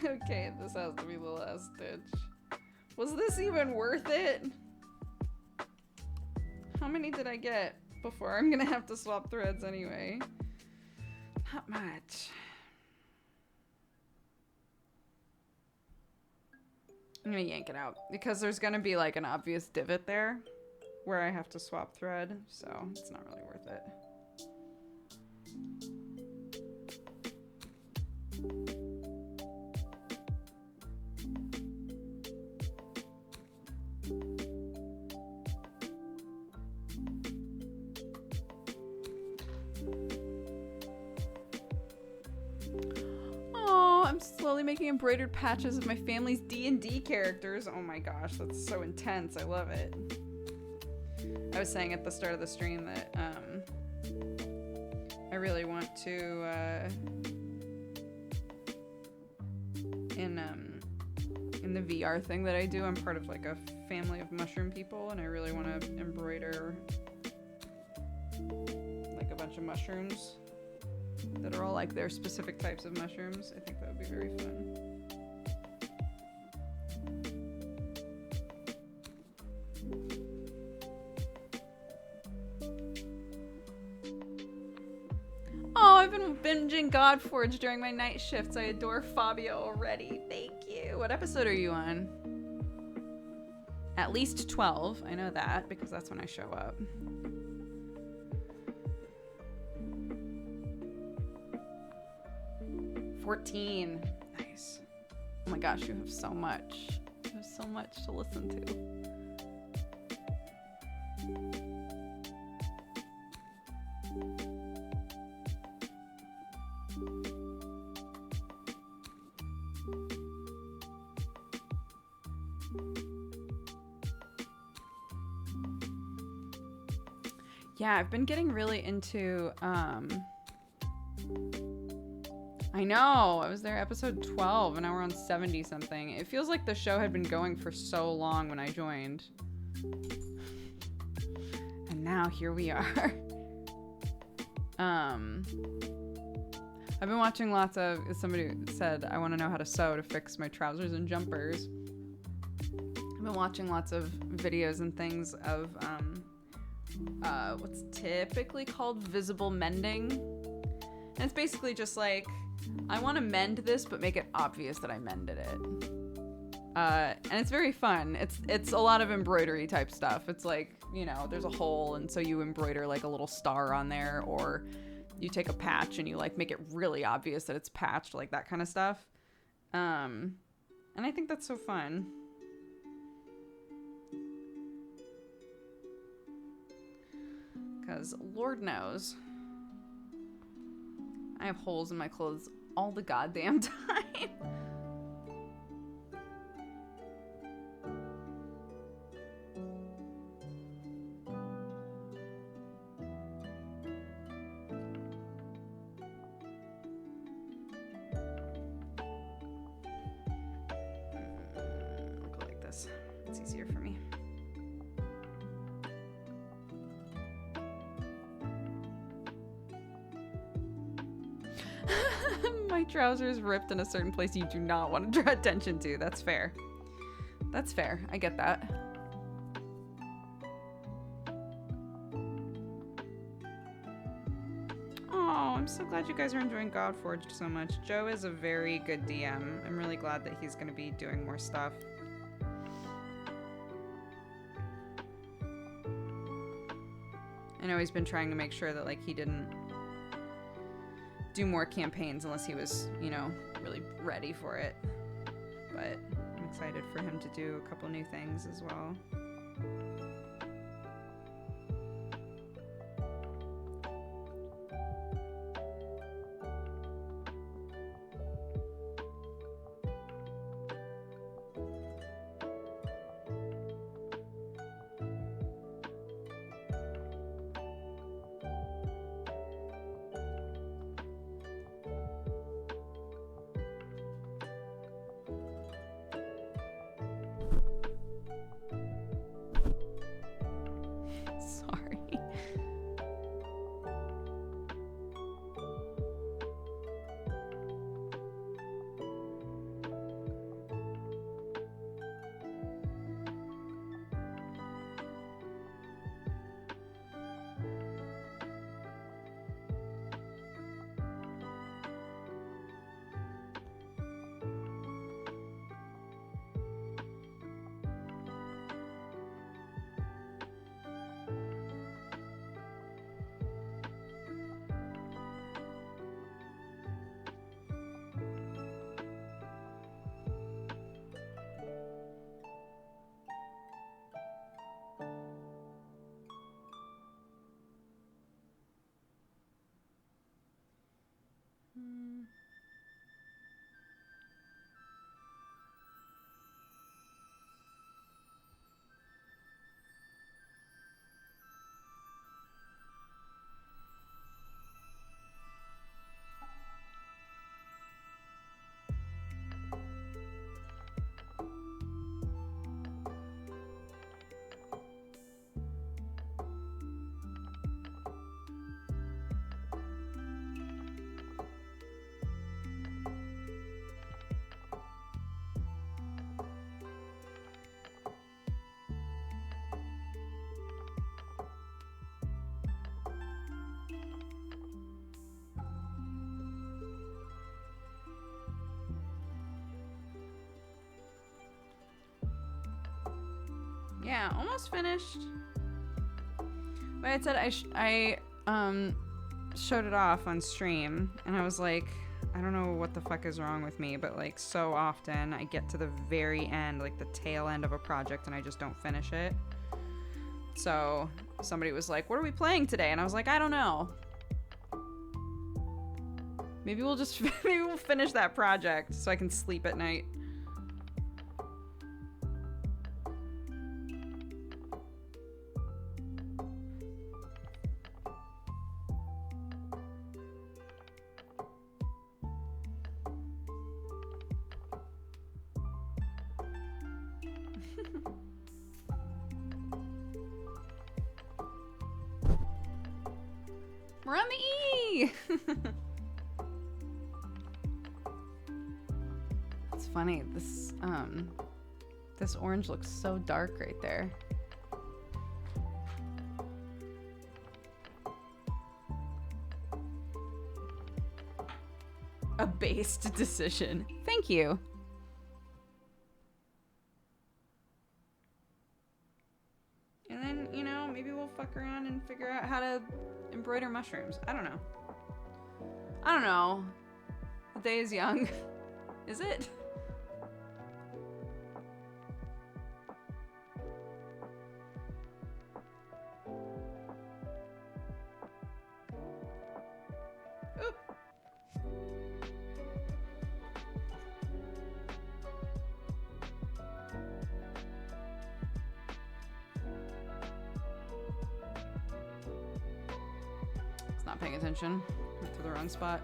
Okay, this has to be the last stitch. Was this even worth it? How many did I get before I'm gonna have to swap threads anyway? Not much. I'm gonna yank it out because there's gonna be like an obvious divot there where I have to swap thread, so it's not really worth it. Slowly making embroidered patches of my family's D&D characters. Oh my gosh, that's so intense. I love it. I was saying at the start of the stream that I really want to in the VR thing that I do, I'm part of like a family of mushroom people, and I really want to embroider like a bunch of mushrooms that are all like their specific types of mushrooms. I think that would be very fun. I've been binging Godforge during my night shifts. I adore Fabio already. Thank you. What episode are you on? At least 12. I know that because that's when I show up. $14. Nice. Oh my gosh, you have so much. You have so much to listen to. Yeah, I've been getting really into, I know, I was there episode 12 and now we're on 70 something. It feels like the show had been going for so long when I joined. And now here we are. I've been watching lots of, somebody said, I want to know how to sew to fix my trousers and jumpers. I've been watching lots of videos and things of, what's typically called visible mending. And it's basically just like, I want to mend this, but make it obvious that I mended it. And it's very fun. It's a lot of embroidery type stuff. It's like, you know, there's a hole, and so you embroider like a little star on there, or you take a patch and you like make it really obvious that it's patched, like that kind of stuff. And I think that's so fun. Because Lord knows, I have holes in my clothes all the goddamn time. I'll go like this. It's easier for me. My trousers ripped in a certain place you do not want to draw attention to. That's fair. That's fair. I get that. Oh, I'm so glad you guys are enjoying Godforged so much. Joe is a very good DM. I'm really glad that he's going to be doing more stuff. I know he's been trying to make sure that, like, he didn't do more campaigns unless he was, you know, really ready for it. But I'm excited for him to do a couple new things as well. Yeah, almost finished. But I said I showed it off on stream, and I was like, I don't know what the fuck is wrong with me, but like so often I get to the very end, like the tail end of a project, and I just don't finish it. So somebody was like, what are we playing today? And I was like, I don't know. Maybe we'll just maybe we'll finish that project so I can sleep at night. Rummy! It's funny, this orange looks so dark right there. A based decision. Thank you. And then, you know, maybe we'll fuck around and figure out how to embroider mushrooms. I don't know. I don't know. The day is young. Is it? Oop. It's not paying attention. Went to the wrong spot.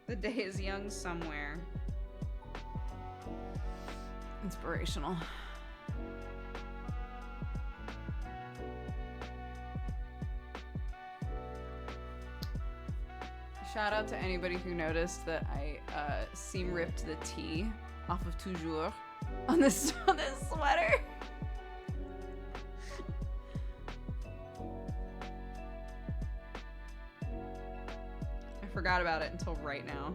The day is young somewhere. Inspirational. Shout out to anybody who noticed that I seam ripped the T off of Toujours on this sweater. I forgot about it until right now.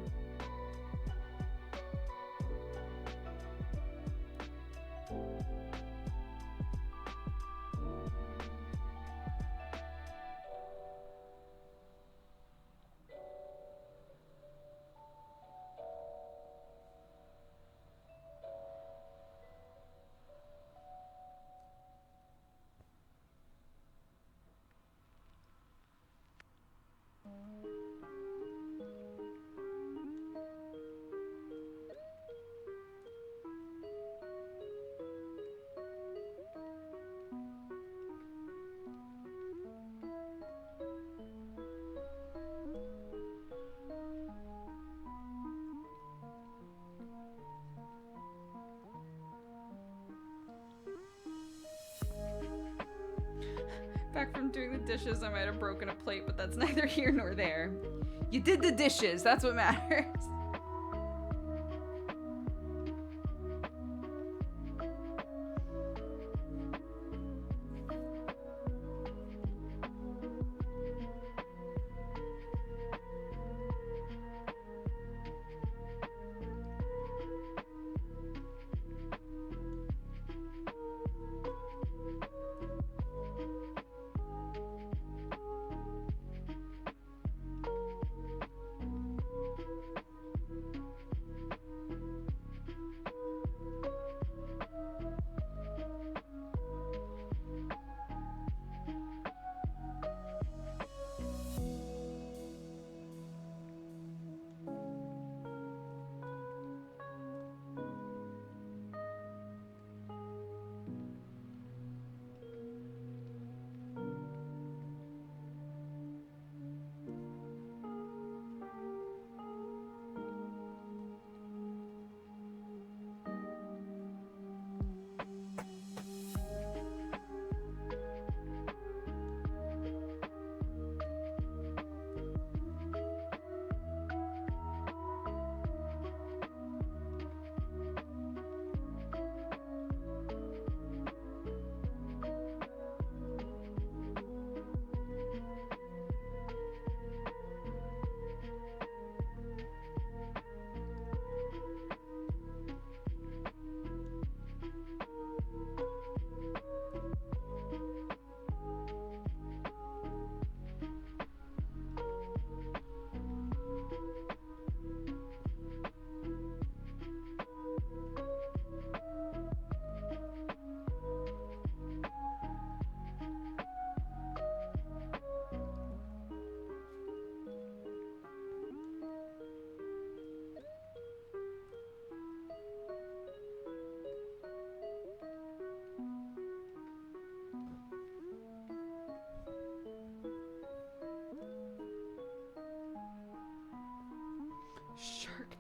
Back from doing the dishes, I might have broken a plate, but that's neither here nor there. You did the dishes, that's what matters.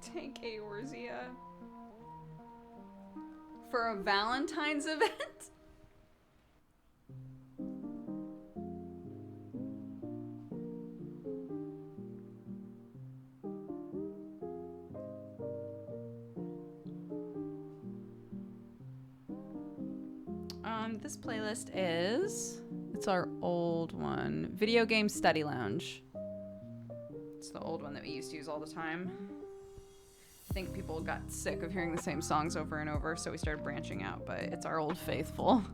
Tank Eorzea. For a Valentine's event? This playlist it's our old one. Video Game Study Lounge. It's the old one that we used to use all the time. I think people got sick of hearing the same songs over and over, so we started branching out, but it's our old faithful.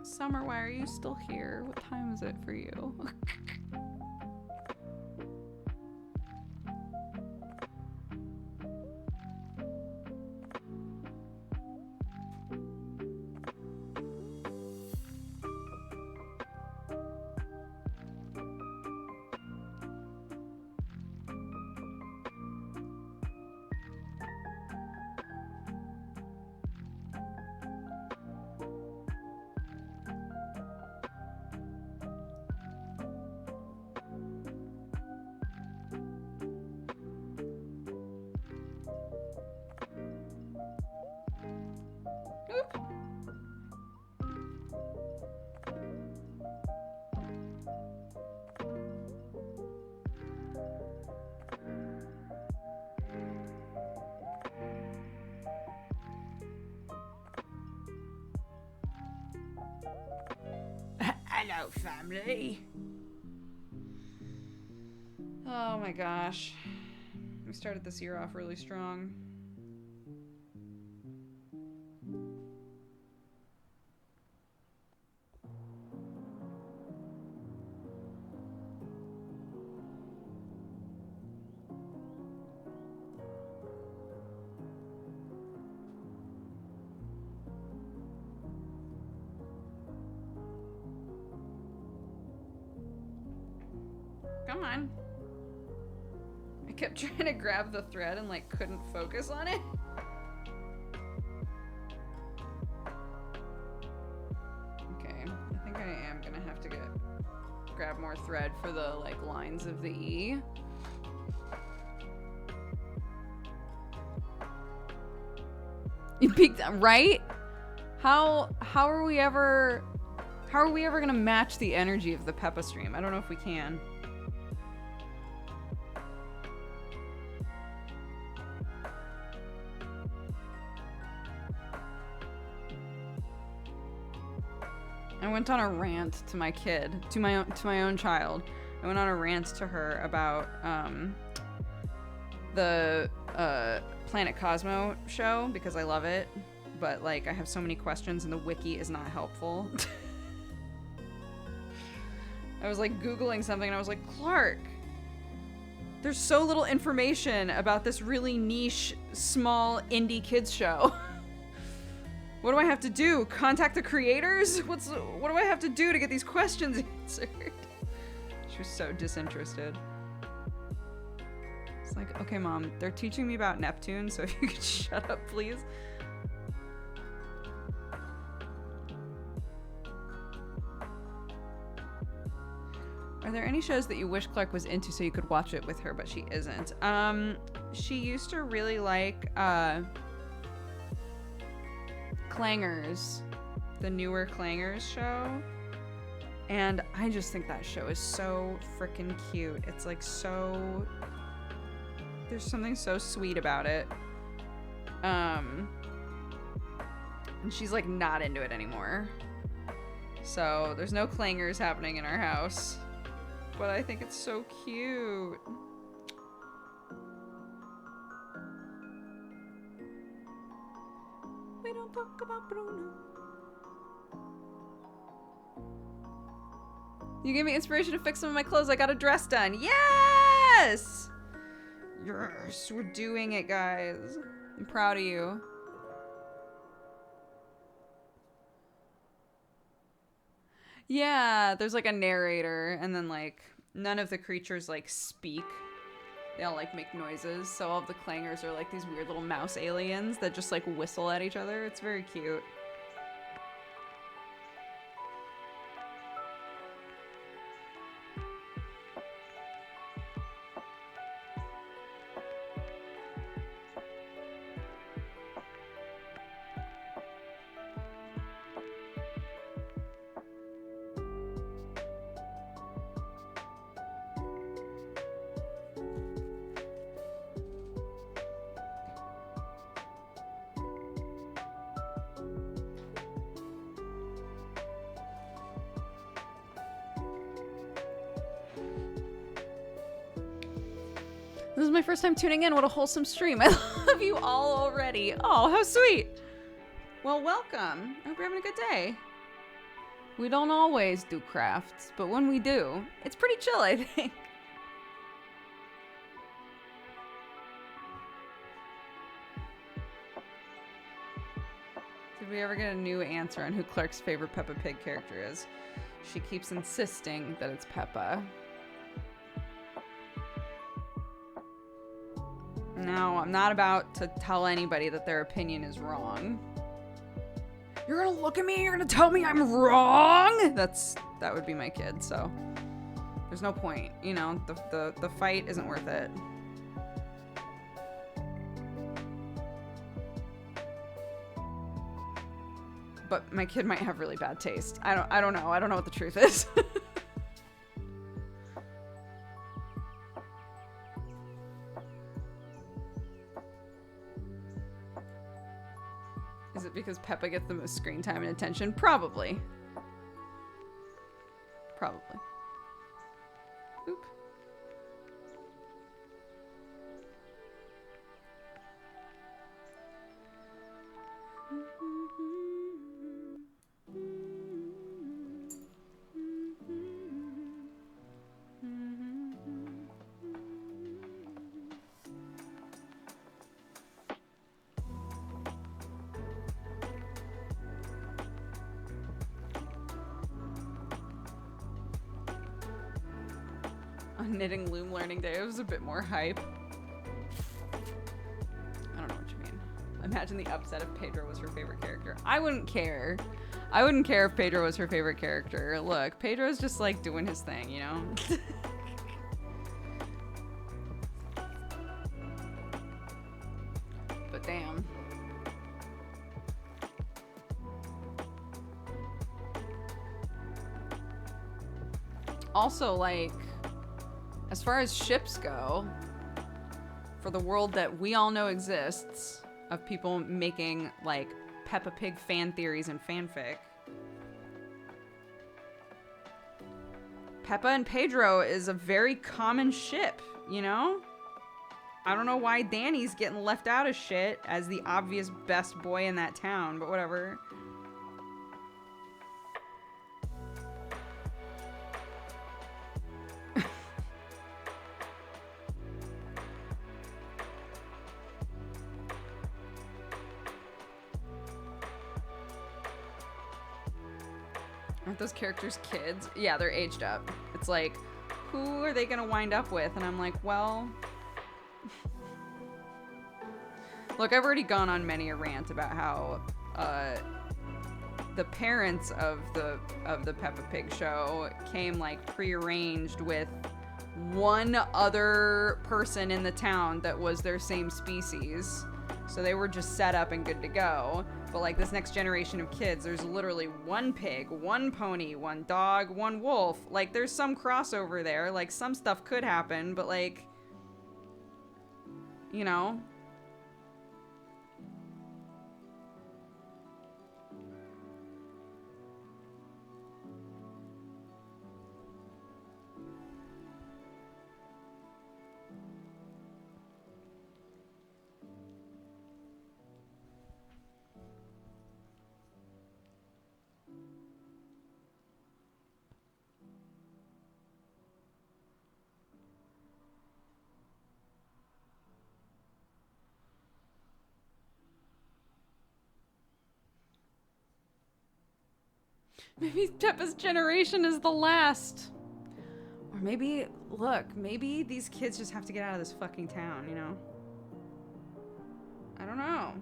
Summer, why are you still here? What time is it for you? Hello, family. Oh my gosh. We started this year off really strong. Come on. I kept trying to grab the thread and like couldn't focus on it. Okay, I think I am gonna have to grab more thread for the like lines of the E. You peeked, right? How are we ever gonna match the energy of the Peppa stream? I don't know if we can. I went on a rant to my kid, to my own child. I went on a rant to her about the Planet Cosmo show because I love it, but like I have so many questions and the wiki is not helpful. I was like Googling something and I was like, Clark, there's so little information about this really niche, small indie kids show. What do I have to do? Contact the creators? What do I have to do to get these questions answered? She was so disinterested. It's like, okay, Mom, they're teaching me about Neptune, so if you could shut up, please. Are there any shows that you wish Clark was into so you could watch it with her, but she isn't? She used to really like, Clangers, the newer Clangers show, and I just think that show is so freaking cute. It's like so, there's something so sweet about it. And she's like not into it anymore, so there's no Clangers happening in our house, but I think it's so cute. We don't talk about Bruno. You gave me inspiration to fix some of my clothes. I got a dress done. Yes! Yes, we're doing it, guys. I'm proud of you. Yeah, there's like a narrator, and then like none of the creatures like speak. They all like make noises. So all of the clangers are like these weird little mouse aliens that just like whistle at each other. It's very cute. This is my first time tuning in. What a wholesome stream. I love you all already. Oh, how sweet. Well, welcome. I hope you're having a good day. We don't always do crafts, but when we do, it's pretty chill, I think. Did we ever get a new answer on who Clark's favorite Peppa Pig character is? She keeps insisting that it's Peppa. No, I'm not about to tell anybody that their opinion is wrong. You're gonna look at me, you're gonna tell me I'm wrong? That would be my kid, so there's no point. You know, the fight isn't worth it. But my kid might have really bad taste. I don't know. I don't know what the truth is. Is it because Peppa gets the most screen time and attention? Probably. Probably. Oop. On knitting loom learning day, it was a bit more hype. I don't know what you mean. Imagine the upset if Pedro was her favorite character. I wouldn't care. I wouldn't care if Pedro was her favorite character. Look, Pedro's just like doing his thing, you know? But damn. Also, like, as far as ships go, for the world that we all know exists, of people making, like, Peppa Pig fan theories and fanfic, Peppa and Pedro is a very common ship, you know? I don't know why Danny's getting left out of shit as the obvious best boy in that town, but whatever. Aren't those characters kids? Yeah, they're aged up. It's like, who are they gonna wind up with? And I'm like, well... Look, I've already gone on many a rant about how the parents of the Peppa Pig show came like prearranged with one other person in the town that was their same species. So they were just set up and good to go. But like this next generation of kids, there's literally one pig, one pony, one dog, one wolf. Like there's some crossover there. Like some stuff could happen, but like, you know. Maybe Peppa's generation is the last. Or maybe, look, maybe these kids just have to get out of this fucking town, you know? I don't know.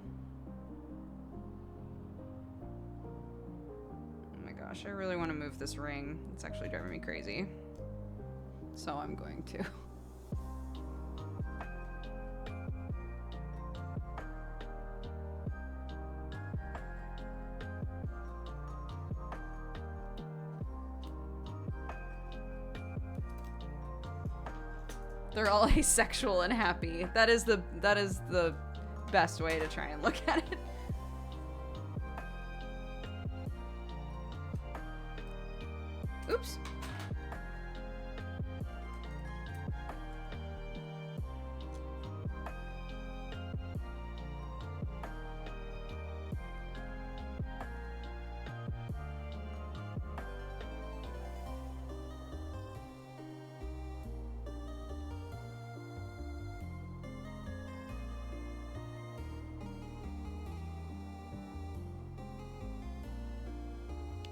Oh my gosh, I really want to move this ring. It's actually driving me crazy. So I'm going to. They're all asexual and happy. That is the best way to try and look at it. Oops.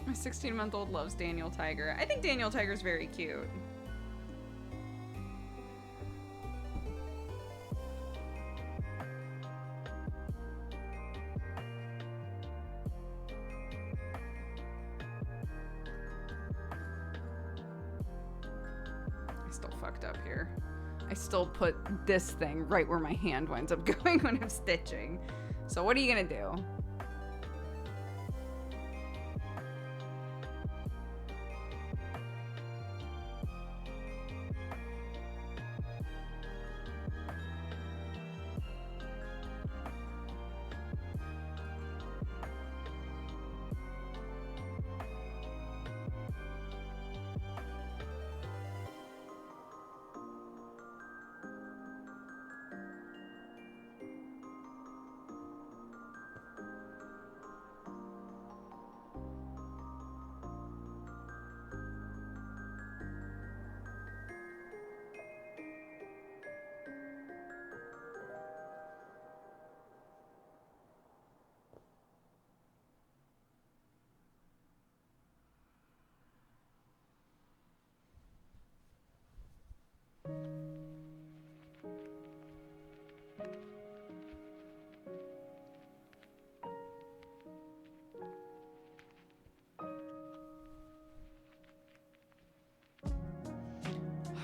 My 16-month-old loves Daniel Tiger. I think Daniel Tiger's very cute. I still fucked up here. I still put this thing right where my hand winds up going when I'm stitching. So what are you gonna do?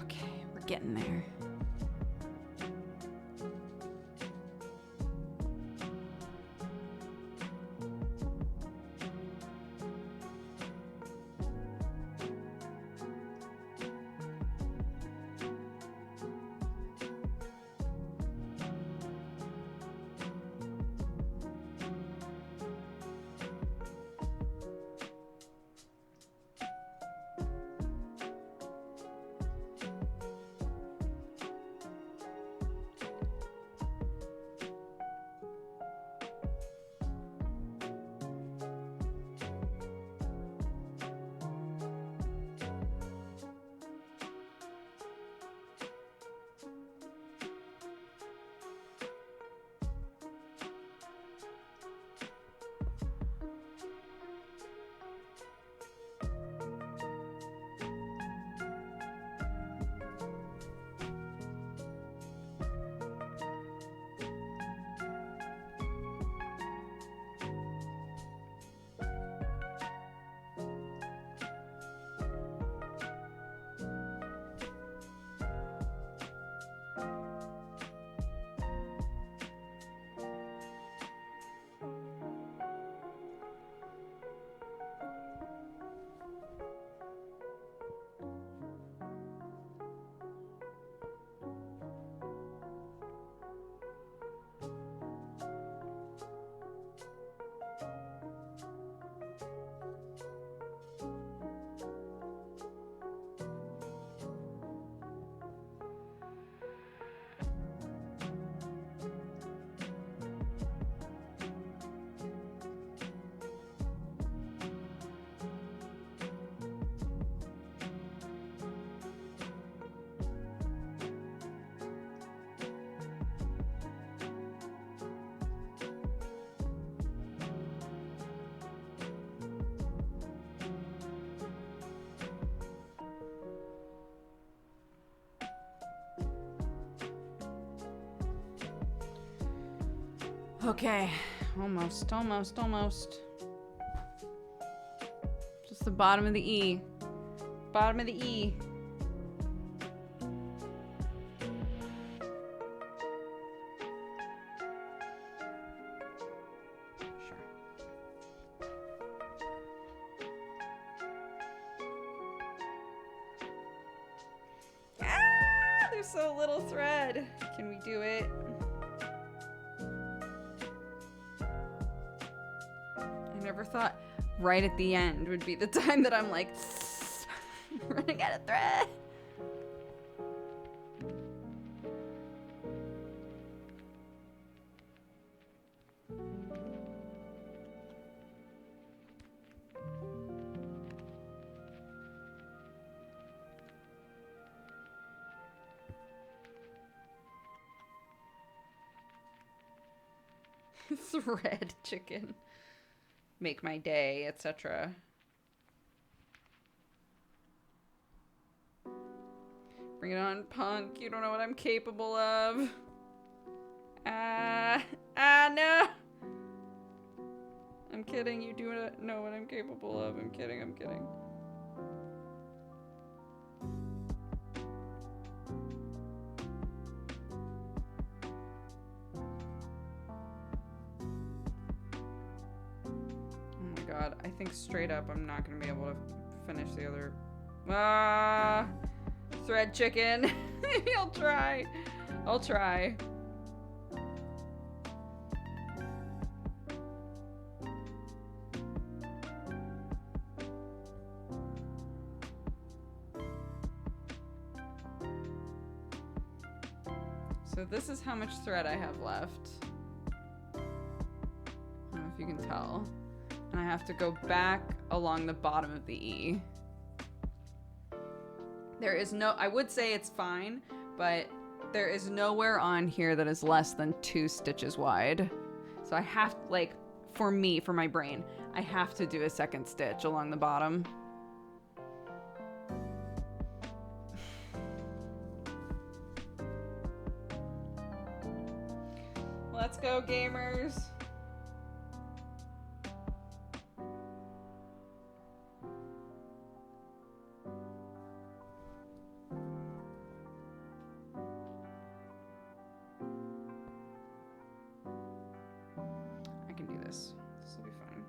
Okay, we're getting there. Okay, almost. Just the bottom of the E. Bottom of the E. There's so little thread. Can we do it? I never thought right at the end would be the time that I'm like running out of thread. Thread chicken. Make my day, etc. Bring it on, punk. You don't know what I'm capable of. No. I'm kidding. You do know what I'm capable of. I'm kidding. God, I think straight up I'm not gonna be able to finish the other. Thread chicken. Maybe I'll try. So this is how much thread I have left. I don't know if you can tell. And I have to go back along the bottom of the E. There is no, I would say it's fine, but there is nowhere on here that is less than 2 stitches wide. So I have, like, for me, for my brain, I have to do a second stitch along the bottom. Let's go, gamers. I can do this. This will be fine.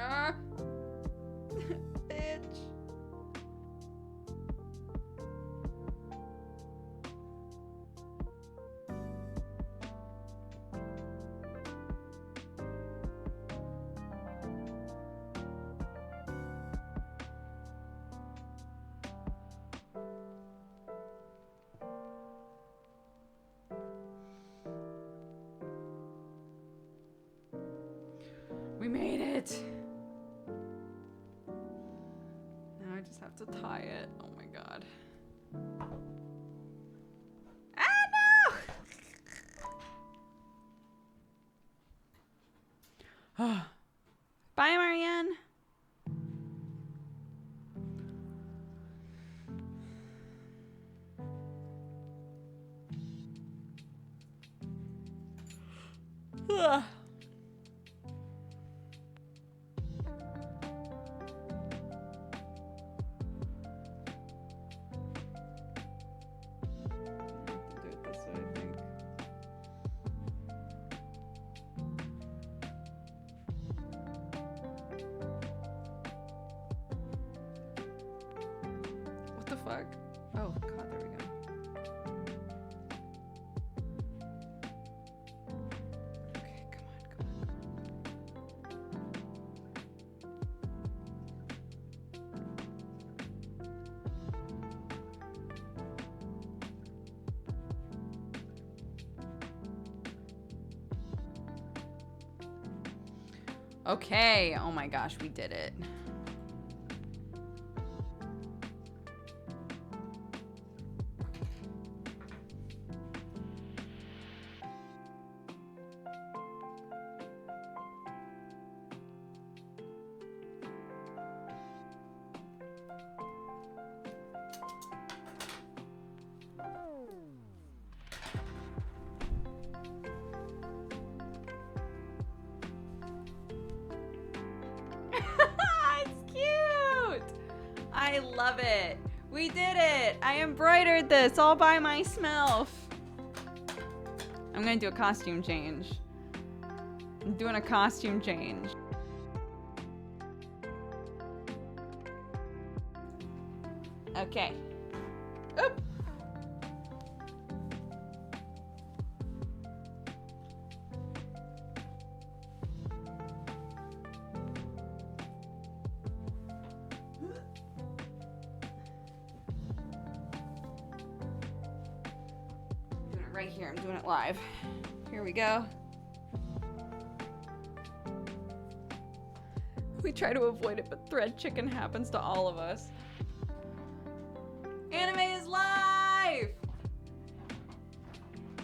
Ah! Bitch. We made it. Now I just have to tie it. Oh my god. Ah, no! Bye, Marianne. Ugh. Do it this way, I think. What the fuck? Oh god, there we go. Okay. Oh my gosh, we did it. It's cute. I love it. We did it. I embroidered this all by myself. I'm gonna do a costume change. I'm doing a costume change. Okay. Oop. Doing it right here. I'm doing it live. Here we go. We try to avoid it, but thread chicken happens to all of us. Anime is live!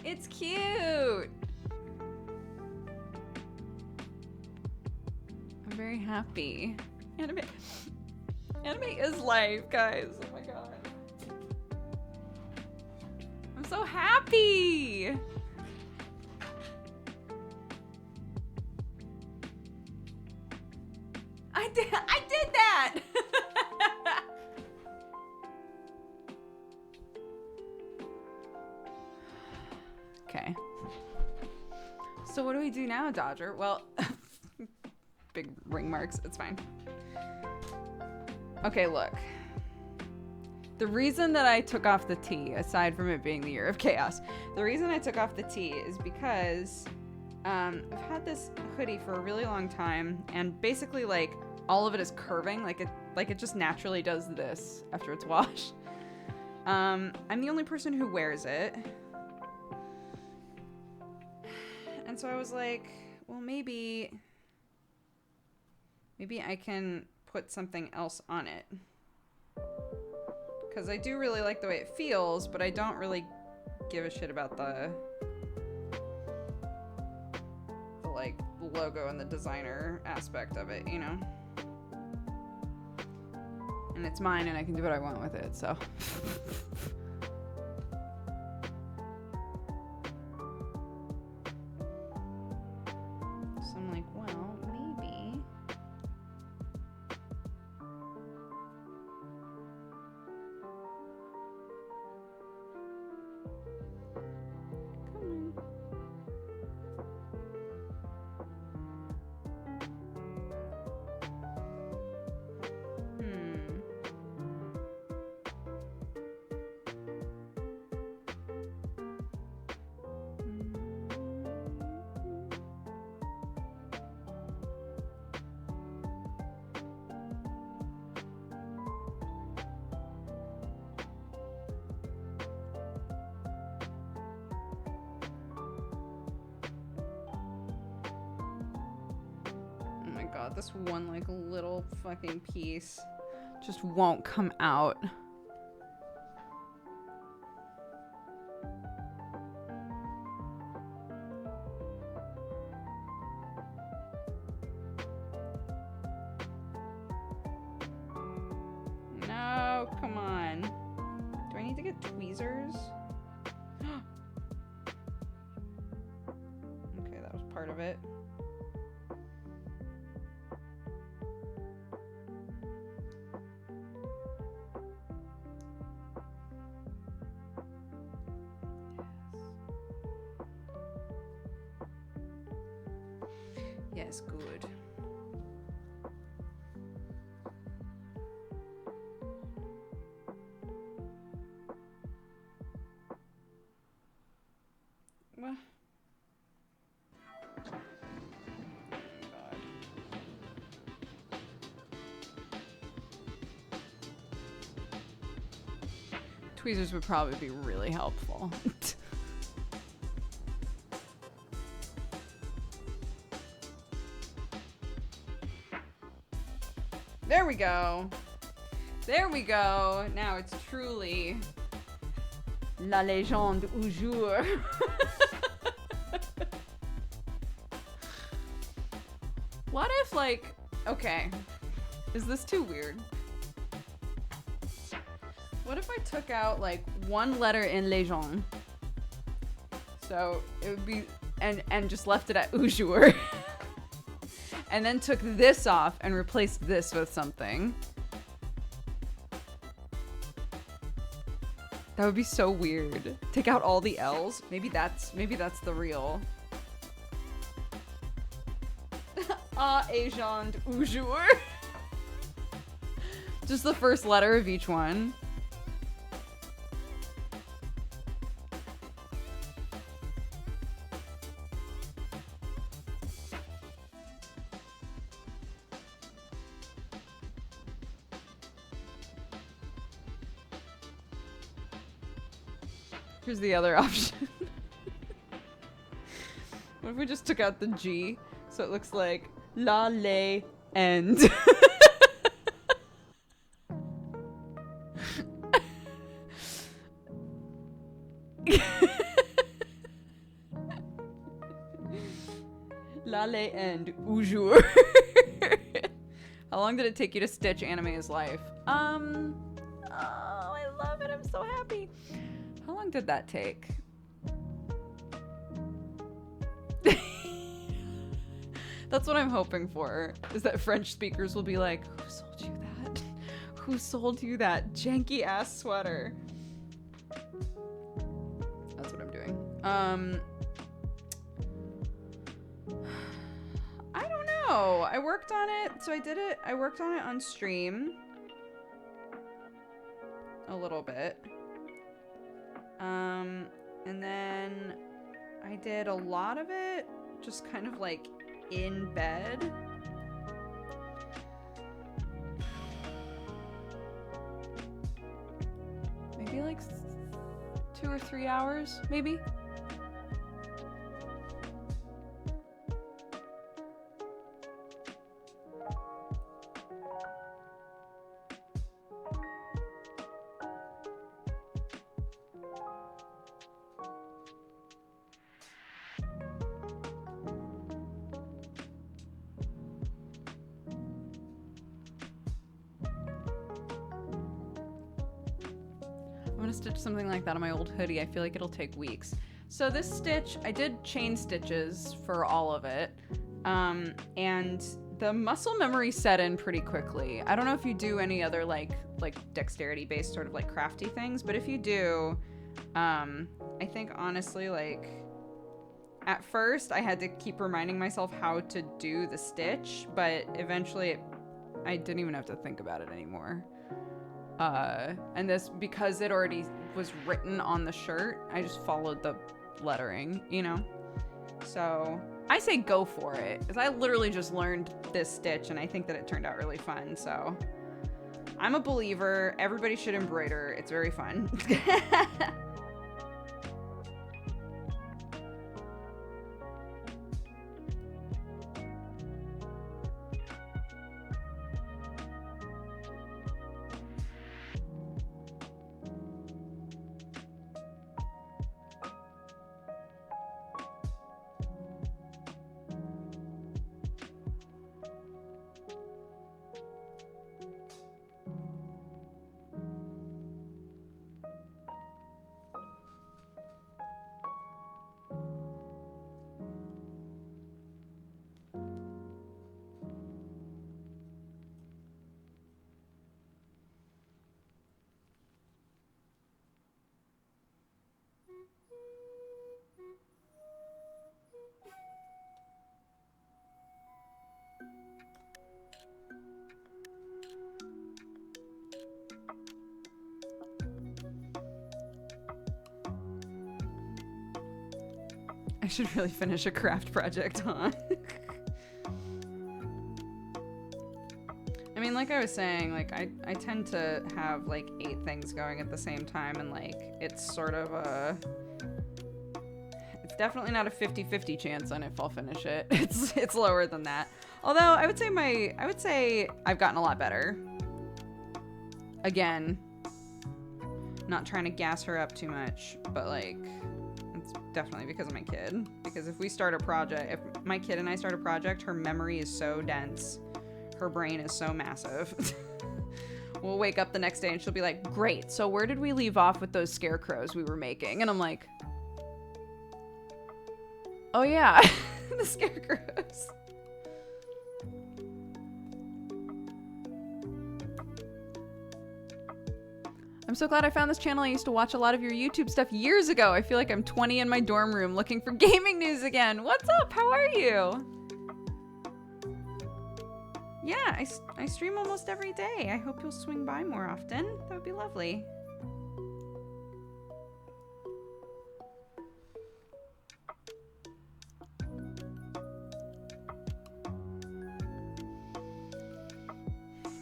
It's cute! I'm very happy. Anime is live, guys. Oh my god. I'm so happy! I did that! Okay. So what do we do now, Dodger? Well, big ring marks. It's fine. Okay, look. The reason that I took off the T, aside from it being the year of chaos, the reason I took off the T is because I've had this hoodie for a really long time, and basically, like, all of it is curving, like it just naturally does this after it's washed. I'm the only person who wears it. And so I was like, well, maybe I can put something else on it. Because I do really like the way it feels, but I don't really give a shit about the like logo and the designer aspect of it, you know? And it's mine and I can do what I want with it, so. So I'm like, well, maybe. Come on. Oh my god, this one like little fucking piece just won't come out. No, come on. Do I need to get tweezers? Okay, that was part of it. Yes, good. Well. God. Tweezers would probably be really helpful. There we go. There we go. Now it's truly La Légende au jour. What if, like, okay, is this too weird? What if I took out, like, one letter in Légende? So it would be, and just left it at au jour. And then took this off and replaced this with something. That would be so weird. Take out all the L's. Maybe that's the real. Agent au jour. Just the first letter of each one. Here's the other option. What if we just took out the G so it looks like La Lay End? La Lay End au jour. How long did it take you to stitch Anime's life? Oh, I love it. I'm so happy. How long did that take? That's what I'm hoping for, is that French speakers will be like, who sold you that? Who sold you that janky ass sweater? That's what I'm doing. I don't know. I worked on it. So I worked on it on stream. A little bit. And then I did a lot of it just kind of like in bed. Maybe like 2 or 3 hours, maybe. I'm gonna stitch something like that on my old hoodie. I feel like it'll take weeks. So this stitch, I did chain stitches for all of it. And the muscle memory set in pretty quickly. I don't know if you do any other like dexterity based sort of like crafty things, but if you do, I think honestly, like at first I had to keep reminding myself how to do the stitch, but eventually I didn't even have to think about it anymore. And this, because it already was written on the shirt, I just followed the lettering, you know? So I say go for it, because I literally just learned this stitch and I think that it turned out really fun. So I'm a believer. Everybody should embroider. It's very fun. I should really finish a craft project, huh? I mean, like I was saying, like I tend to have like 8 things going at the same time, and like it's sort of it's definitely not a 50-50 chance on if I'll finish it. It's lower than that. Although I would say I've gotten a lot better. Again, not trying to gas her up too much, but like it's definitely because of my kid. Because if my kid and I start a project, her memory is so dense, her brain is so massive. We'll wake up the next day and she'll be like, "Great, so where did we leave off with those scarecrows we were making?" And I'm like, "Oh yeah, the scarecrows." I'm so glad I found this channel. I used to watch a lot of your YouTube stuff years ago. I feel like I'm 20 in my dorm room looking for gaming news again. What's up? How are you? Yeah, I stream almost every day. I hope you'll swing by more often. That would be lovely.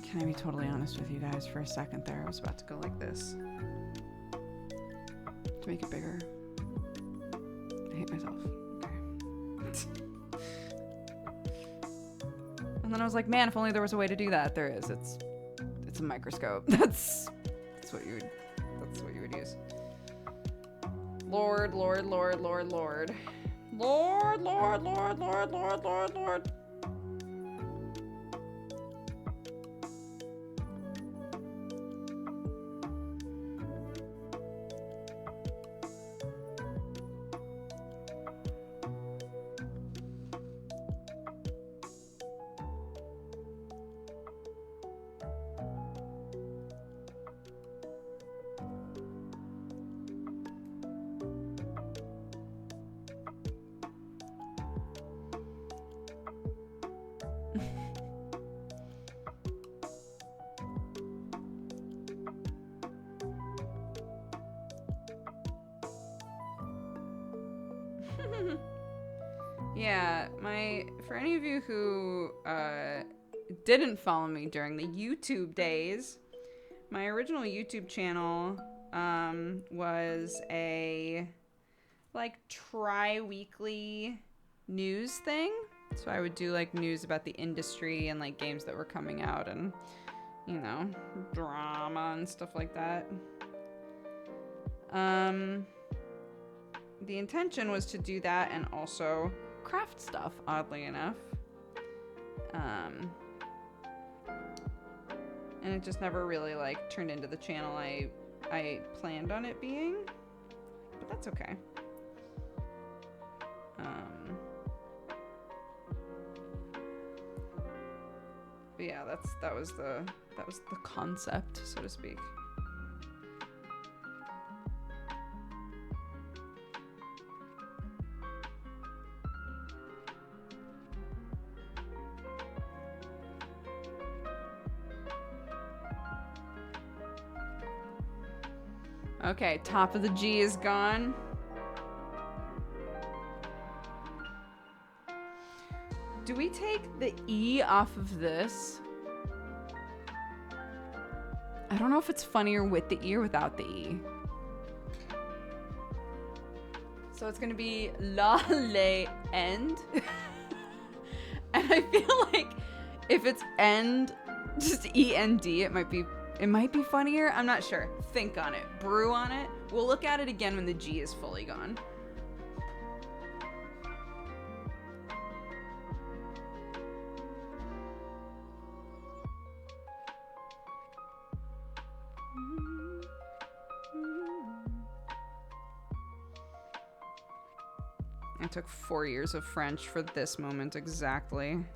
Can I be totally honest with you guys for a second there? I was about to go like this. To make it bigger. I hate myself. Okay. And then I was like, man, if only there was a way to do that. There is. It's a microscope. That's what you would use. Lord, Lord, Lord, Lord, Lord. Lord, Lord, Lord, Lord, Lord, Lord, Lord. Yeah, for any of you who didn't follow me during the YouTube days, my original YouTube channel was a like tri-weekly news thing. So I would do like news about the industry and like games that were coming out and, you know, drama and stuff like that. The intention was to do that and also craft stuff, oddly enough. And it just never really like turned into the channel I planned on it being, but that's okay. But yeah, that was the concept, so to speak. Okay, top of the G is gone. Do we take the E off of this? I don't know if it's funnier with the E or without the E. So it's gonna be la le end. And I feel like if it's end, just E-N-D, it might be funnier. I'm not sure. Think on it. Brew on it. We'll look at it again when the G is fully gone. I took 4 years of French for this moment exactly.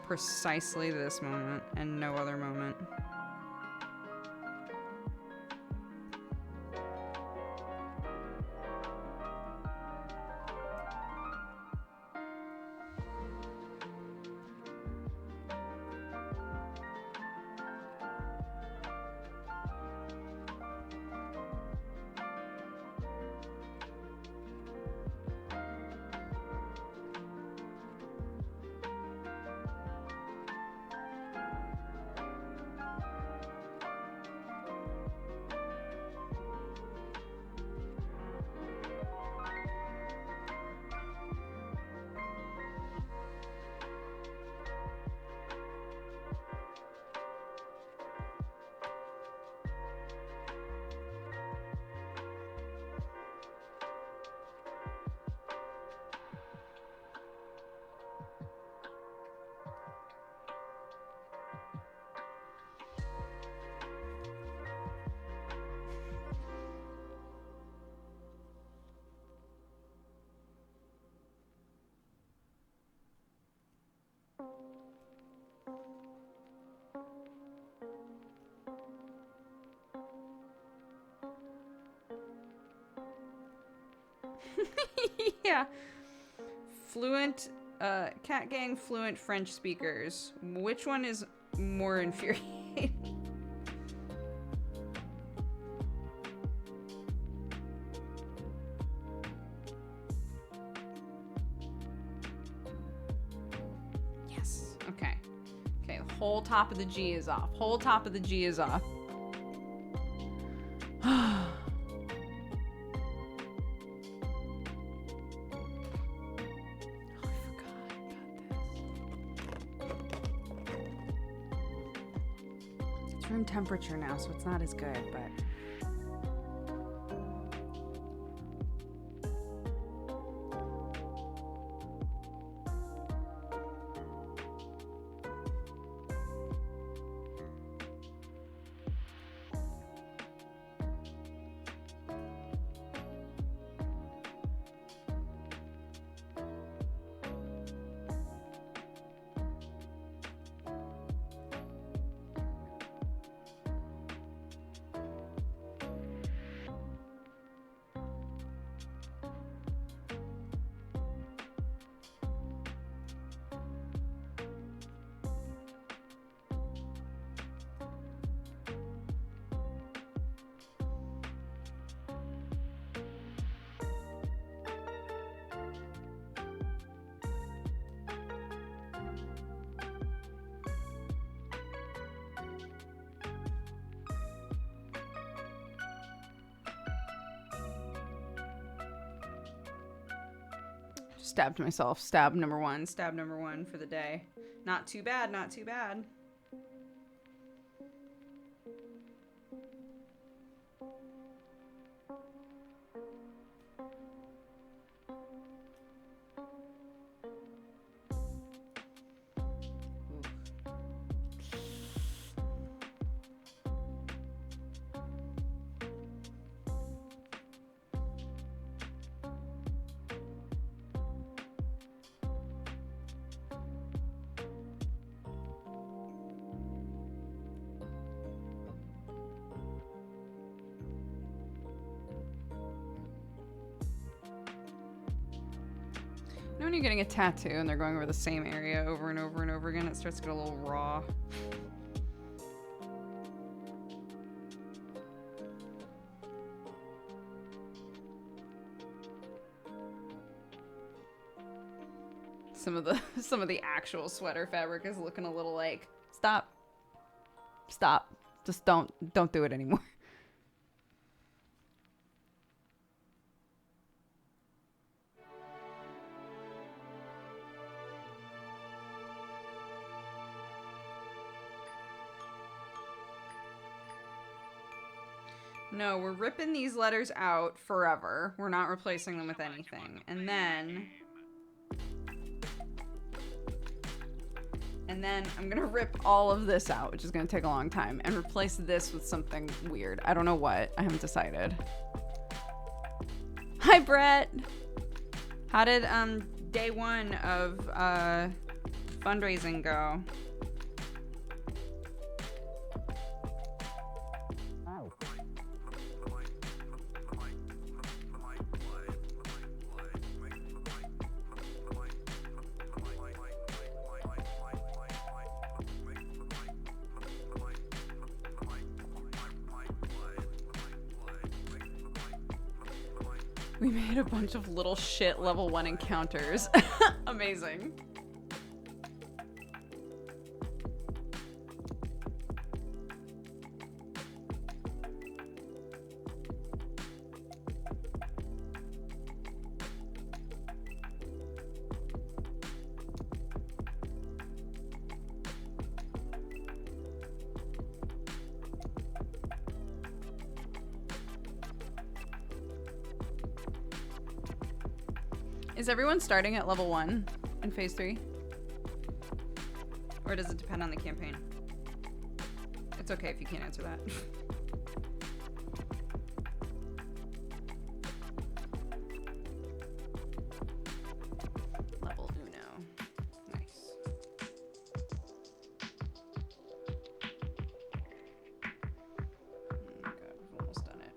Precisely this moment and no other moment. Yeah. Fluent, cat gang fluent French speakers. Which one is more infuriating? Yes. Okay. Okay, the whole top of the G is off. Whole top of the G is off. It's room temperature now, so it's not as good, but... Stabbed myself. Stab number one. Stab number one for the day. Not too bad, not too bad. You know when you're getting a tattoo and they're going over the same area over and over and over again, it starts to get a little raw. Some of the actual sweater fabric is looking a little like, stop. Stop. Just don't do it anymore. No, we're ripping these letters out forever. We're not replacing them with anything. And then I'm gonna rip all of this out, which is gonna take a long time, and replace this with something weird. I don't know what. I haven't decided. Hi, Brett. How did day one of fundraising go? We made a bunch of little shit level 1 encounters. Amazing. Is everyone starting at level 1 in phase 3? Or does it depend on the campaign? It's okay if you can't answer that. Level uno. Nice. Oh my god, we've almost done it.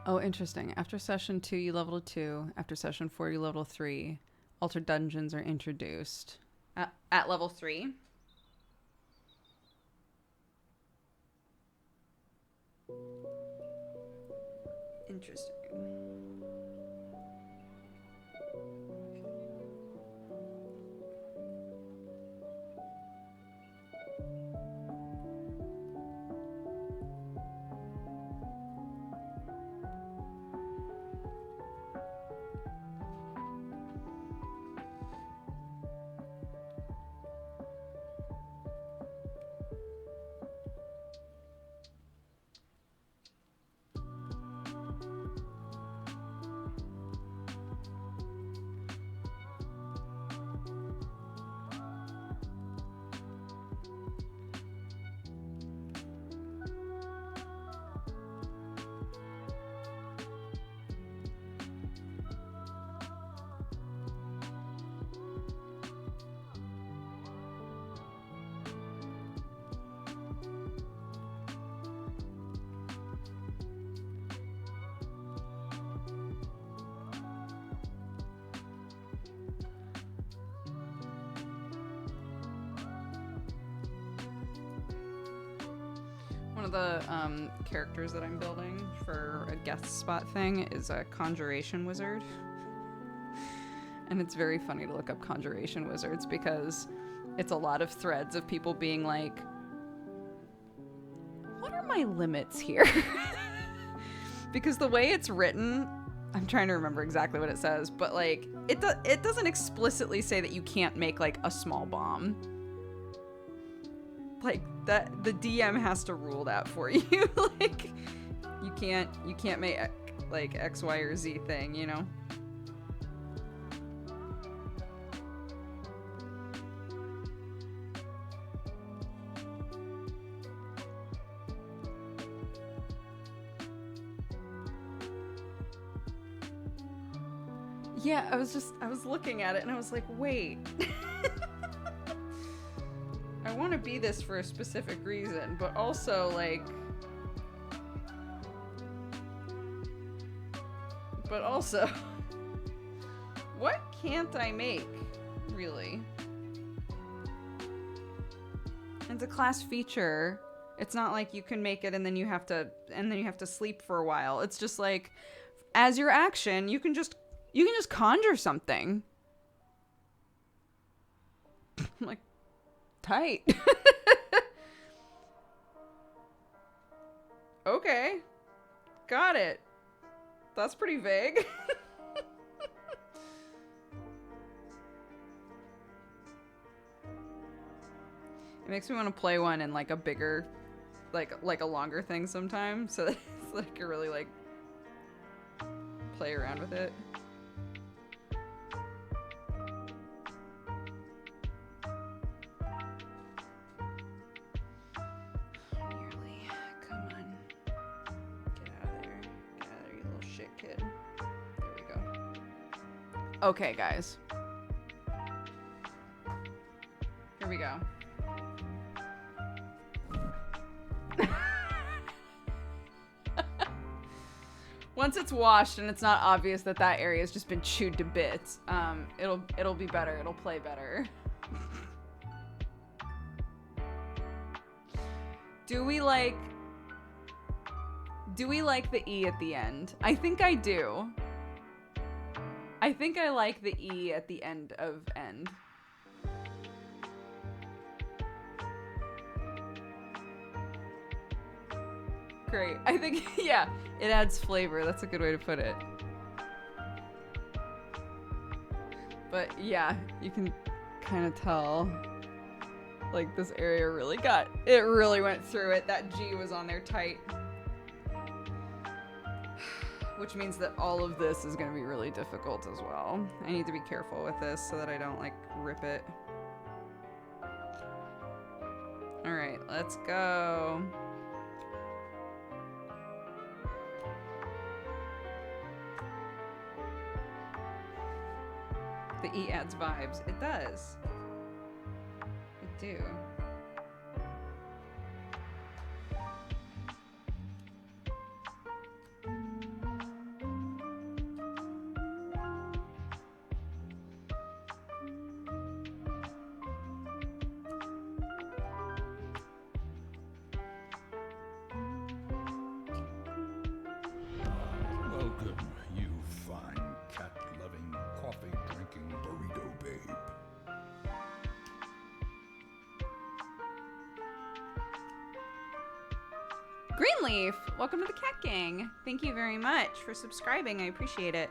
Oh, interesting. After session 2, you level to 2. After session 4, you level 3. Altered dungeons are introduced. At level 3? Interesting. One of the characters that I'm building for a guest spot thing is a conjuration wizard. And it's very funny to look up conjuration wizards because it's a lot of threads of people being like, what are my limits here? Because the way it's written, I'm trying to remember exactly what it says, but like it doesn't explicitly say that you can't make like a small bomb. Like that the DM has to rule that for you. Like you can't make like X, Y, or Z thing, you know? Yeah, I was looking at it and I was like, wait. I want to be this for a specific reason, but also like what can't I make, really? It's a class feature. It's not like you can make it and then you have to sleep for a while. It's just like as your action, you can just conjure something. I'm like, tight. Okay. Got it. That's pretty vague. It makes me want to play one in like a bigger, like a longer thing sometime, so that it's like you really like play around with it. Nearly. Come on. Get out of there. Get out of there, you little shit kid. There we go. Okay, guys. Here we go. Once it's washed and it's not obvious that that area has just been chewed to bits, it'll be better. It'll play better. Do we like the E at the end? I think I do. I think I like the E at the end of end. Great. I think, yeah, it adds flavor. That's a good way to put it. But yeah, you can kind of tell, like, this area really went through it. That G was on there tight. Which means that all of this is going to be really difficult as well. I need to be careful with this so that I don't, like, rip it. Alright, let's go. The E adds vibes. It does. It do. Greenleaf, welcome to the Cat Gang. Thank you very much for subscribing. I appreciate it.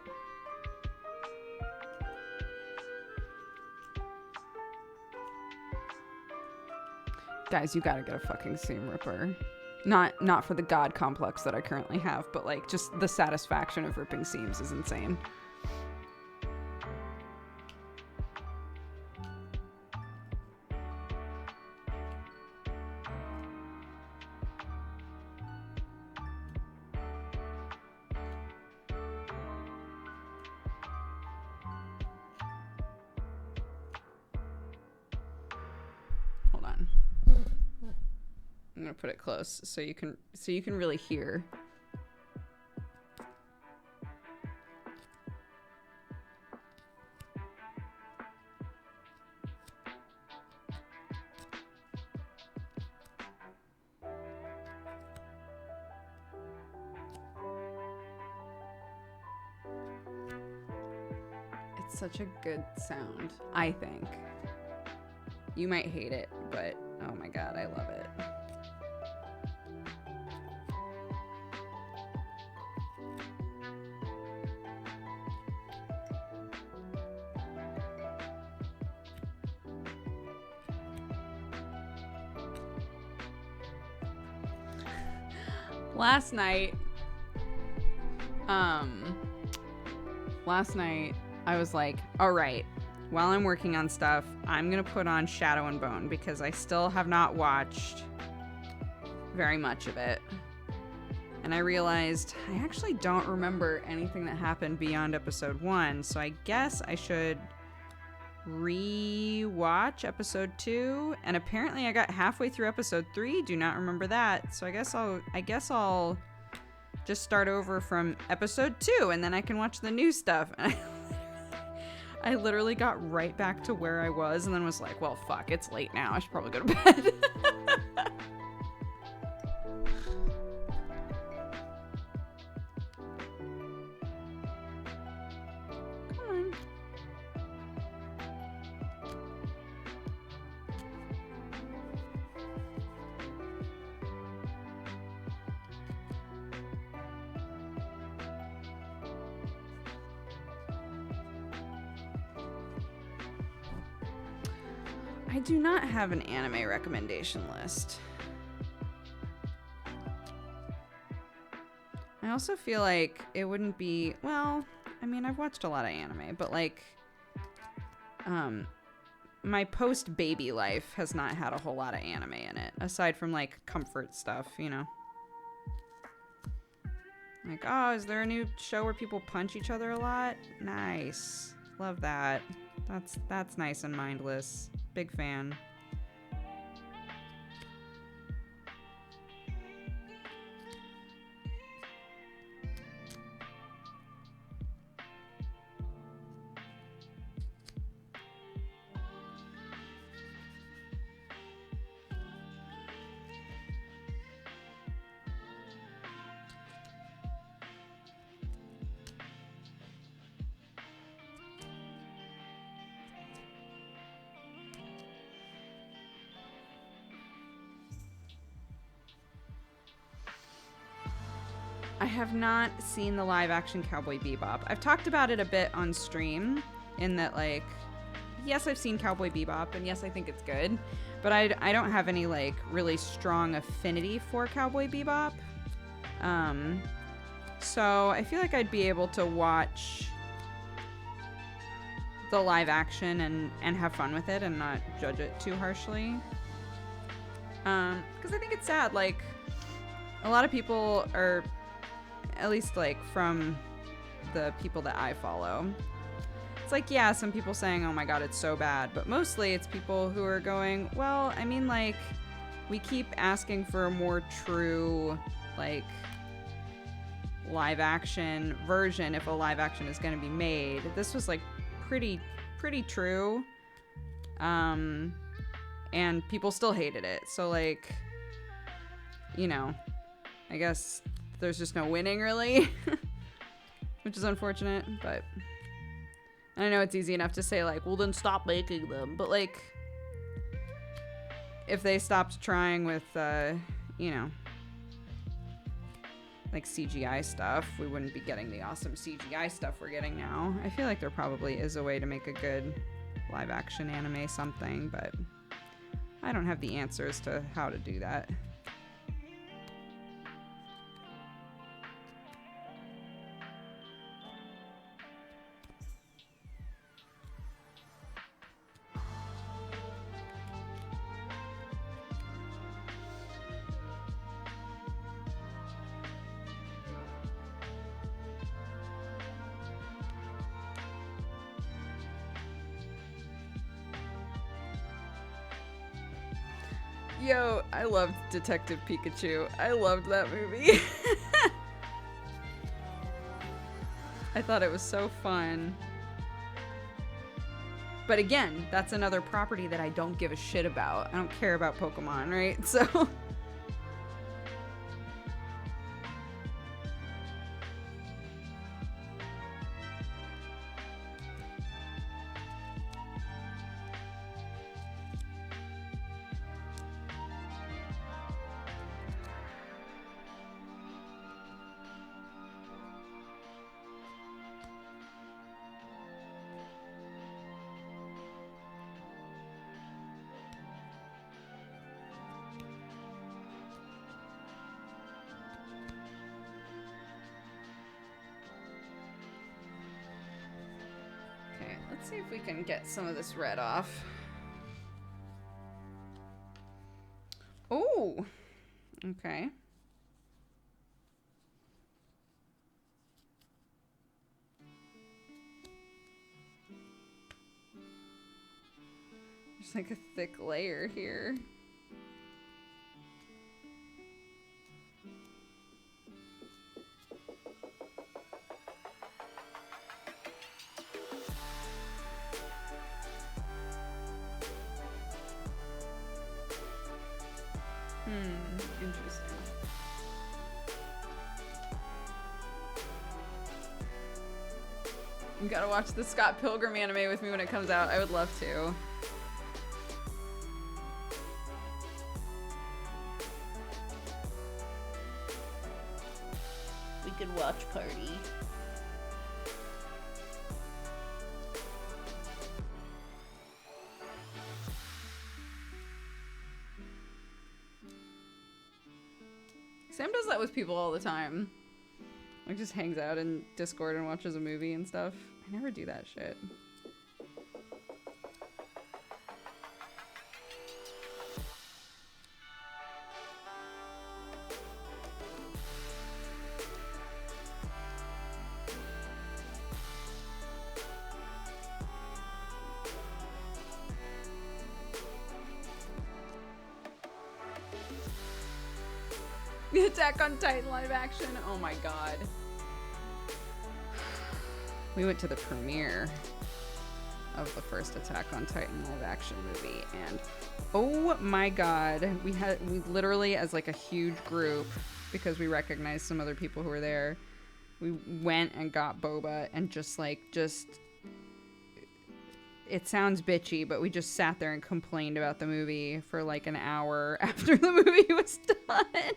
Guys, you gotta get a fucking seam ripper. Not for the god complex that I currently have, but like just the satisfaction of ripping seams is insane. Hold on. I'm gonna put it close so you can really hear. It's such a good sound, I think. You might hate it, but oh my god, I love it. Last night I was like, all right, while I'm working on stuff, I'm gonna put on Shadow and Bone because I still have not watched very much of it. And I realized I actually don't remember anything that happened beyond episode 1, so I guess I should re-watch episode 2. And apparently I got halfway through episode 3, do not remember that. So I guess I'll just start over from episode 2 and then I can watch the new stuff. And I literally got right back to where I was and then was like, well, fuck, it's late now. I should probably go to bed. Come on. I do not have an anime recommendation list. I also feel like it wouldn't be, well, I mean, I've watched a lot of anime, but like, my post-baby life has not had a whole lot of anime in it, aside from like comfort stuff, you know? Like, oh, is there a new show where people punch each other a lot? Nice. Love that. That's nice and mindless. Big fan. I have not seen the live action Cowboy Bebop. I've talked about it a bit on stream in that, like, yes, I've seen Cowboy Bebop and yes, I think it's good, but I don't have any like really strong affinity for Cowboy Bebop. So I feel like I'd be able to watch the live action and have fun with it and not judge it too harshly. Because I think it's sad, like, a lot of people are, at least like from the people that I follow, it's like, yeah, some people saying, oh my god, it's so bad, but mostly it's people who are going, well, I mean, like, we keep asking for a more true, like, live action version if a live action is going to be made. This was like pretty true, and people still hated it, so like, you know, I guess there's just no winning really. Which is unfortunate, but I know it's easy enough to say like, well, then stop making them, but like, if they stopped trying with you know, like CGI stuff, we wouldn't be getting the awesome CGI stuff we're getting now. I feel like there probably is a way to make a good live action anime something, but I don't have the answers to how to do that. Yo, I loved Detective Pikachu. I loved that movie. I thought it was so fun. But again, that's another property that I don't give a shit about. I don't care about Pokemon, right? So... Let's see if we can get some of this red off. Oh, okay. There's like a thick layer here. Interesting. You gotta watch the Scott Pilgrim anime with me when it comes out. I would love to. We could watch party. Sam does that with people all the time. Like, just hangs out in Discord and watches a movie and stuff. I never do that shit. The Attack on Titan live action. Oh my god. We went to the premiere of the first Attack on Titan live action movie, and oh my god, we literally, as like a huge group, because we recognized some other people who were there, we went and got boba and just it sounds bitchy, but we just sat there and complained about the movie for like an hour after the movie was done.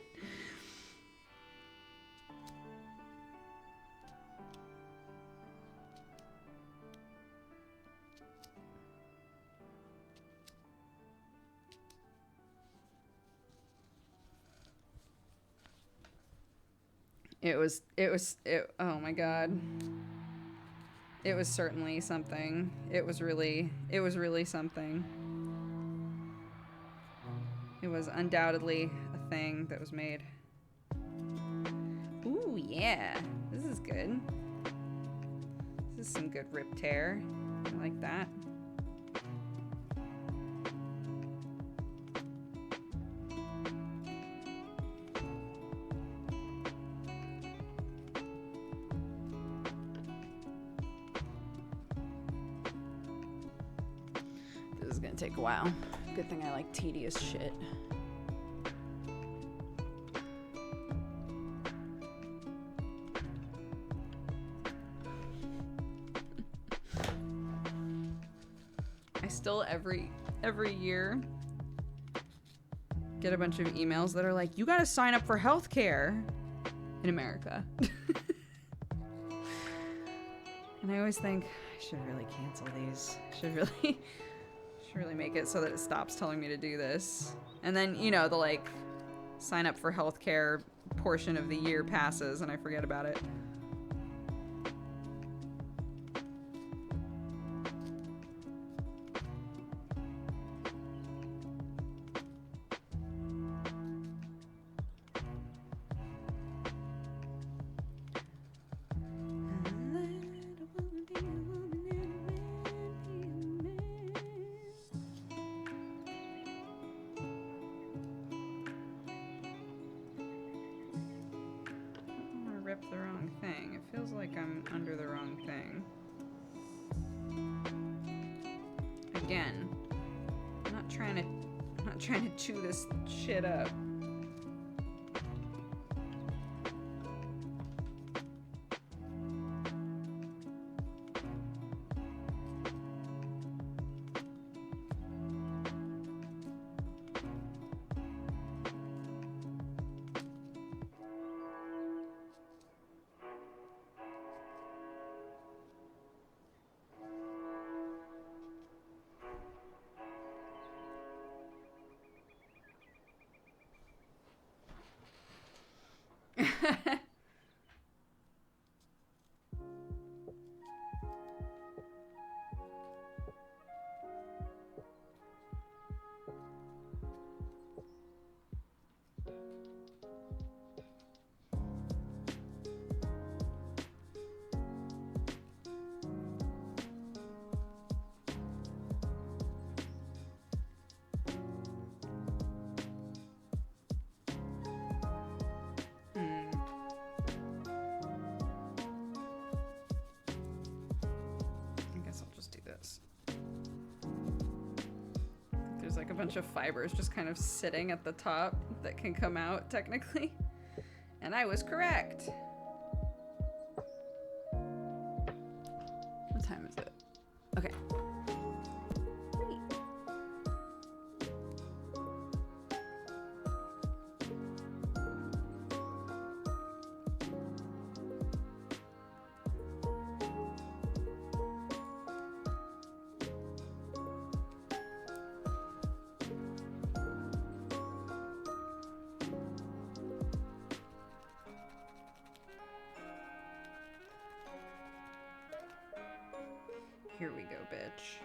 Oh my god. It was certainly something. It was really something. It was undoubtedly a thing that was made. Ooh, yeah. This is good. This is some good rip tear. I like that. Take a while. Good thing I like tedious shit. I still every year get a bunch of emails that are like, you gotta sign up for healthcare in America. And I always think I should really cancel these. Should really make it so that it stops telling me to do this. And then, you know, the like sign up for healthcare portion of the year passes and I forget about it. The wrong thing. It feels like I'm under the wrong thing. Again, I'm not trying to chew this shit up. Like a bunch of fibers just kind of sitting at the top that can come out technically. And I was correct. What time is it? Okay. Here we go, bitch.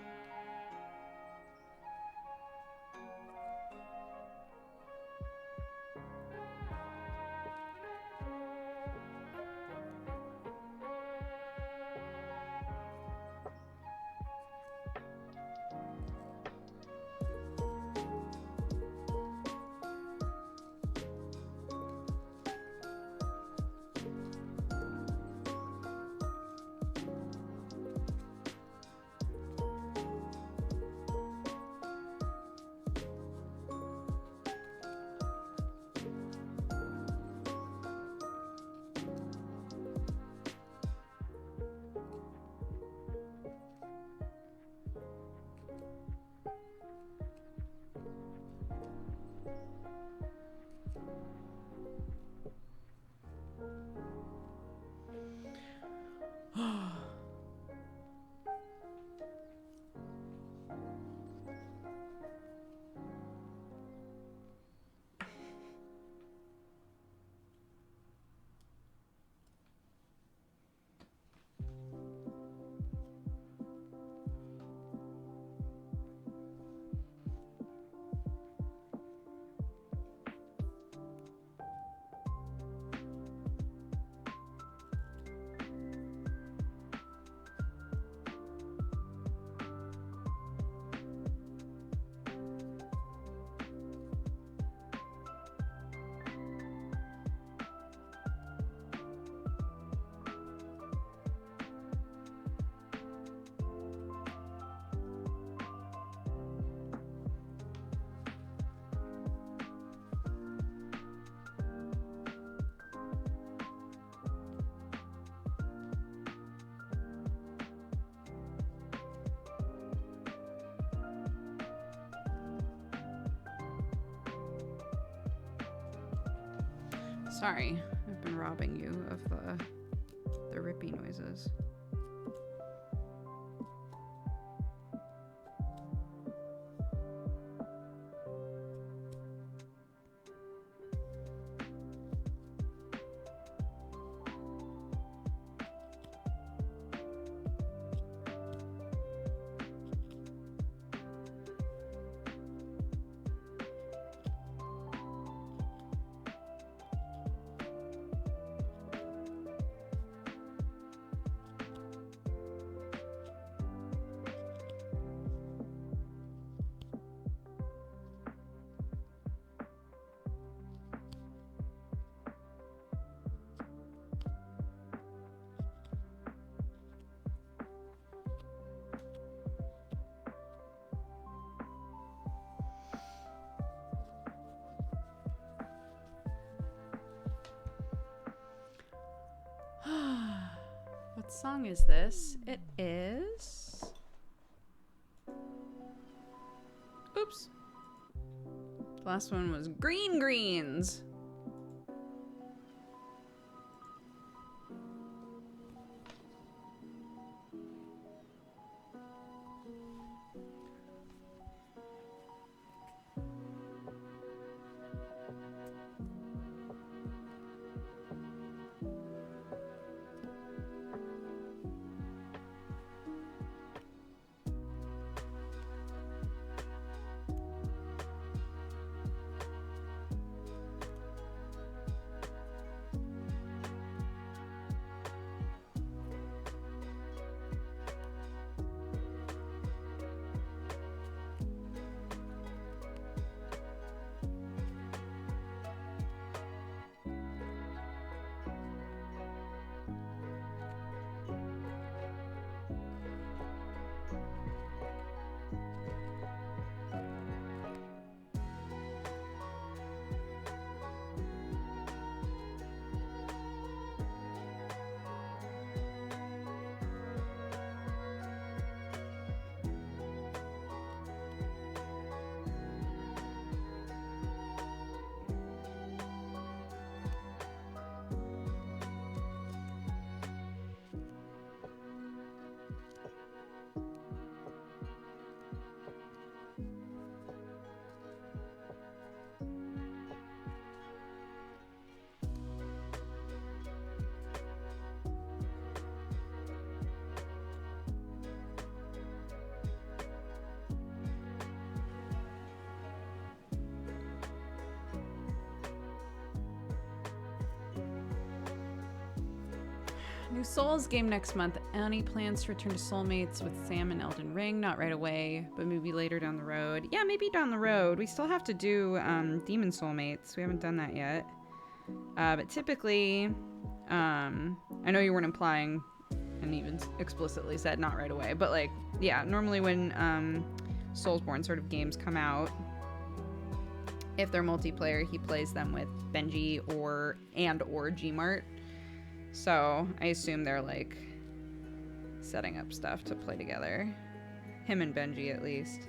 Sorry, I've been robbing you of the rippy noises. What song is this? It is... Oops. The last one was Green Greens. New Souls game next month. Any plans to return to Soulmates with Sam and Elden Ring? Not right away, but maybe later down the road. Yeah, maybe down the road. We still have to do Demon Soulmates. We haven't done that yet. But typically, I know you weren't implying and even explicitly said not right away, but like, yeah, normally when Soulsborne sort of games come out, if they're multiplayer, he plays them with Benji or Gmart. So I assume they're like setting up stuff to play together. Him and Benji at least.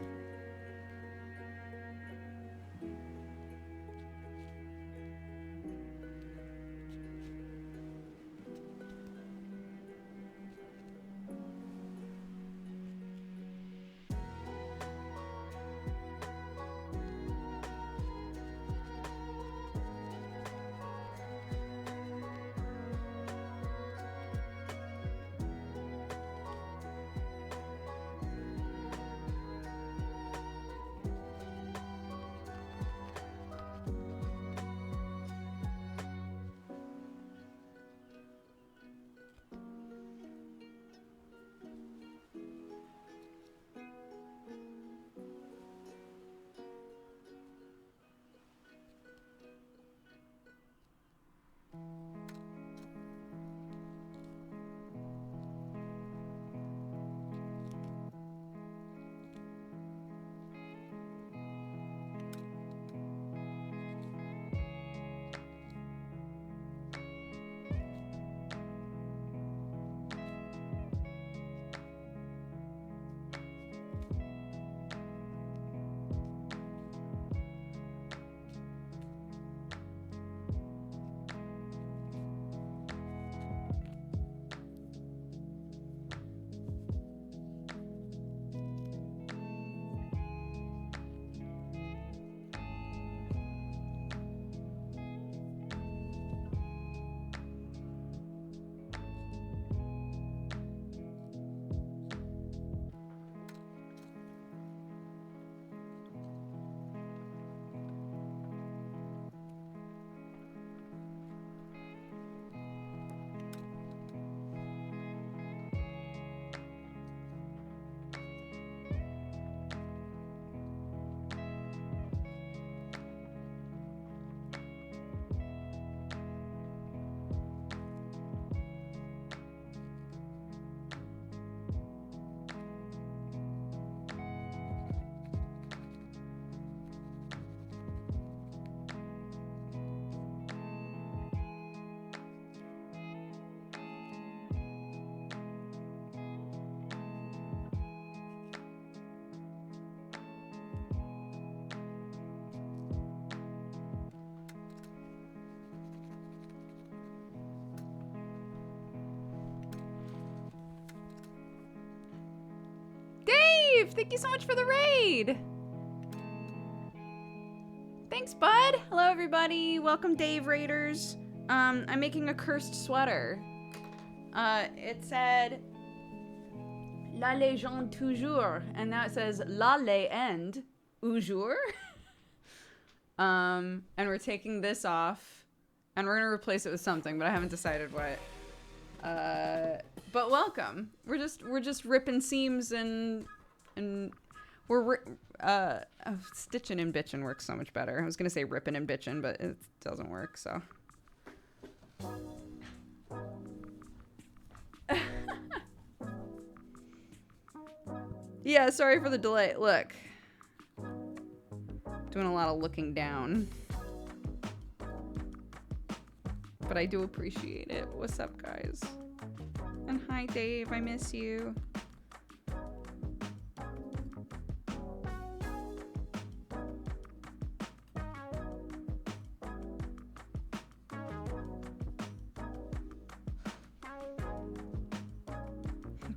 Dave! Thank you so much for the raid! Thanks, bud! Hello, everybody! Welcome, Dave Raiders. I'm making a cursed sweater. It said La légende toujours, and now it says La légende toujours. And we're taking this off, and we're gonna replace it with something, but I haven't decided what. But welcome. We're just ripping seams and we're stitching and bitching works so much better. I was gonna say ripping and bitching, but it doesn't work. So. Yeah, sorry for the delay. Look, doing a lot of looking down. But I do appreciate it. What's up, guys? And hi, Dave. I miss you.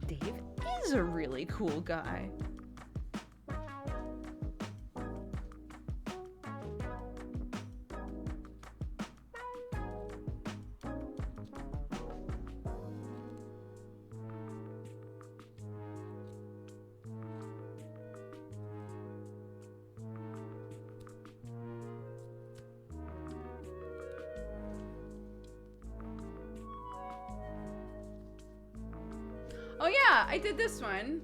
Dave is a really cool guy. Oh yeah, I did this one.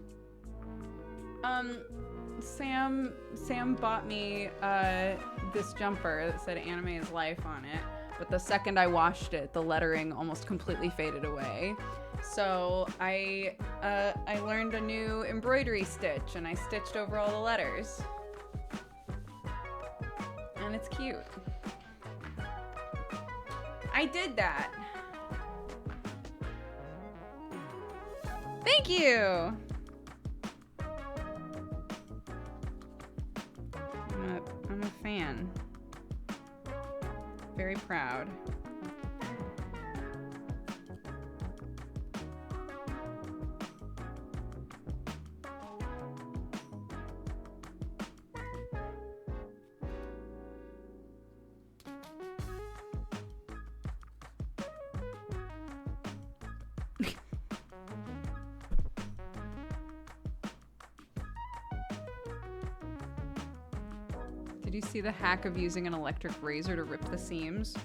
Sam bought me this jumper that said "Anime is Life" on it, but the second I washed it, the lettering almost completely faded away. So I learned a new embroidery stitch, and I stitched over all the letters, and it's cute. I did that. Thank you! I'm a fan. Very proud. Did you see the hack of using an electric razor to rip the seams?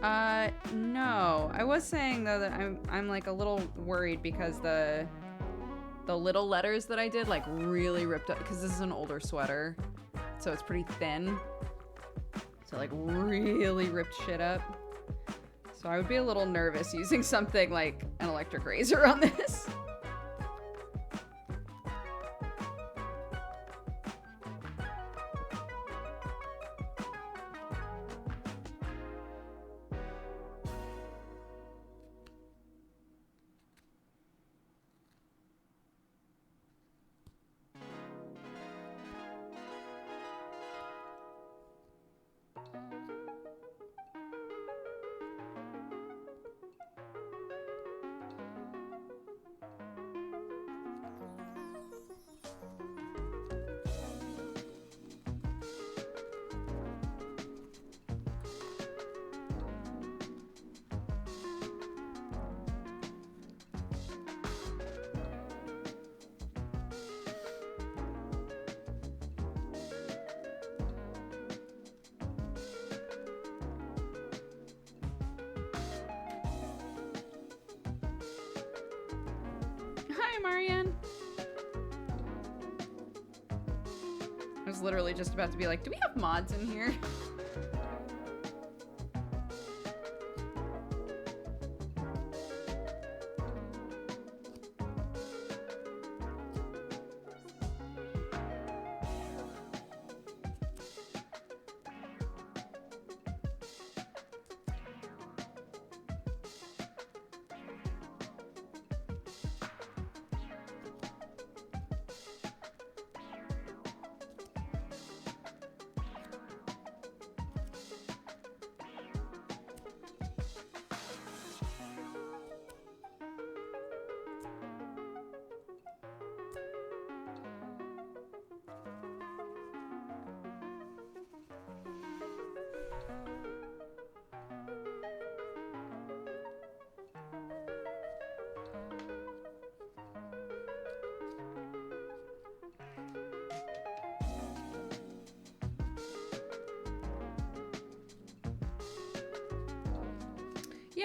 No. I was saying though that I'm like a little worried because the little letters that I did like really ripped up because this is an older sweater, so it's pretty thin. So like really ripped shit up. So I would be a little nervous using something like an electric razor on this. Hi, Marianne. I was literally just about to be like, do we have mods in here?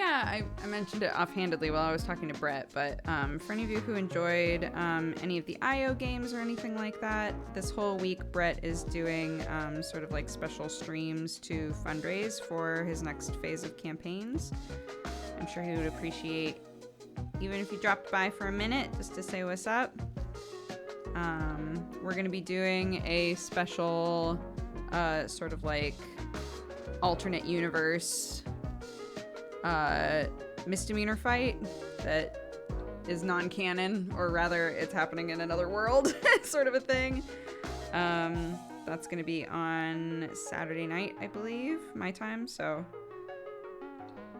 Yeah, I mentioned it offhandedly while I was talking to Brett, but for any of you who enjoyed any of the IO games or anything like that, this whole week Brett is doing sort of like special streams to fundraise for his next phase of campaigns. I'm sure he would appreciate even if you dropped by for a minute just to say what's up. We're going to be doing a special sort of like alternate universe misdemeanor fight that is non-canon, or rather it's happening in another world sort of a thing. That's gonna be on Saturday night, I believe, my time. So,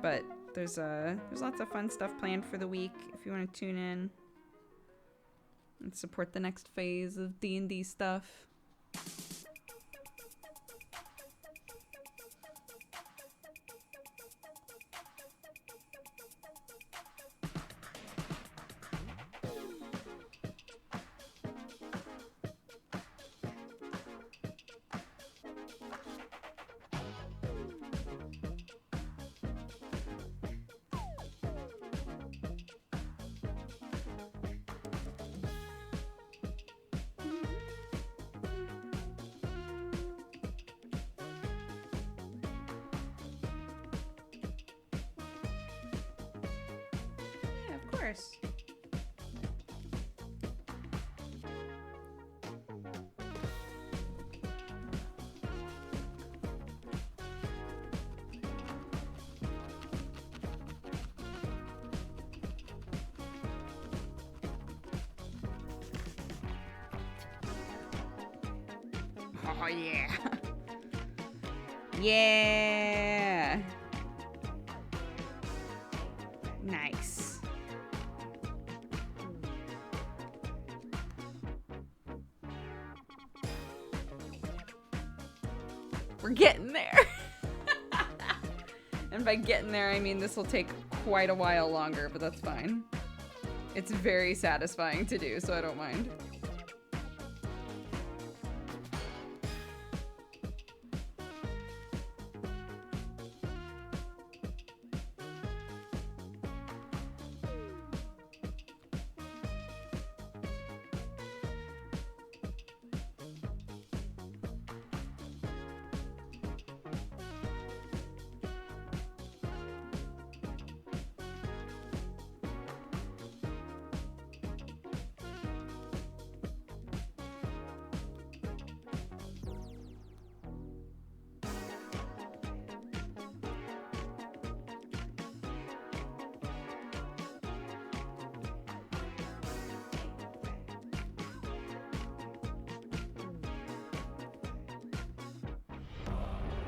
but there's lots of fun stuff planned for the week if you want to tune in and support the next phase of D&D stuff. Of course. Oh yeah. Yeah. Nice. We're getting there. And by getting there, I mean this will take quite a while longer, but that's fine. It's very satisfying to do, so I don't mind.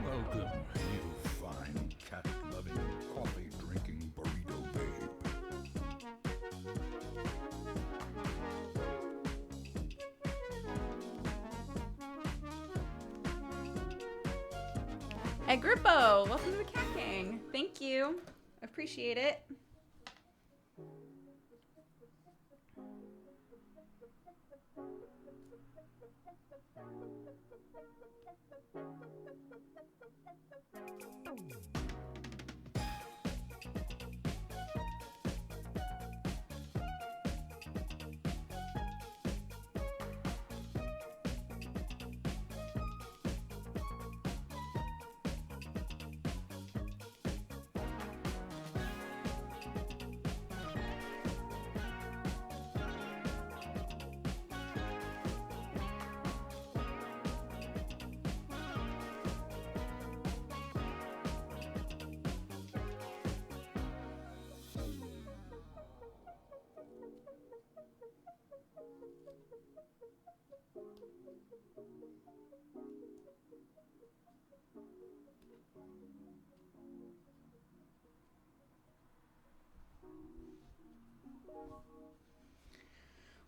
Welcome, you fine cat-loving, coffee-drinking burrito babe. Agrippo, welcome to the Cat Gang. Thank you. Appreciate it.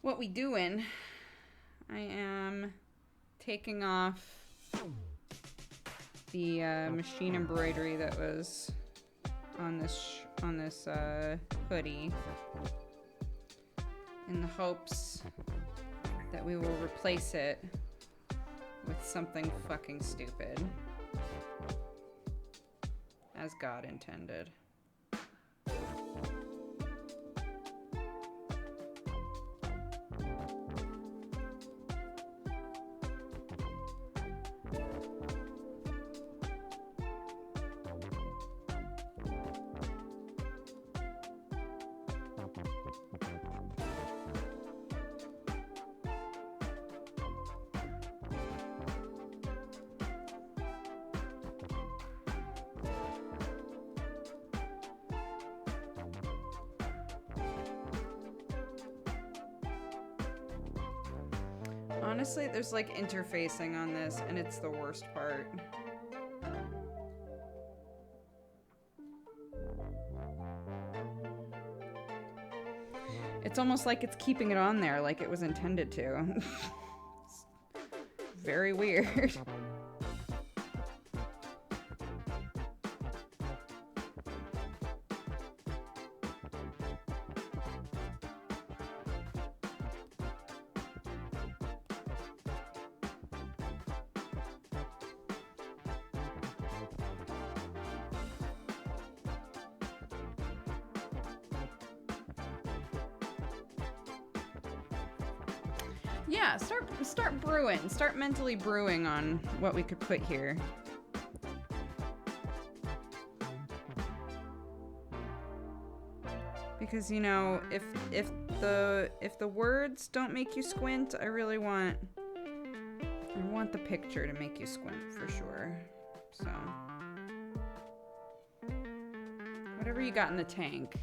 What we doing? I am taking off the machine embroidery that was on this hoodie in the hopes that we will replace it with something fucking stupid, as God intended. Honestly, there's like interfacing on this, and it's the worst part. It's almost like it's keeping it on there like it was intended to. Very weird. Yeah, start brewing. Start mentally brewing on what we could put here. Because, you know, if the words don't make you squint, I want the picture to make you squint for sure. So whatever you got in the tank.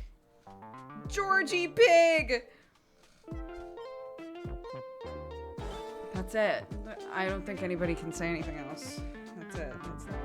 Georgie Pig! That's it. I don't think anybody can say anything else. That's it. That's the one.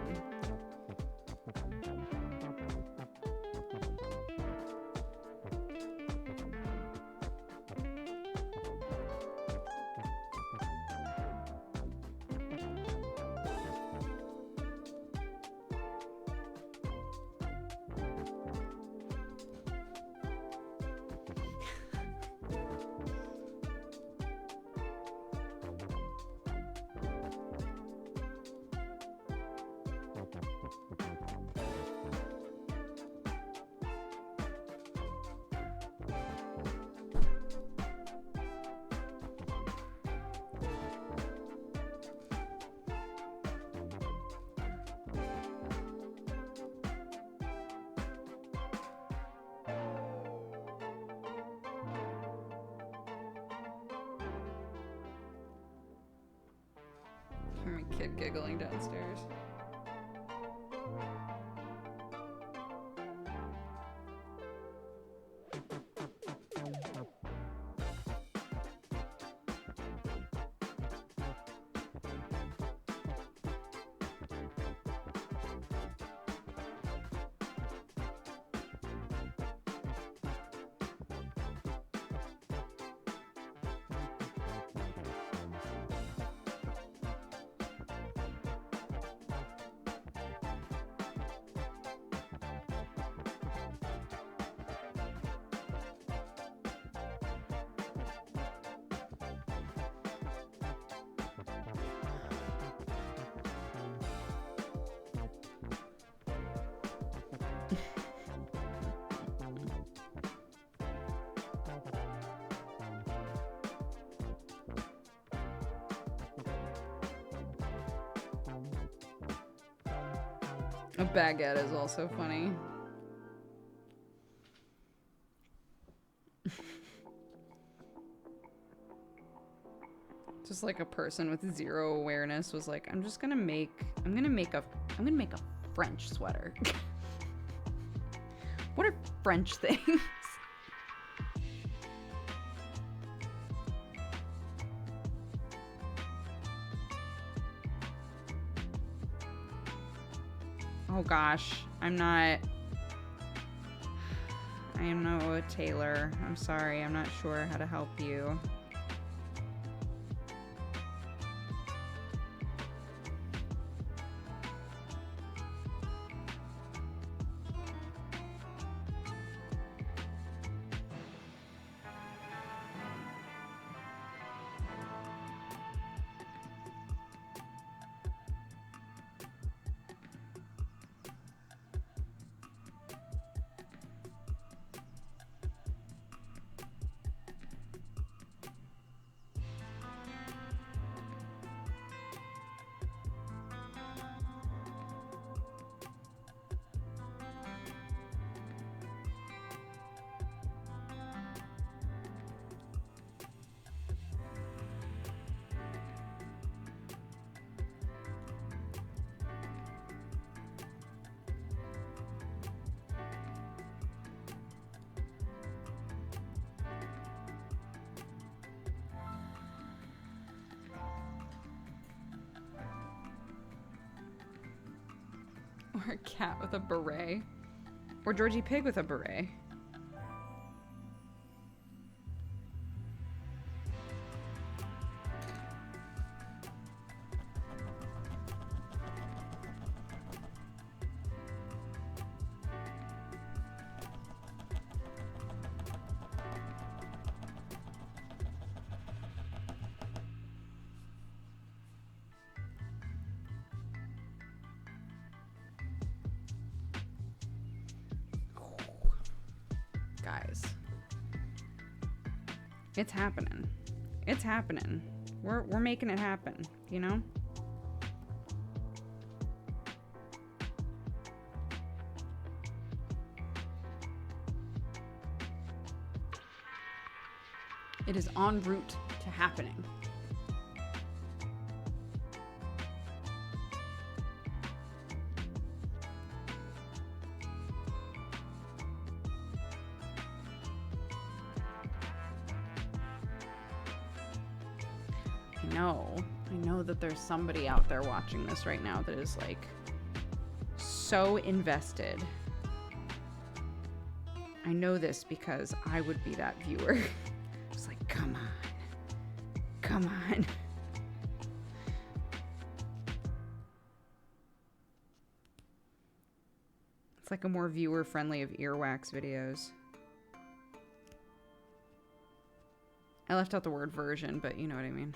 My kid giggling downstairs. A baguette is also funny. Just like a person with zero awareness was like, I'm gonna make a French sweater. What are French things? Oh gosh, I am no a tailor. I'm sorry, I'm not sure how to help you. Or a cat with a beret. Or Georgie Pig with a beret. Guys, it's happening. It's happening. We're making it happen, you know? It is en route to happening. I know that there's somebody out there watching this right now that is like so invested. I know this because I would be that viewer. It's like, come on. Come on. It's like a more viewer friendly of earwax videos. I left out the word version, but you know what I mean.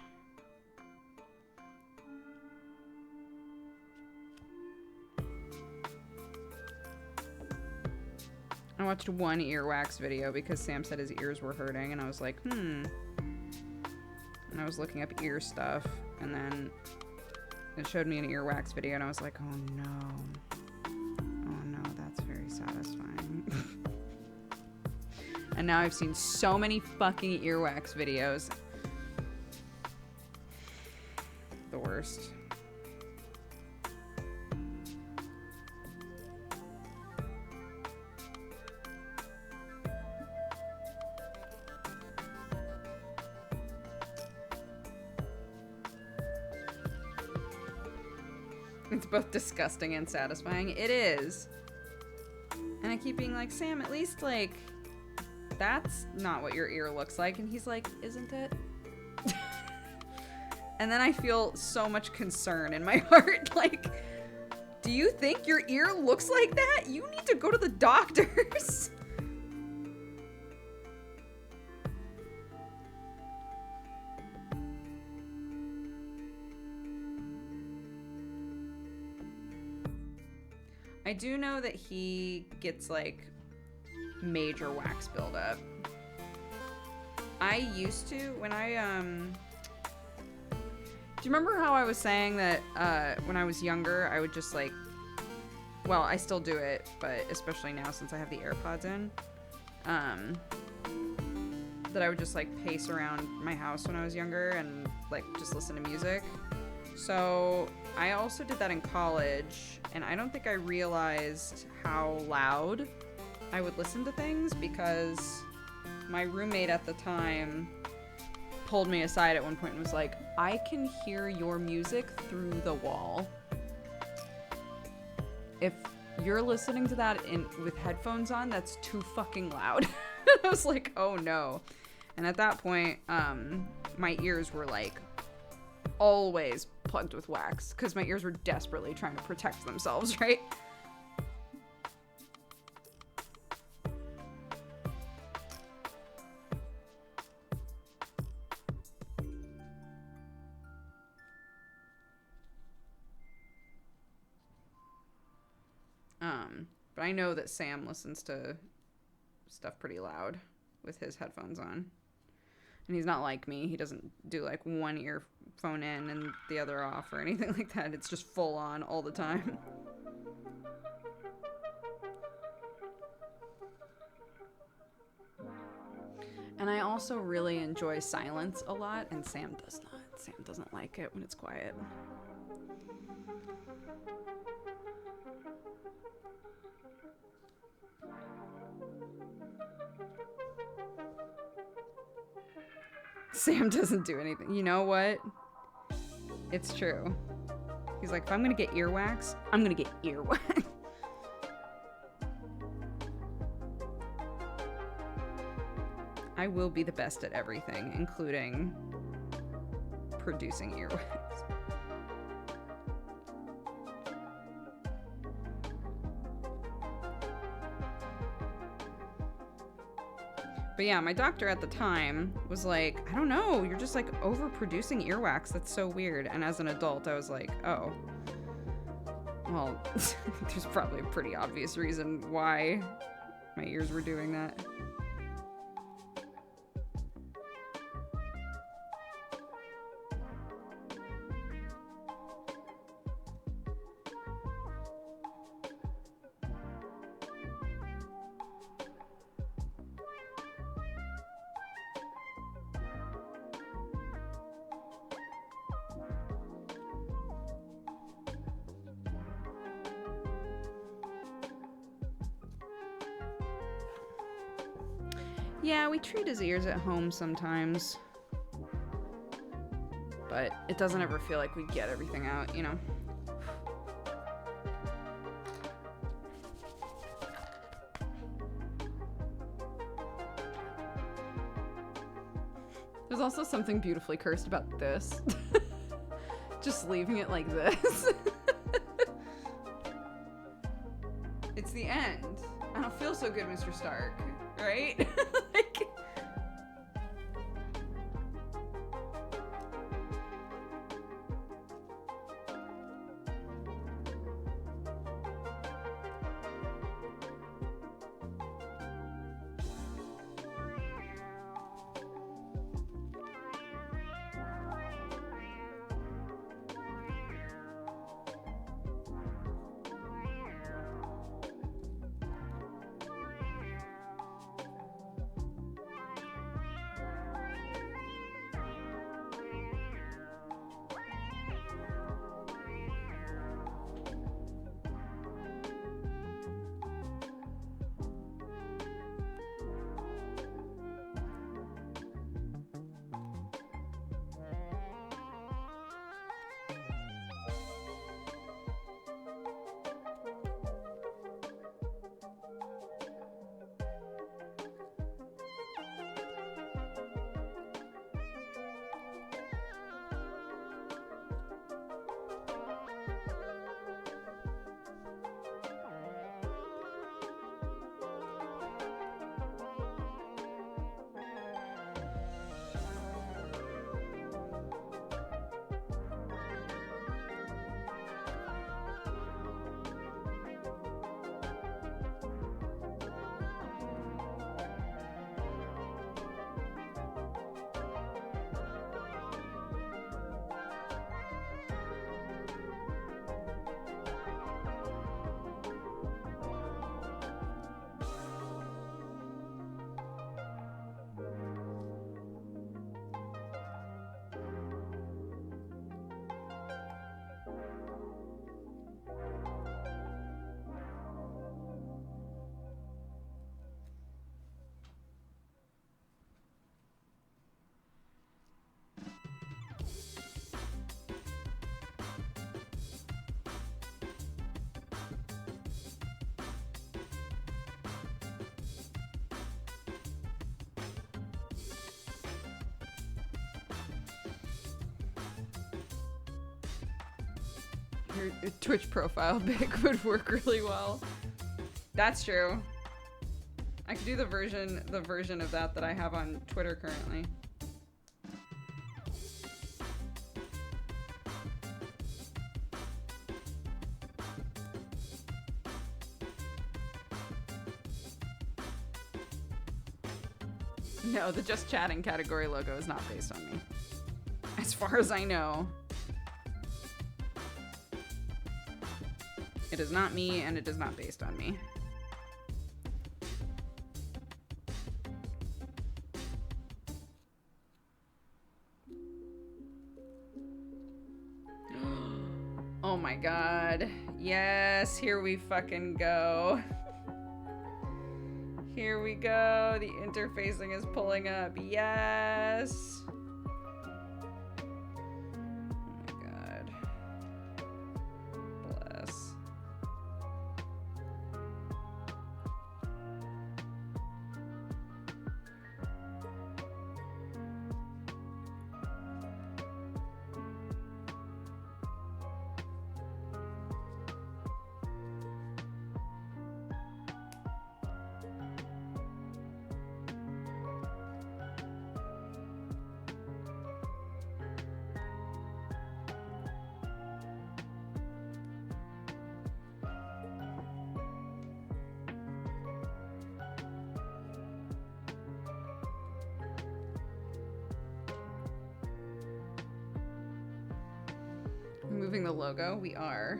I watched one earwax video because Sam said his ears were hurting, and I was like, And I was looking up ear stuff, and then it showed me an earwax video, and I was like, oh no. Oh no, that's very satisfying. And now I've seen so many fucking earwax videos. The worst. It's both disgusting and satisfying. It is. And I keep being like, Sam, at least, like, that's not what your ear looks like. And he's like, isn't it? And then I feel so much concern in my heart. Like, do you think your ear looks like that? You need to go to the doctors. I do know that he gets, like, major wax buildup. I used to, when I, do you remember how I was saying that, when I was younger, I would just, like, well, I still do it, but especially now since I have the AirPods in, that I would just, like, pace around my house when I was younger and, like, just listen to music. So I also did that in college, and I don't think I realized how loud I would listen to things because my roommate at the time pulled me aside at one point and was like, I can hear your music through the wall. If you're listening to that with headphones on, that's too fucking loud. I was like, oh no. And at that point, my ears were like always plugged with wax because my ears were desperately trying to protect themselves, right? But I know that Sam listens to stuff pretty loud with his headphones on. And he's not like me. He doesn't do like one earphone in and the other off or anything like that. It's just full on all the time. And I also really enjoy silence a lot, and Sam does not. Sam doesn't like it when it's quiet. Sam doesn't do anything. You know what? It's true. He's like, if I'm gonna get earwax, I'm gonna get earwax. I will be the best at everything, including producing earwax. But yeah, my doctor at the time was like, I don't know, you're just like overproducing earwax. That's so weird. And as an adult, I was like, oh, well, there's probably a pretty obvious reason why my ears were doing that. Yeah, we treat his ears at home sometimes. But it doesn't ever feel like we get everything out, you know? There's also something beautifully cursed about this. Just leaving it like this. It's the end. I don't feel so good, Mr. Stark. Right? Like... Your Twitch profile pic would work really well. That's true. I could do the version of that I have on Twitter currently. No, the Just Chatting category logo is not based on me. As far as I know. It is not me, and it is not based on me. Oh my god. Yes, here we fucking go. Here we go. The interfacing is pulling up. Yes. Oh my god. Bless. Removing the logo, we are.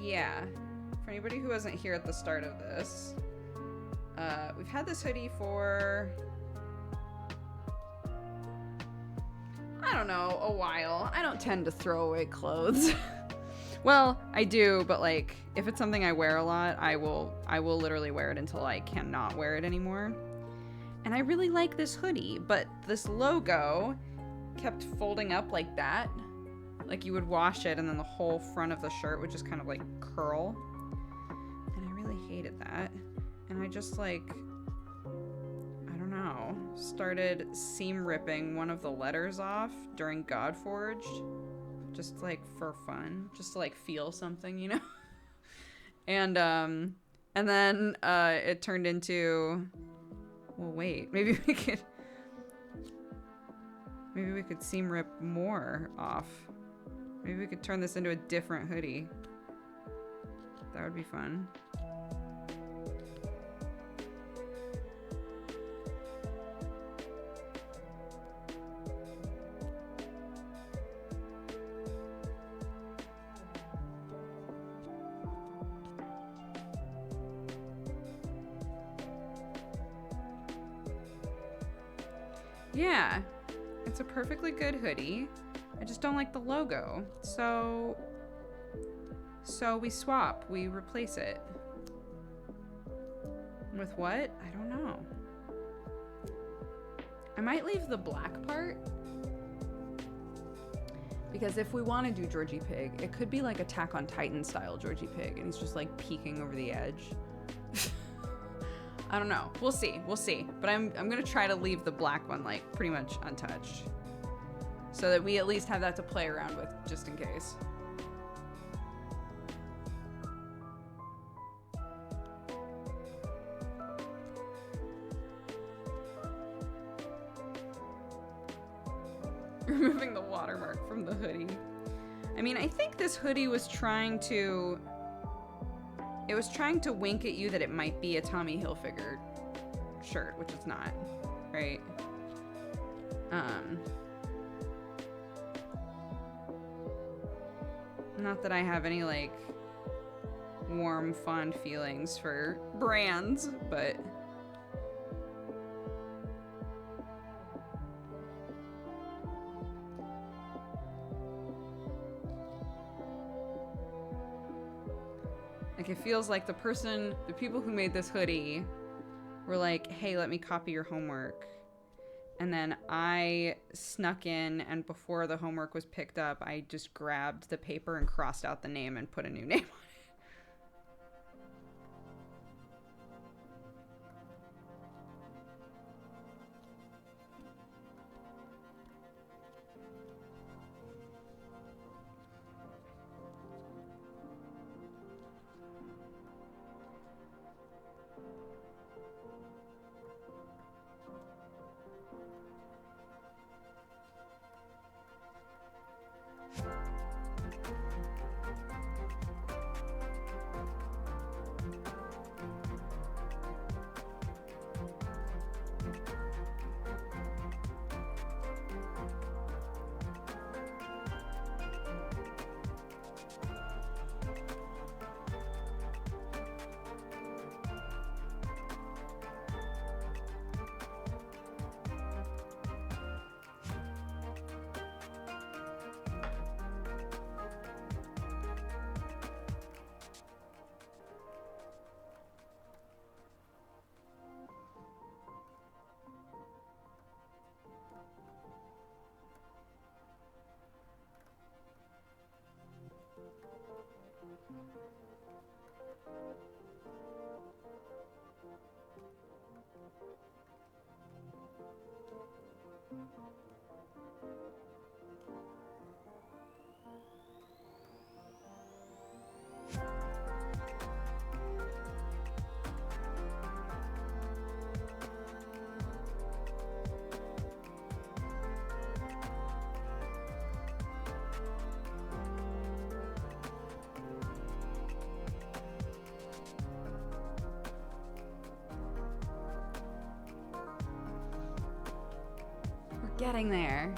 Yeah. For anybody who wasn't here at the start of this, we've had this hoodie for, I don't know, a while. I don't tend to throw away clothes. Well, I do, but like, if it's something I wear a lot, I will literally wear it until I cannot wear it anymore. And I really like this hoodie, but this logo kept folding up like that. Like you would wash it and then the whole front of the shirt would just kind of like curl. And I really hated that. And I just like, I don't know, started seam ripping one of the letters off during Godforged. Just like for fun, just to like feel something, you know? And then it turned into, well, wait, maybe we could seam rip more off. Maybe we could turn this into a different hoodie. That would be fun. Yeah, it's a perfectly good hoodie. I just don't like the logo. So we swap. We replace it. With what? I don't know. I might leave the black part. Because if we want to do Georgie Pig, it could be like Attack on Titan style Georgie Pig. And he's just like peeking over the edge. I don't know. We'll see. We'll see. But I'm gonna try to leave the black one like pretty much untouched, so that we at least have that to play around with just in case. Removing the watermark from the hoodie. I mean, I think this hoodie was trying to wink at you that it might be a Tommy Hilfiger shirt, which it's not, right? Not that I have any, like, warm, fond feelings for brands, but... like, it feels like the people who made this hoodie were like, hey, let me copy your homework. And then I snuck in, and before the homework was picked up, I just grabbed the paper and crossed out the name and put a new name on it. getting there.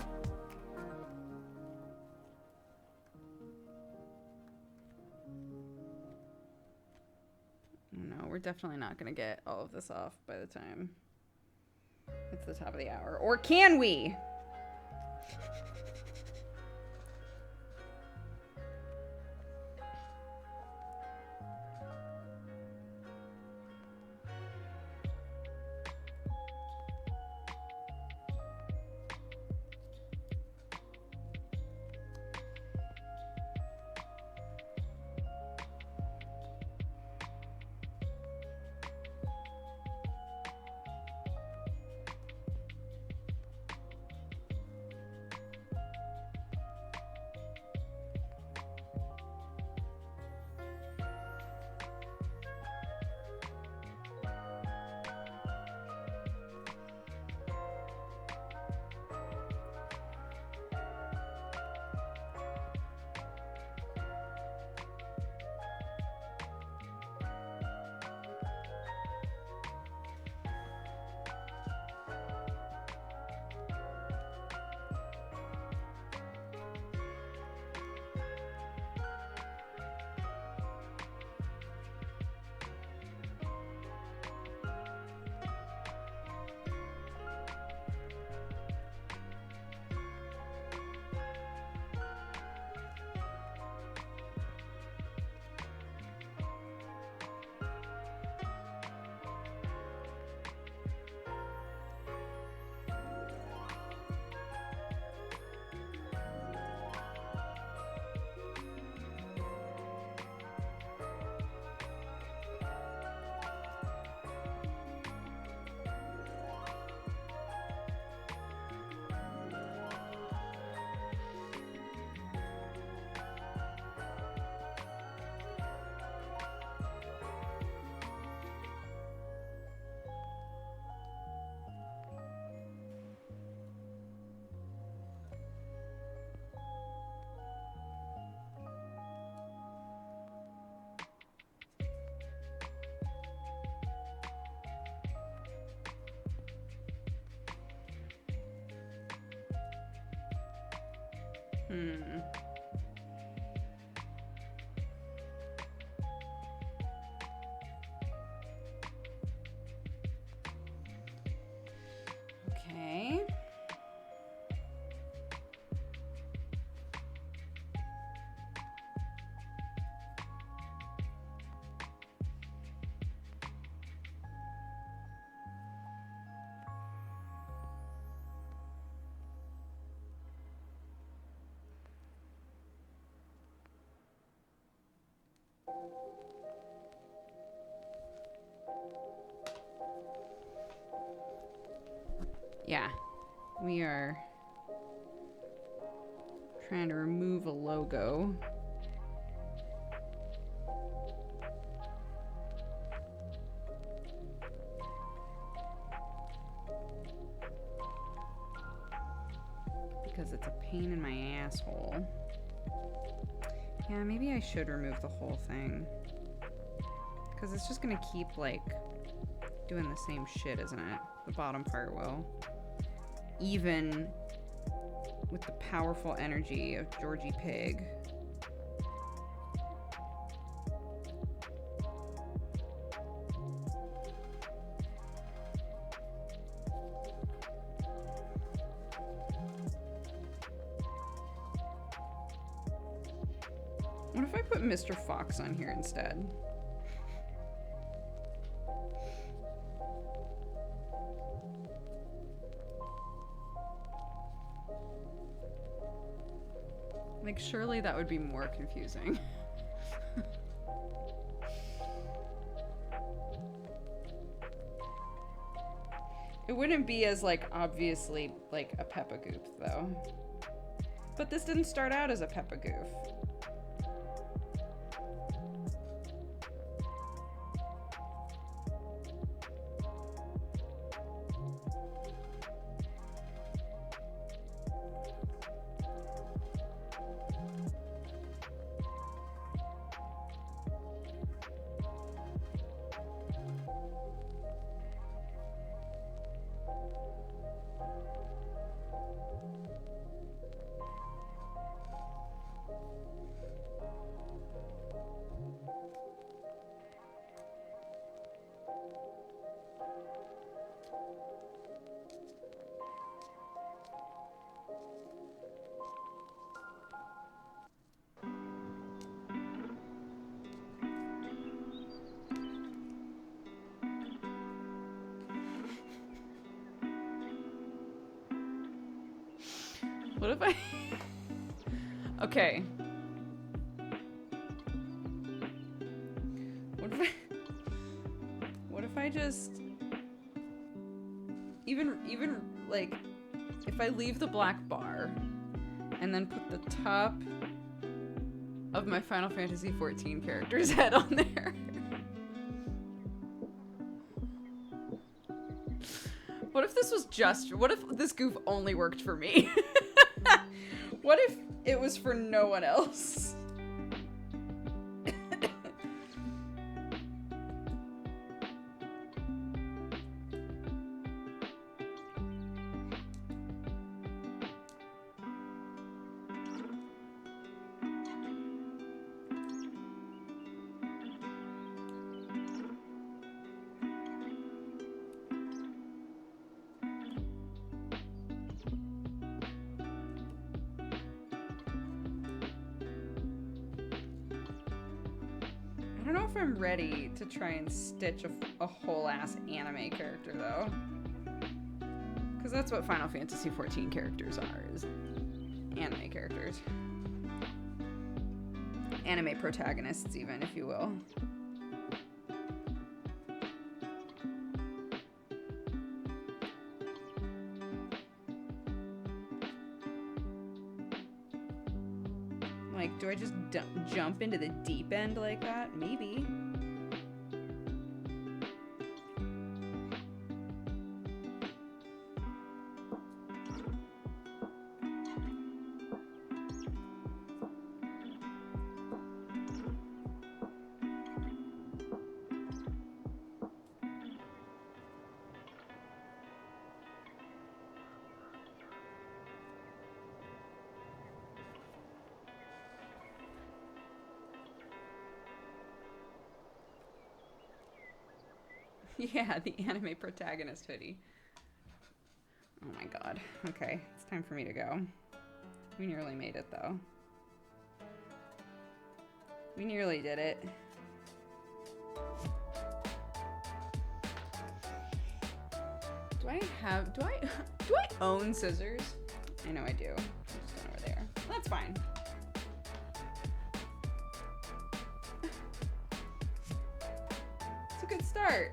No, we're definitely not going to get all of this off by the time it's the top of the hour. Or can we? Okay. Yeah, we are trying to remove a logo. Because it's a pain in my asshole. Yeah, maybe I should remove the whole thing. Because it's just gonna keep, like, doing the same shit, isn't it? The bottom part will. Even with the powerful energy of Georgie Pig. What if I put Mr. Fox on here instead? Like, surely that would be more confusing. It wouldn't be as, like, obviously, like, a Peppa Goof, though. But this didn't start out as a Peppa Goof. What if I... Okay. What if I just... Even, like, if I leave the black bar and then put the top of my Final Fantasy XIV character's head on there. What if this was just... What if this goof only worked for me? What if it was for no one else? I don't know if I'm ready to try and stitch a whole ass anime character though. Because that's what Final Fantasy XIV characters are, is anime characters. Anime protagonists even, if you will. Like, do I just jump into the deep end like that? Maybe. Yeah, the anime protagonist hoodie. Oh my god. Okay, it's time for me to go. We nearly made it, though. We nearly did it. Do I own scissors? I know I do. I'm just going over there. That's fine. It's a good start.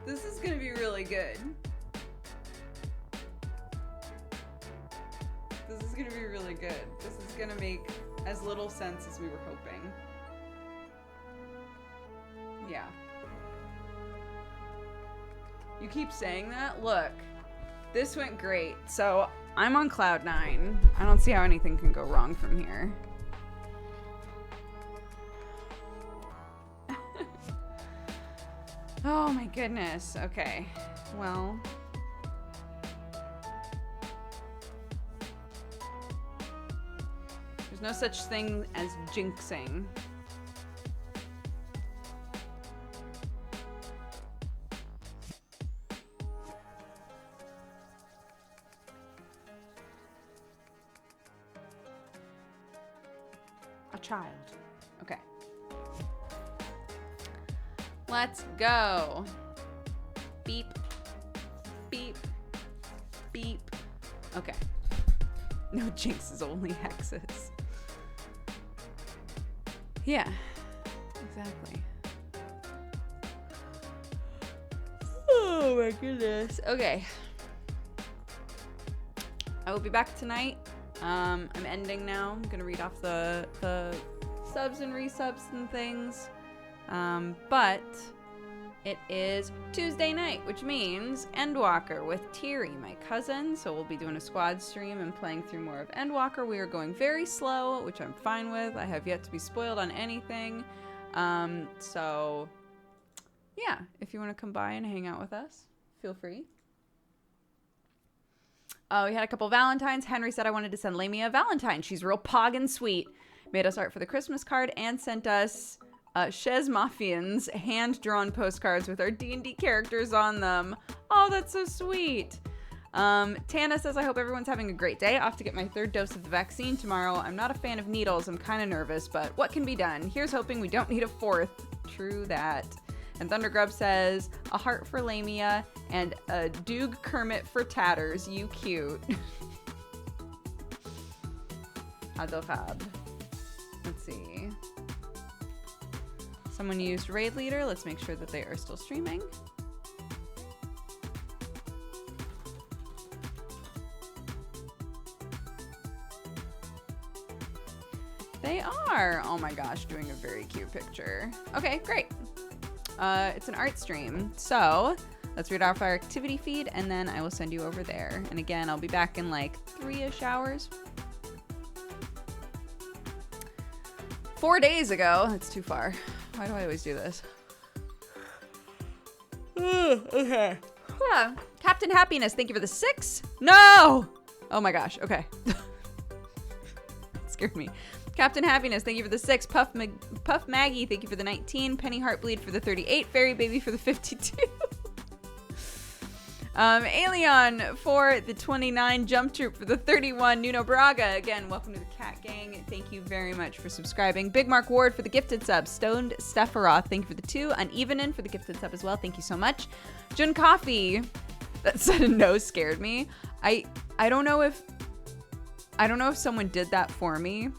This is gonna be really good. This is gonna be really good. This is gonna make as little sense as we were hoping. Yeah. You keep saying that? Look, this went great. So I'm on cloud 9. I don't see how anything can go wrong from here. Oh my goodness. Okay. Well. There's no such thing as jinxing. A child. Okay. Let's go. Beep. Beep. Beep. Okay. No jinxes, only hexes. Yeah. Exactly. Oh my goodness. Okay. I will be back tonight. I'm ending now. I'm gonna read off the subs and resubs and things. But it is Tuesday night, which means Endwalker with Teary, my cousin. So we'll be doing a squad stream and playing through more of Endwalker. We are going very slow, which I'm fine with. I have yet to be spoiled on anything. So yeah, if you want to come by and hang out with us, feel free. We had a couple Valentines. Henry said I wanted to send Lamia a Valentine. She's real pog and sweet. Made us art for the Christmas card and sent us Chez Mafians hand-drawn postcards with our D&D characters on them. Oh, that's so sweet. Tana says, I hope everyone's having a great day. Off to get my 3rd dose of the vaccine tomorrow. I'm not a fan of needles. I'm kind of nervous, but what can be done? Here's hoping we don't need a 4th. True that. And Thundergrub says, a heart for Lamia and a Doog Kermit for Tatters. You cute. Adorable. Let's see. Someone used Raid Leader. Let's make sure that they are still streaming. They are. Oh my gosh, doing a very cute picture. Okay, great. It's an art stream. So let's read off our activity feed and then I will send you over there. And again, I'll be back in like 3-ish hours. 4 days ago. That's too far. Why do I always do this? Okay. Yeah. Captain Happiness, thank you for the 6. No! Oh my gosh. Okay. Scared me. Captain Happiness, thank you for the 6. Puff Maggie, thank you for the 19. Penny Heartbleed for the 38. Fairy Baby for the 52. Alien for the 29. Jump Troop for the 31. Nuno Braga, again, welcome to the Cat Gang. Thank you very much for subscribing. Big Mark Ward for the gifted sub. Stoned Stepharoth, thank you for the 2. Unevenin for the gifted sub as well. Thank you so much. Jun Coffee, that sudden no scared me. I don't know if someone did that for me,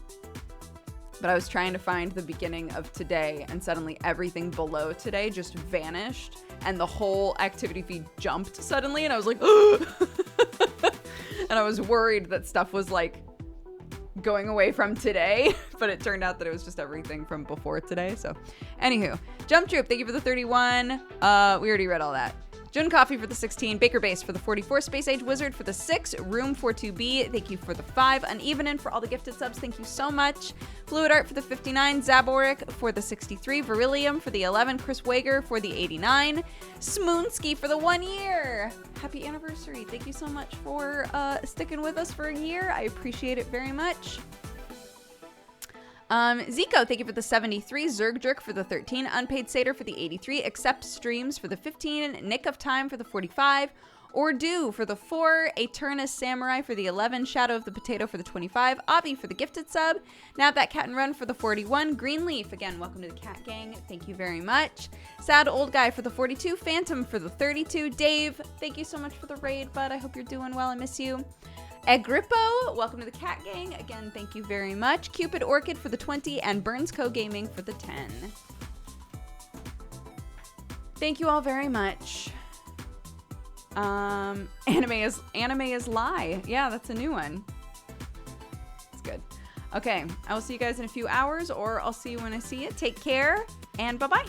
but I was trying to find the beginning of today and suddenly everything below today just vanished and the whole activity feed jumped suddenly and I was like, and I was worried that stuff was like going away from today, but it turned out that it was just everything from before today. So anywho, Jump Troop, thank you for the 31. We already read all that. Jun Coffee for the 16, Baker Base for the 44, Space Age Wizard for the 6, Room 42B, thank you for the 5, Unevenin for all the gifted subs, thank you so much, Fluid Art for the 59, Zaboric for the 63, Beryllium for the 11, Chris Wager for the 89, Smoonsky for the 1 year. Happy anniversary. Thank you so much for sticking with us for a year. I appreciate it very much. Zico, thank you for the 73, Zergdruk for the 13, Unpaid Satyr for the 83, Accept Streams for the 15, Nick of Time for the 45, Ordu for the 4, Eternus Samurai for the 11, Shadow of the Potato for the 25, Avi for the gifted sub, Nab That Cat and Run for the 41, Greenleaf, again, welcome to the Cat Gang, thank you very much, Sad Old Guy for the 42, Phantom for the 32, Dave, thank you so much for the raid, bud, I hope you're doing well, I miss you. Agrippo, welcome to the Cat Gang. Again, thank you very much. Cupid Orchid for the 20 and Burns Co Gaming for the 10. Thank you all very much. Anime is Lie. Yeah, that's a new one. It's good. Okay, I will see you guys in a few hours, or I'll see you when I see you. Take care, and bye-bye.